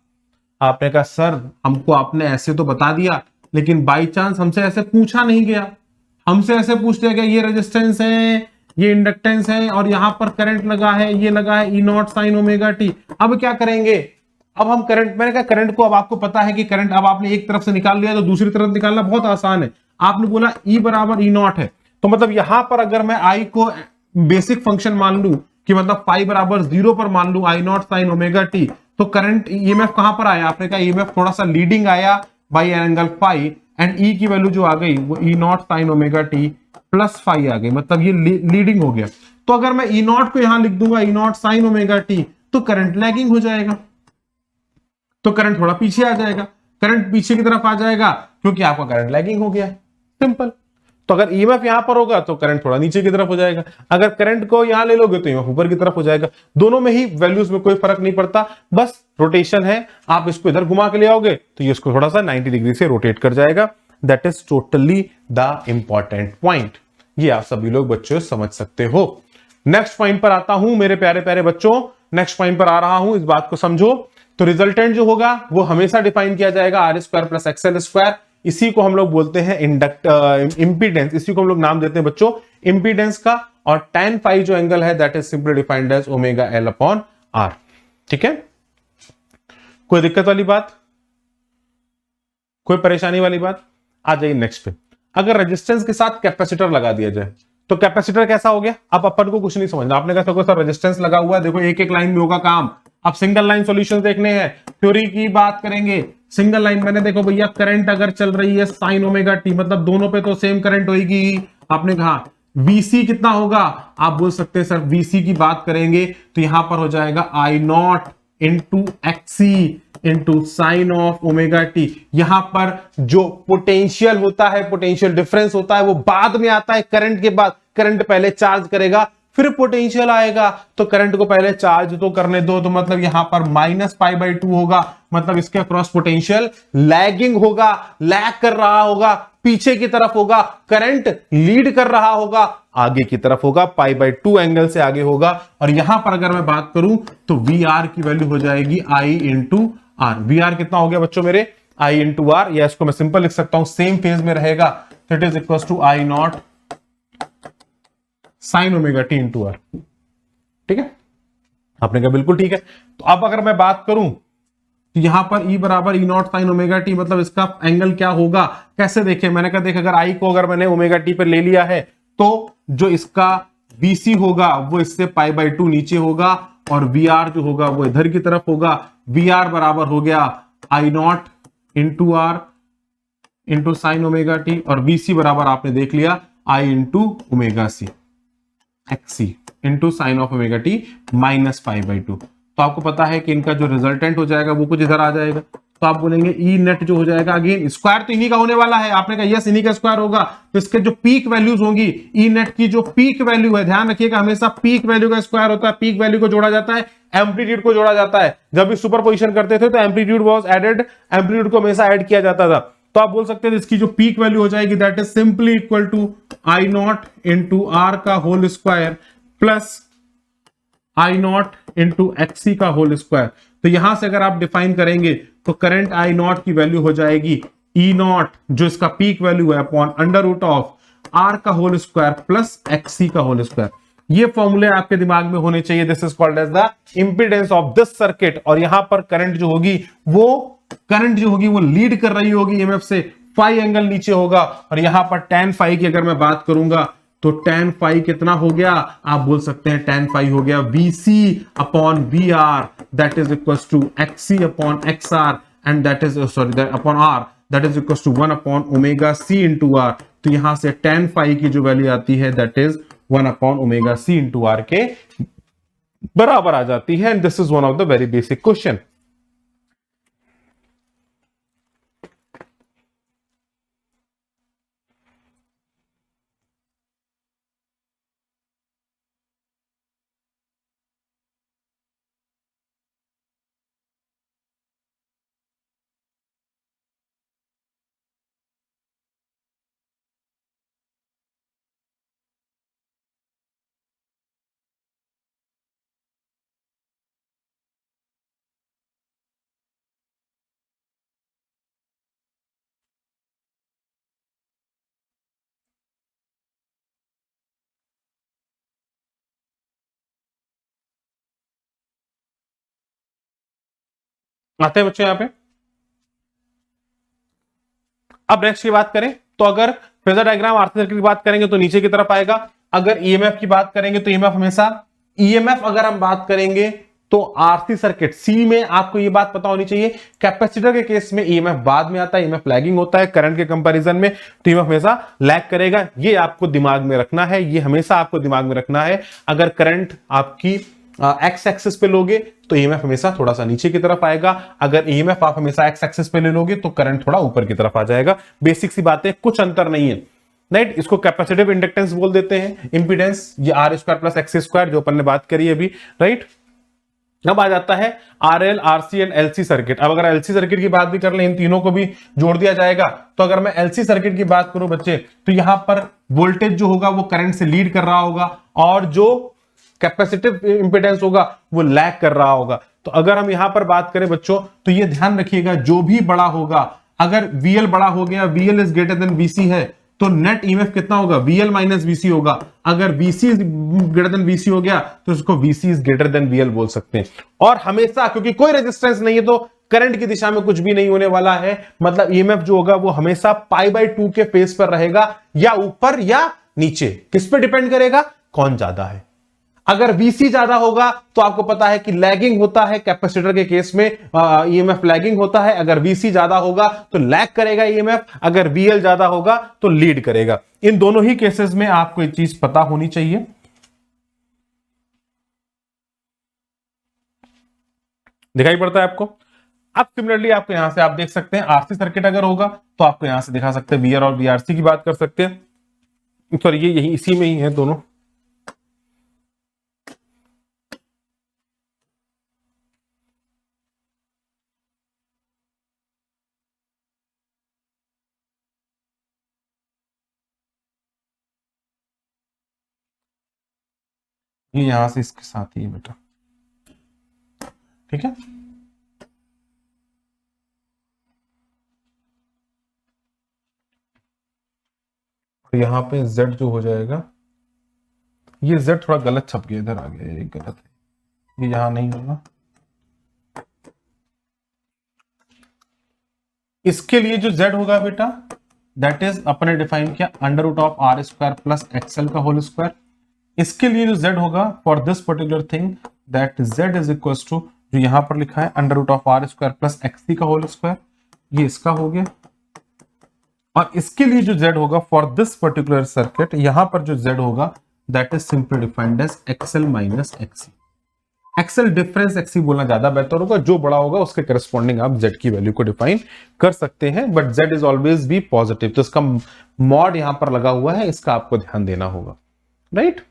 आपने कहा सर हमको आपने ऐसे तो बता दिया लेकिन बाई चांस हमसे ऐसे पूछा नहीं गया, हमसे ऐसे पूछ लिया गया ये रेजिस्टेंस है, ये इंडक्टेंस है और यहां पर करंट लगा है, ये लगा है E not sine omega T. अब क्या करेंगे, अब हम करंट, मैंने कहा करंट को, अब आपको पता है कि करंट अब आपने एक तरफ से निकाल लिया तो दूसरी तरफ निकालना बहुत आसान है। आपने बोला E बराबर E नॉट है, तो मतलब यहां पर अगर मैं I को बेसिक फंक्शन मान लूं कि मतलब फाई बराबर 0 पर मान लूं I not sine omega T, तो करंट EMF कहां पर आया, आपने कहा EMF थोड़ा सा लीडिंग आया by angle phi, and E की वैल्यू जो आ गई वो E not sine omega T plus phi आ गई, मतलब ये लीडिंग हो गया। तो अगर मैं E नॉट को यहां लिख दूंगा E not sine omega T, तो करंट लैगिंग हो जाएगा, तो करंट थोड़ा पीछे आ जाएगा, करंट पीछे की तरफ आ जाएगा क्योंकि आपका करंट लैगिंग हो गया है, सिंपल। तो अगर EMF यहां पर होगा तो करंट थोड़ा नीचे की तरफ हो जाएगा, अगर करंट को यहां ले लोगे तो EMF ऊपर की तरफ हो जाएगा। दोनों में ही वैल्यूज में कोई फर्क नहीं पड़ता, बस रोटेशन है, आप इसको इधर घुमा के ले आओगे तो ये इसको थोड़ा सा 90 डिग्री से रोटेट कर जाएगा। That is totally the important point, ये आप सभी लोग बच्चों समझ सकते हो। नेक्स्ट पॉइंट पर आता हूं मेरे प्यारे प्यारे बच्चों, नेक्स्ट पॉइंट पर आ रहा हूं, इस बात को समझो तो रिजल्टेंट जो होगा वो हमेशा डिफाइन किया जाएगा R square plus XL square. इसी को हम लोग बोलते हैं इंपीडेंस, इसी को हम लोग नाम देते हैं बच्चों इंपीडेंस का। और tan फाई जो एंगल है that is simply defined as omega L upon R. ठीक है, कोई दिक्कत वाली बात, कोई परेशानी वाली बात? आ जाइए नेक्स्ट पे। अगर रेजिस्टेंस के साथ कैपेसिटर लगा दिया जाए तो कैपेसिटर कैसा हो गया? अब अपन को कुछ नहीं समझना, आपने कहा सर रेजिस्टेंस लगा हुआ है, देखो एक एक लाइन में होगा काम। अब सिंगल लाइन सॉल्यूशंस देखने हैं, थ्योरी की बात करेंगे। सिंगल लाइन मैंने देखो भैया करंट अगर चल रही है साइन ओमेगा टी, मतलब दोनों पे तो सेम करंट होगी। आपने कहा VC कितना होगा? आप बोल सकते हैं सर VC की बात करेंगे तो यहां पर हो जाएगा I not into XC into sine of omega T. यहां पर जो पोटेंशियल होता है, पोटेंशियल डिफरेंस होता है, वो बाद में आता है करंट के बाद। करंट पहले चार्ज करेगा फिर पोटेंशियल आएगा, तो करंट को पहले चार्ज तो करने दो, तो मतलब यहां पर -π/2 होगा, मतलब इसके अक्रॉस पोटेंशियल लैगिंग होगा, लैग कर रहा होगा, पीछे की तरफ होगा। करंट लीड कर रहा होगा, आगे की तरफ होगा, π/2 एंगल से आगे होगा। और यहां पर अगर मैं बात करूं तो VR की वैल्यू हो जाएगी I इंटू आर। VR कितना हो गया बच्चों मेरे? I इंटू आर, या इसको मैं सिंपल लिख सकता हूं, सेम फेज में रहेगा, तो it is equal to I not sine omega t into R. ठीक है, आपने कहा बिल्कुल ठीक है। तो अब अगर मैं बात करूं तो यहां पर E बराबर E not sine omega T, मतलब इसका एंगल क्या होगा? कैसे देखें? मैंने कहा देख, अगर I को अगर मैंने ओमेगा टी पर ले लिया है तो जो इसका BC होगा वो इससे π/2 नीचे होगा, और VR जो होगा वो इधर की तरफ होगा। VR बराबर हो गया I not into R into sine omega T, और VC बराबर आपने देख लिया I into omega C XC into sine of omega t minus π/2। तो आपको पता है कि इनका जो रिजल्टेंट हो जाएगा वो कुछ इधर आ जाएगा, तो आप बोलेंगे ई नेट जो हो जाएगा, अगेन स्क्वायर तो इन्हीं का होने वाला है। आपने कहा यस इन्हीं का स्क्वायर होगा, तो इसके जो पीक वैल्यूज होंगी, ई नेट की जो पीक वैल्यू है, ध्यान रखिएगा हमेशा पीक वैल्यू का स्क्वायर होता है। पीक वैल्यू को जोड़ा जाता है, एम्पलीट्यूड को जोड़ा जाता है। जब भी सुपरपोजिशन करते थे तो एम्पलीट्यूड वाज एडेड, एम्पलीट्यूड को हमेशा ऐड किया जाता था। तो आप बोल सकते हैं इसकी जो पीक वैल्यू हो जाएगी that is simply equal to I not into R का whole square plus I not into XC का होल स्क्वायर। तो यहां से अगर आप डिफाइन करेंगे तो करंट आई नॉट की वैल्यू हो जाएगी ई नॉट जो इसका पीक वैल्यू है upon under root of R का होल स्क्वायर प्लस एक्सी का होल स्क्वायर। ये फॉर्मूले आपके दिमाग में होने चाहिए। This is called as the impedance of this circuit. और यहां पर करंट जो होगी वो लीड कर रही होगी ईएमएफ से, फाई एंगल नीचे होगा। और यहां पर tan फाई की अगर मैं बात करूंगा तो tan फाई कितना हो गया? आप बोल सकते हैं tan फाई हो गया VC upon VR that is equal to XC upon XR and that is upon R that is equal to 1 upon omega C into R। तो यहां से tan फाई की जो वैल्यू आती है that is 1 upon omega C into R के बराबर आ जाती है। And this is one of the very basic question. आते हैं बच्चों यहां पे। अब नेक्स्ट की बात करें तो अगर फेजर डायग्राम आरसी सर्किट की बात करेंगे तो नीचे की तरफ आएगा। अगर ईएमएफ की बात करेंगे तो ईएमएफ हमेशा ईएमएफ अगर हम बात करेंगे तो आरसी सर्किट सी में आपको ये बात पता होनी चाहिए, कैपेसिटर के केस में ईएमएफ बाद में आता है, ईएमएफ लैगिंग होता है करंट के कंपैरिजन में, तो ईएमएफ हमेशा लैग करेगा। ये आपको दिमाग में रखना है, ये हमेशा आपको दिमाग में रखना है। अगर करंट आपकी एक्स एक्सिस पे लोगे तो ईएमएफ हमेशा थोड़ा सा नीचे की तरफ आएगा। अगर ईएमएफ आप हमेशा एक्स एक्सिस पे ले लोगे तो करंट थोड़ा ऊपर की तरफ आ जाएगा। बेसिक सी बात है, कुछ अंतर नहीं है, राइट। इसको कैपेसिटिव इंडक्टेंस बोल देते हैं, इंपीडेंस ये R square plus X square जो अपन ने बात करी अभी, राइट। अब आ जाता है RL, RC and LC circuit. अब अगर एलसी सर्किट की बात भी कर ले, इन तीनों को भी जोड़ दिया जाएगा। तो अगर मैं एलसी सर्किट की बात करूं बच्चे, तो यहां पर वोल्टेज जो होगा वो करंट से लीड कर रहा होगा और जो कैपेसिटिव इंपीडेंस होगा वो लैग कर रहा होगा। तो अगर हम यहां पर बात करें बच्चों, तो ये ध्यान रखिएगा, जो भी बड़ा होगा, अगर VL बड़ा हो गया, VL is greater than VC है, तो नेट ईएमएफ कितना होगा, VL माइनस VC होगा। अगर VC is greater than VC हो गया तो इसको VC is greater than VL बोल सकते हैं। और हमेशा, क्योंकि कोई रेजिस्टेंस नहीं है तो करंट की दिशा में कुछ भी नहीं होने वाला है, मतलब ईएमएफ जो होगा वो हमेशा π/2 के फेस पर रहेगा, या ऊपर या नीचे। किस पे डिपेंड करेगा, कौन ज्यादा है। अगर VC ज्यादा होगा तो आपको पता है कि लैगिंग होता है, कैपेसिटर के केस में ईएमएफ लैगिंग होता है। अगर VC ज्यादा होगा तो लैग करेगा ईएमएफ, अगर VL ज्यादा होगा तो लीड करेगा। इन दोनों ही केसेस में आपको एक चीज पता होनी चाहिए। दिखाई पड़ता है आपको। अब सिमिलरली आपको यहां से आप देख सकते हैं, आरसी सर्किट अगर होगा तो आपको यहां से दिखा सकते हैं, VR और VRC की बात कर सकते हैं। सॉरी, ये यही इसी में ही है दोनों। ये यहां से इसके साथ ही है बेटा, ठीक है। तो यहां पे Z जो हो जाएगा, ये Z थोड़ा गलत छप गया, इधर आ गया, ये गलत है, ये यहां नहीं होगा। इसके लिए जो Z होगा बेटा, दैट इज अपने डिफाइन किया √R² प्लस XL का होल स्क्वायर। इसके लिए जो Z होगा for this particular thing, that Z is equal to, जो यहां पर लिखा है √R² प्लस XC का होल स्क्वायर, ये इसका हो गया। और इसके लिए जो Z होगा फॉर दिस पर्टिकुलर सर्किट, यहां पर जो Z होगा that is simply defined as XL minus XC। XL difference XC बोलना ज्यादा बेहतर होगा, जो बड़ा होगा उसके करस्पॉन्डिंग आप Z की वैल्यू को डिफाइन कर सकते हैं, but Z is always be positive, तो इसका मॉड यहां पर लगा हुआ है, इसका आपको ध्यान देना होगा, राइट।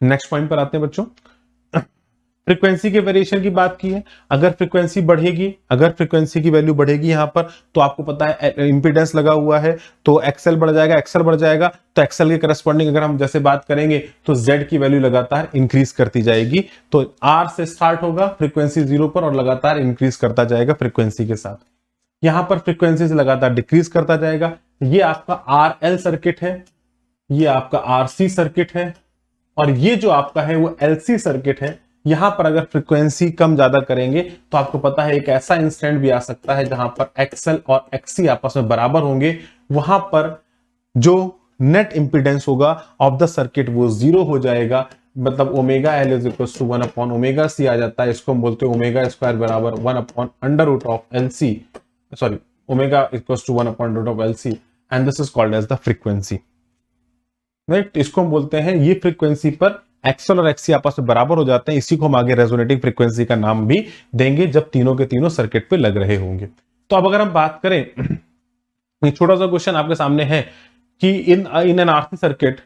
नेक्स्ट पॉइंट पर आते हैं बच्चों। फ्रीक्वेंसी के वेरिएशन की बात की है। अगर फ्रीक्वेंसी बढ़ेगी, अगर फ्रीक्वेंसी की वैल्यू बढ़ेगी यहां पर, तो आपको पता है इंपीडेंस लगा हुआ है, तो एक्सएल बढ़ जाएगा, एक्सएल बढ़ जाएगा, तो एक्सएल के करस्पॉन्डिंग अगर हम जैसे बात करेंगे तो जेड की वैल्यू लगातार इंक्रीज करती जाएगी। तो आर से स्टार्ट होगा फ्रीक्वेंसी 0 पर और लगातार इंक्रीज करता जाएगा फ्रीक्वेंसी के साथ। यहां पर फ्रीक्वेंसी से लगातार डिक्रीज करता जाएगा। ये आपका आरएल सर्किट है, ये आपका आरसी सर्किट है, और ये जो आपका है वो एलसी सर्किट है। यहां पर अगर फ्रीक्वेंसी कम ज्यादा करेंगे तो आपको पता है एक ऐसा इंस्टेंट भी आ सकता है जहां पर एक्सएल और एक्सी आपस में बराबर होंगे, वहां पर जो नेट इंपीडेंस होगा ऑफ द सर्किट वो 0 हो जाएगा, मतलब omega L is equal to 1 upon omega C आ जाता है। इसको हम बोलते हैं ओमेगा स्क्वायर बराबर 1 upon under root of L C, sorry omega equal to 1 upon root of L C, and this is called as the frequency, right. इसको हम बोलते हैं, ये फ्रीक्वेंसी पर एक्सएल और एक्सी आपस में बराबर हो जाते हैं, इसी को हम आगे रेजोनेटिंग फ्रीक्वेंसी का नाम भी देंगे जब तीनों के तीनों सर्किट पे लग रहे होंगे। तो अब अगर हम बात करें, एक छोटा सा क्वेश्चन आपके सामने है कि in an RC circuit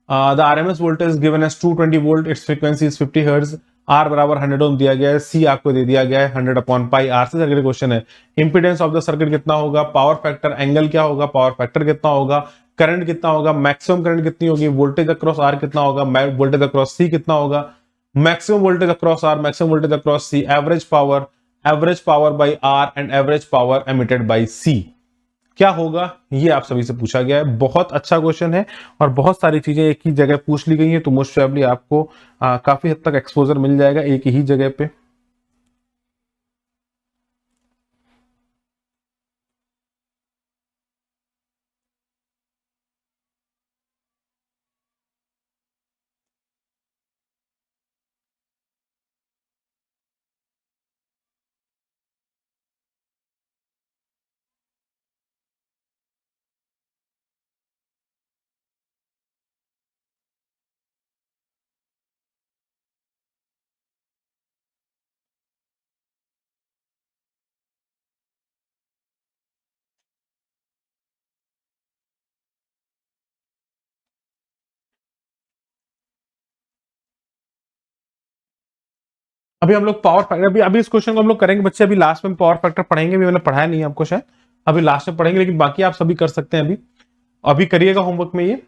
the RMS voltage given as 220 volt, its frequency is 50 hertz, R बराबर 100 ओम दिया गया है, सी आपको दे दिया गया है 100 upon pi. RC circuit question है, इंपीडेंस ऑफ द सर्किट कितना होगा, पावर फैक्टर एंगल क्या होगा, पावर फैक्टर कितना होगा, करंट कितना होगा, मैक्सिमम करंट कितनी होगी, वोल्टेज अक्रॉस आर कितना होगा, वोल्टेज अक्रॉस सी कितना होगा, maximum voltage across R, maximum voltage across C, average power by R and average power emitted by C क्या होगा, ये आप सभी से पूछा गया है। बहुत अच्छा क्वेश्चन है और बहुत सारी चीजें एक ही जगह पूछ ली गई है, तो मोस्ट प्रोबेबली आपको काफी हद तक एक्सपोजर मिल जाएगा एक ही जगह पे। अभी हम लोग पावर फैक्टर, अभी इस क्वेश्चन को हम लोग करेंगे बच्चे, अभी लास्ट में पावर फैक्टर पढ़ेंगे भी, मैंने पढ़ाया नहीं है आपको शायद, अभी लास्ट में पढ़ेंगे, लेकिन बाकी आप सभी कर सकते हैं, अभी करिएगा होमवर्क में ये,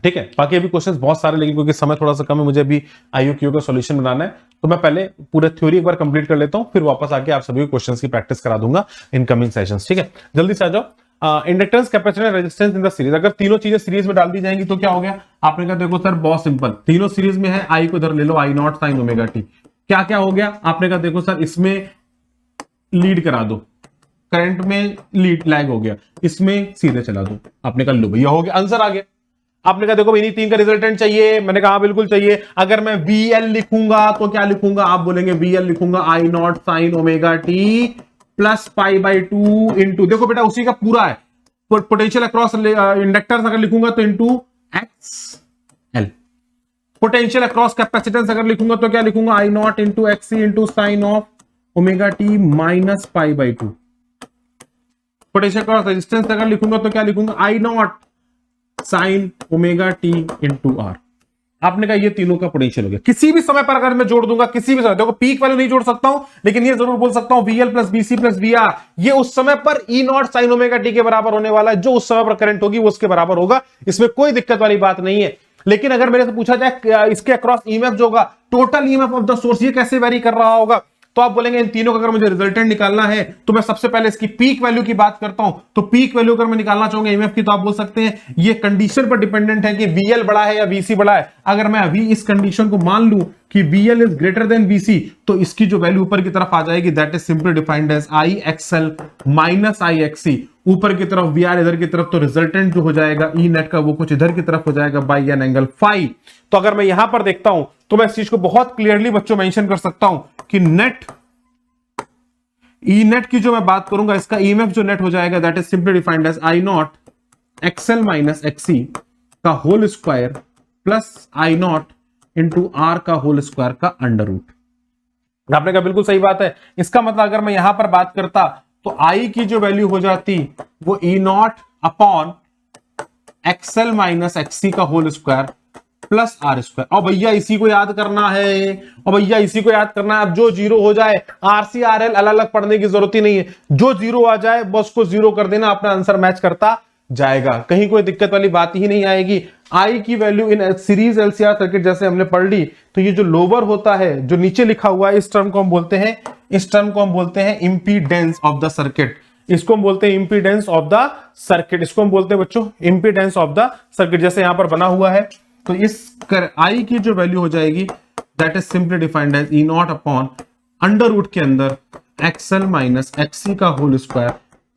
ठीक है। बाकी अभी क्वेश्चंस बहुत सारे, लेकिन क्योंकि समय थोड़ा सा कम है, मुझे अभी IOQ का सॉल्यूशन बनाना है, तो मैं पहले पूरा थ्योरी एक बार कंप्लीट कर लेता हूं, फिर वापस आके आप सभी क्वेश्चंस की प्रैक्टिस करा दूंगा इन कमिंग सेशंस। ठीक है, जल्दी से आ जाओ। Inductance, capacitance, resistance in the series, अगर तीनों चीजें सीरीज में डाल दी जाएंगी तो क्या हो गया? आपने कहा देखो सर बहुत सिंपल, तीनों सीरीज में है, आई को इधर ले लो, I not sine omega T. क्या क्या हो गया? आपने कहा देखो सर इसमें लीड करा दो, करंट में लीड लैग हो गया, इसमें सीधे चला दो। आपने कहा लो भैया हो गया, आंसर आ गया। आपने कहा देखो इन्हीं तीन का रिजल्टेंट चाहिए, मैंने कहा बिल्कुल चाहिए। अगर मैं VL लिखूंगा तो क्या लिखूंगा? आप बोलेंगे VL लिखूंगा I not sine omega T plus pi by 2 into, देखो बेटा उसी का पूरा है, पोटेंशियल अक्रॉस इंडक्टर्स अगर लिखूंगा तो into XL, potential across capacitance अगर लिखूंगा तो क्या लिखूंगा? I not into XC into sine of omega t minus pi by 2। Potential across resistance अगर लिखूंगा तो क्या लिखूंगा? I not sine omega t into R. आपने कहा ये तीनों का पोटेंशियल हो गया। किसी भी समय पर अगर मैं जोड़ दूंगा, किसी भी समय, देखो पीक वैल्यू नहीं जोड़ सकता हूं, लेकिन ये जरूर बोल सकता हूं VL plus BC plus VR, ये उस समय पर E not sine omega T के बराबर होने वाला है, जो उस समय पर करंट होगी वो उसके बराबर होगा, इसमें कोई दिक्कत वाली बात नहीं है। लेकिन अगर मेरे से पूछा जाए इसके अक्रॉस EMF जो होगा, total EMF of the source, ये कैसे वेरी कर रहा होगा, तो आप बोलेंगे इन तीनों का अगर मुझे रिजल्टेंट निकालना है तो मैं सबसे पहले इसकी पीक वैल्यू की बात करता हूं। तो पीक वैल्यू अगर मैं निकालना चाहूंगा EMF की, तो आप बोल सकते हैं ये कंडीशन पर डिपेंडेंट है कि VL बड़ा है या VC बड़ा है। अगर मैं अभी इस कंडीशन को मान लूं कि VL is greater than VC, तो इसकी जो वैल्यू ऊपर की तरफ आ जाएगी, that is simply defined as IXL minus IXC, ऊपर की तरफ VR इधर की तरफ, तो रिजल्टेंट जो हो जाएगा E नेट का वो कुछ इधर की तरफ हो जाएगा बाय एन एंगल फाई। तो अगर मैं यहां पर देखता हूं तो मैं इस चीज को बहुत क्लियरली बच्चों मेंशन कर सकता हूं कि नेट E नेट की जो मैं बात करूंगा, इसका EMF जो नेट हो जाएगा, that is simply defined as I naught XL minus XC का whole square plus I not into R का होल स्क्वायर का अंडर रूट। आपने कहा बिल्कुल सही बात है। इसका मतलब अगर मैं यहां पर बात करता तो I की जो वैल्यू हो जाती वो E not upon XL minus XC का whole square plus R square. और भैया इसी को याद करना है, और भैया इसी को याद करना है। अब जो जीरो हो जाए, RC RL अलग अलग पढ़ने की जरूरत ही नहीं है, जो जीरो आ जाए बस को जीरो कर देना, अपना आंसर मैच करता जाएगा, कहीं कोई दिक्कत वाली बात ही नहीं आएगी। I की value in series LCR circuit जैसे हमने पढ़ ली, तो ये जो लोअर होता है, जो नीचे लिखा हुआ है, इस टर्म को हम बोलते हैं इंपीडेंस ऑफ द सर्किट। इसको हम बोलते हैं इंपीडेंस ऑफ द सर्किट, इसको हम बोलते हैं बच्चों इंपीडेंस ऑफ द सर्किट, जैसे यहां पर बना हुआ है। तो इस I की जो वैल्यू हो जाएगी, that is simply defined as E not upon under root के अंदर XL माइनस XC का whole square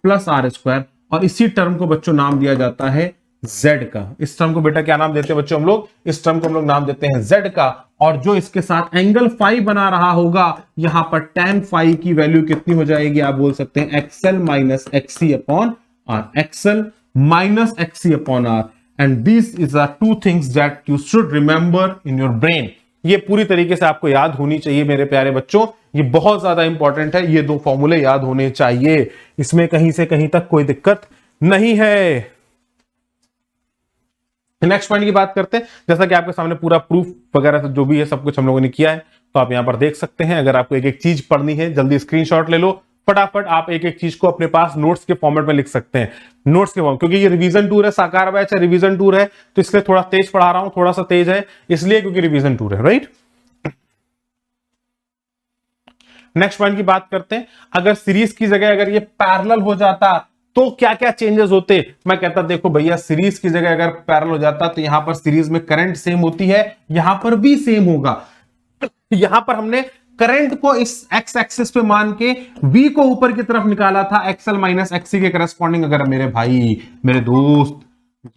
plus R square, और इसी टर्म को बच्चों नाम दिया जाता है Z का। इस टर्म को बेटा क्या नाम देते हैं बच्चों हम लोग? इस टर्म को हम लोग नाम देते हैं Z का। और जो इसके साथ एंगल फाई बना रहा होगा, यहां पर tan फाई की वैल्यू कितनी हो जाएगी? आप बोल सकते हैं XL minus XC upon R, XL minus XC upon R। And these is the two things that you should remember in your brain. ये पूरी तरीके से आपको याद होनी चाहिए मेरे प्यारे बच्चों, ये बहुत ज्यादा इंपॉर्टेंट है, ये दो फॉर्मूले याद होने चाहिए, इसमें कहीं से कहीं तक कोई दिक्कत नहीं है। नेक्स्ट पॉइंट की बात करते हैं। जैसा कि आपके सामने पूरा प्रूफ वगैरह जो भी है सब कुछ हम लोगों ने किया है, तो आप यहां पर देख सकते हैं। अगर आपको एक एक चीज पढ़नी है, जल्दी स्क्रीनशॉट ले लो, फटाफट आप एक एक चीज को अपने पास नोट्स के फॉर्मेट में लिख सकते हैं, नोट्स के फॉर्मेट, क्योंकि ये रिवीजन टूर है, साकार बैच है, रिवीजन टूर है, तो इसलिए थोड़ा तेज पढ़ा रहा हूं, थोड़ा सा तेज है इसलिए क्योंकि रिवीजन टूर है, राइट। नेक्स्ट पॉइंट की बात करते हैं। अगर सीरीज की जगह अगर ये पैरेलल हो जाता तो क्या क्या चेंजेस होते? मैं कहता देखो भैया सीरीज की जगह अगर पैरेलल हो जाता तो यहां पर सीरीज में करंट सेम होती है, यहां पर भी सेम होगा। यहां पर हमने करंट को इस एक्स एक्सिस पे मान के V को ऊपर की तरफ निकाला था, XL माइनस XC के करस्पॉन्डिंग। अगर मेरे भाई मेरे दोस्त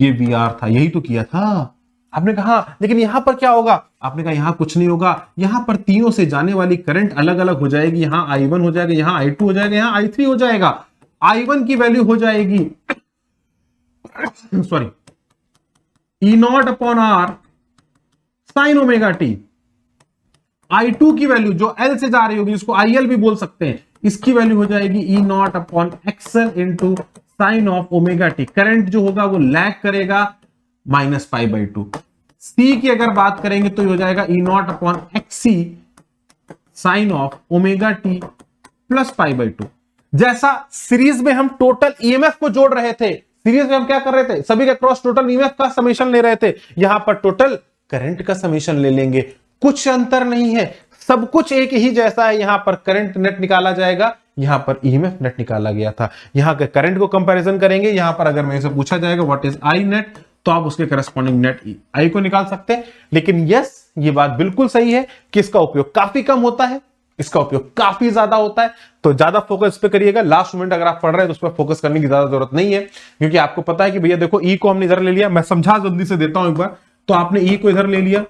ये VR था, यही तो किया था। आपने कहा लेकिन यहां पर क्या होगा? आपने कहा यहां कुछ नहीं होगा, यहां पर तीनों से जाने वाली करंट अलग अलग हो जाएगी। यहां I1 हो जाएगा, यहां I2 हो जाएगा, यहां I3 हो जाएगा। I1 की वैल्यू हो जाएगी sorry E not upon R sign omega T. I2 की वैल्यू जो L से जा रही होगी, इसको IL भी बोल सकते हैं, इसकी वैल्यू हो जाएगी E not upon XL into sine of omega T. Current जो होगा वो लैग करेगा माइनस पाई बाई 2। C की अगर बात करेंगे तो हो जाएगा E not upon XC sine of omega T plus pi by 2। जैसा सीरीज में हम टोटल EMF को जोड़ रहे थे, सीरीज में हम क्या कर रहे थे, सभी के क्रॉस टोटल ईएमएफ का समेशन ले रहे थे, यहां पर टोटल करंट का समेशन ले लेंगे। कुछ अंतर नहीं है, सब कुछ एक ही जैसा है। यहां पर करंट नेट निकाला जाएगा, यहां पर ईएमएफ नेट निकाला गया था। यहां के करंट को कंपैरिजन करेंगे, यहां पर अगर मेरे से पूछा जाएगा व्हाट इज आई नेट, तो आप उसके करस्पॉन्डिंग नेट आई को निकाल सकते हैं। लेकिन यस, ये बात बिल्कुल सही है कि इसका उपयोग काफी कम होता है, इसका उपयोग काफी ज्यादा होता है। तो ज्यादा फोकस इस पे करिएगा। लास्ट मोमेंट अगर आप पढ़ रहे हैं तो उस पर फोकस करने की ज्यादा जरूरत नहीं है, क्योंकि आपको पता है कि भैया देखो ई को हमने इधर ले लिया। मैं समझा जल्दी से देता हूं एक बार। तो आपने ई को इधर ले लिया,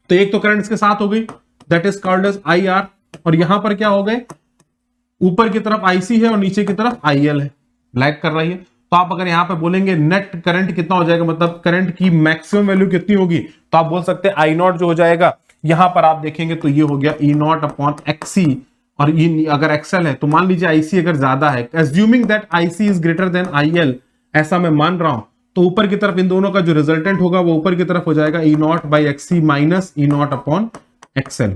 तो एक तो करंट इसके साथ हो गई, that is called as I R, और यहां पर क्या हो गए, ऊपर की तरफ आईसी है और नीचे की तरफ आईएल है, लैग कर रही है। तो आप अगर यहां पे बोलेंगे नेट करंट कितना हो जाएगा, मतलब करंट की मैक्सिमम वैल्यू कितनी होगी, तो आप बोल सकते हैं आई नॉट जो हो जाएगा। यहां पर आप देखेंगे तो ये हो गया ई नॉट अपॉन एक्सी, और ये अगर एक्सएल है तो मान लीजिए आईसी अगर ज्यादा है, assuming that IC is greater than IL, ऐसा मैं मान रहा हूं, तो ऊपर की तरफ इन दोनों का जो रिजल्टेंट होगा वो ऊपर की तरफ हो जाएगा E not by XC minus E not upon XL,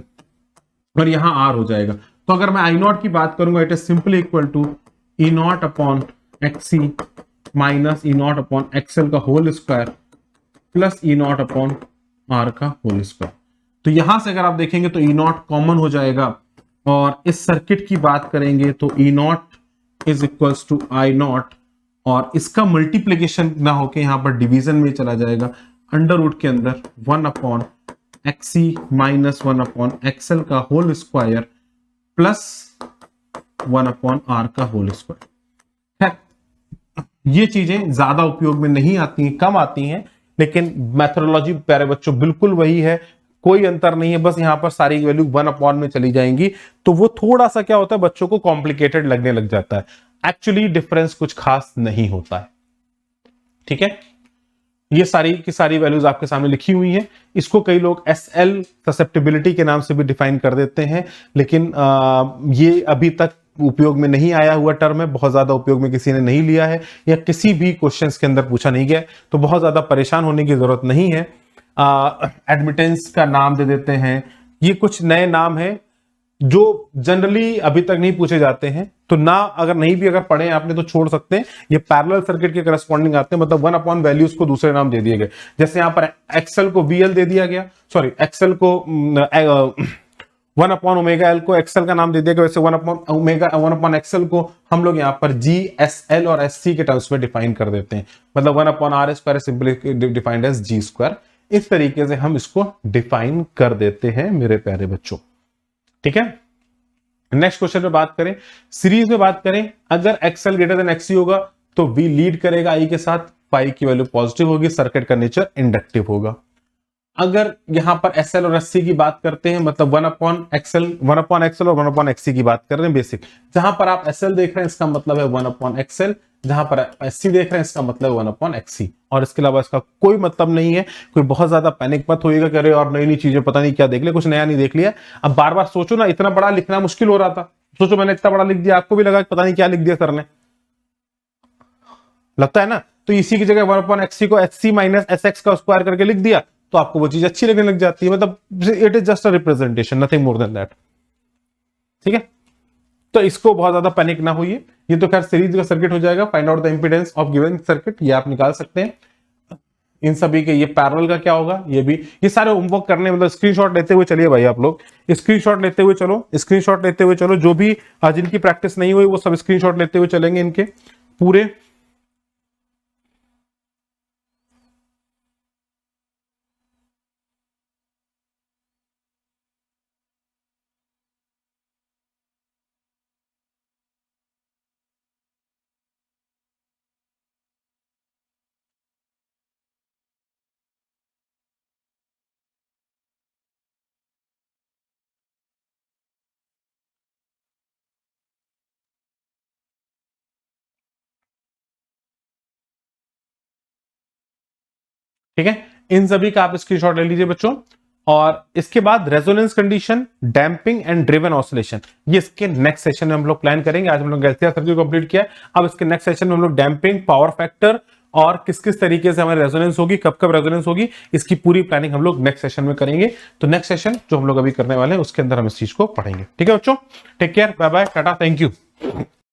और यहां आर हो जाएगा। तो अगर मैं आई नॉट की बात करूंगा, it is simply equal to E not upon XC minus E not upon XL का whole square plus E not upon R का होल स्क्वायर। तो यहां से अगर आप देखेंगे तो ई नॉट कॉमन हो जाएगा, और इस सर्किट की बात करेंगे तो E not is equals to I not, और इसका मल्टीप्लीकेशन ना होके यहां पर डिवीजन में चला जाएगा, अंडर रूट के अंदर 1 upon XC minus 1 upon XL का whole square plus 1 upon R का होल स्क्वायर। ये चीजें ज्यादा उपयोग में नहीं आती हैं, कम आती हैं, लेकिन मैथोडोलॉजी प्यारे बच्चों बिल्कुल वही है, कोई अंतर नहीं है। बस यहां पर सारी वैल्यू 1 अपॉन में चली जाएंगी, तो वो थोड़ा सा क्या होता है, बच्चों को कॉम्प्लिकेटेड लगने लग जाता है। एक्चुअली डिफरेंस कुछ खास नहीं होता है। ठीक है, ये सारी की सारी वैल्यूज आपके सामने लिखी हुई हैं। इसको कई लोग एसएल ससेप्टिबिलिटी के नाम से भी डिफाइन कर देते हैं, लेकिन ये अभी तक उपयोग में नहीं आया हुआ टर्म है, बहुत ज्यादा उपयोग में किसी ने नहीं लिया है, या किसी भी क्वेश्चंस के अंदर पूछा नहीं गया, तो बहुत ज्यादा परेशान होने की जरूरत नहीं है। एडमिटेंस का नाम दे देते हैं, ये कुछ नए नाम हैं जो जनरली अभी तक नहीं पूछे जाते हैं, तो ना अगर नहीं भी अगर पढ़े आपने तो छोड़ सकते हैं। ये पैरेलल सर्किट के करस्पॉन्डिंग आते हैं, मतलब 1 अपॉन वैल्यूज को दूसरे नाम दे दिए गए। जैसे यहां पर एक्सएल को वीएल दे दिया गया, सॉरी एक्सएल को 1 अपॉन ओमेगा एल को एक्सएल का नाम दे दिया गया, वैसे 1 अपॉन ओमेगा 1 अपॉन एक्सएल को हम लोग यहाँ पर जी एस एल और एस सी के टर्म्स में डिफाइन कर देते हैं, मतलब 1 upon R square simply defined as G square. इस तरीके से हम इसको डिफाइन कर देते हैं मेरे प्यारे बच्चों। ठीक है, नेक्स्ट क्वेश्चन पे बात करें, सीरीज में बात करें, अगर एक्सएल ग्रेटर देन एक्सी होगा तो वी लीड करेगा आई के साथ, पाई की वैल्यू पॉजिटिव होगी, सर्किट का नेचर इंडक्टिव होगा। अगर यहां पर एसएल और एससी की बात करते हैं, मतलब 1 अपॉन एक्सएल और 1 अपॉन एक्सी की बात कर रहे हैं बेसिक, जहां पर आप एसएल देख रहे हैं इसका मतलब है 1 अपॉन एक्सएल, जहां पर एससी देख रहे हैं इसका मतलब 1 अपॉन एक्सी, और इसके अलावा इसका कोई मतलब नहीं है। कोई बहुत ज्यादा पैनिक मत होइएगा कि अरे और नई नई चीजें पता नहीं क्या देख लिया, कुछ नया नहीं देख लिया। अब बार बार सोचो ना, इतना बड़ा लिखना मुश्किल हो रहा था, सोचो मैंने इतना बड़ा लिख दिया, आपको भी लगा कि पता नहीं क्या लिख दिया सर ने, लगता है ना। तो इसी की जगह 1 अपॉन एक्सी को एचसी माइनस एसएक्स का स्क्वायर करके लिख दिया, तो आपको वो चीज अच्छी लगने लग जाती है, मतलब it is just a representation, nothing more than that. ठीक है, तो इसको बहुत ज्यादा पैनिक ना होइए। ये तो खैर सीरीज का सर्किट हो जाएगा। Find out the impedance of given circuit, ये आप निकाल सकते हैं। इन सभी के ये पैरेलल का क्या होगा, ये भी, ये सारे होमवर्क करने, मतलब स्क्रीनशॉट लेते हुए चलिए भाई, आप लोग स्क्रीनशॉट लेते हुए चलो, स्क्रीनशॉट लेते हुए चलो। जो भी जिनकी प्रैक्टिस नहीं हुई वो सब स्क्रीनशॉट लेते हुए चलेंगे इनके पूरे। ठीक है, इन सभी का आप स्क्रीनशॉट ले लीजिए बच्चों। और इसके बाद resonance condition, damping and driven oscillation, ये इसके नेक्स्ट सेशन में हम लोग प्लान करेंगे। आज हम लोग एलसीआर सर्किट कंप्लीट किया है, अब इसके नेक्स्ट सेशन में हम लोग डैम्पिंग, पावर फैक्टर और किस किस तरीके से हमारी रेजोनेंस होगी, कब कब रेजोनेंस होगी, इसकी पूरी प्लानिंग हम लोग नेक्स्ट सेशन में करेंगे। तो नेक्स्ट सेशन जो हम लोग अभी करने वाले हैं उसके अंदर हम इस चीज को पढ़ेंगे। ठीक है बच्चों, take care, bye bye, tata, thank you.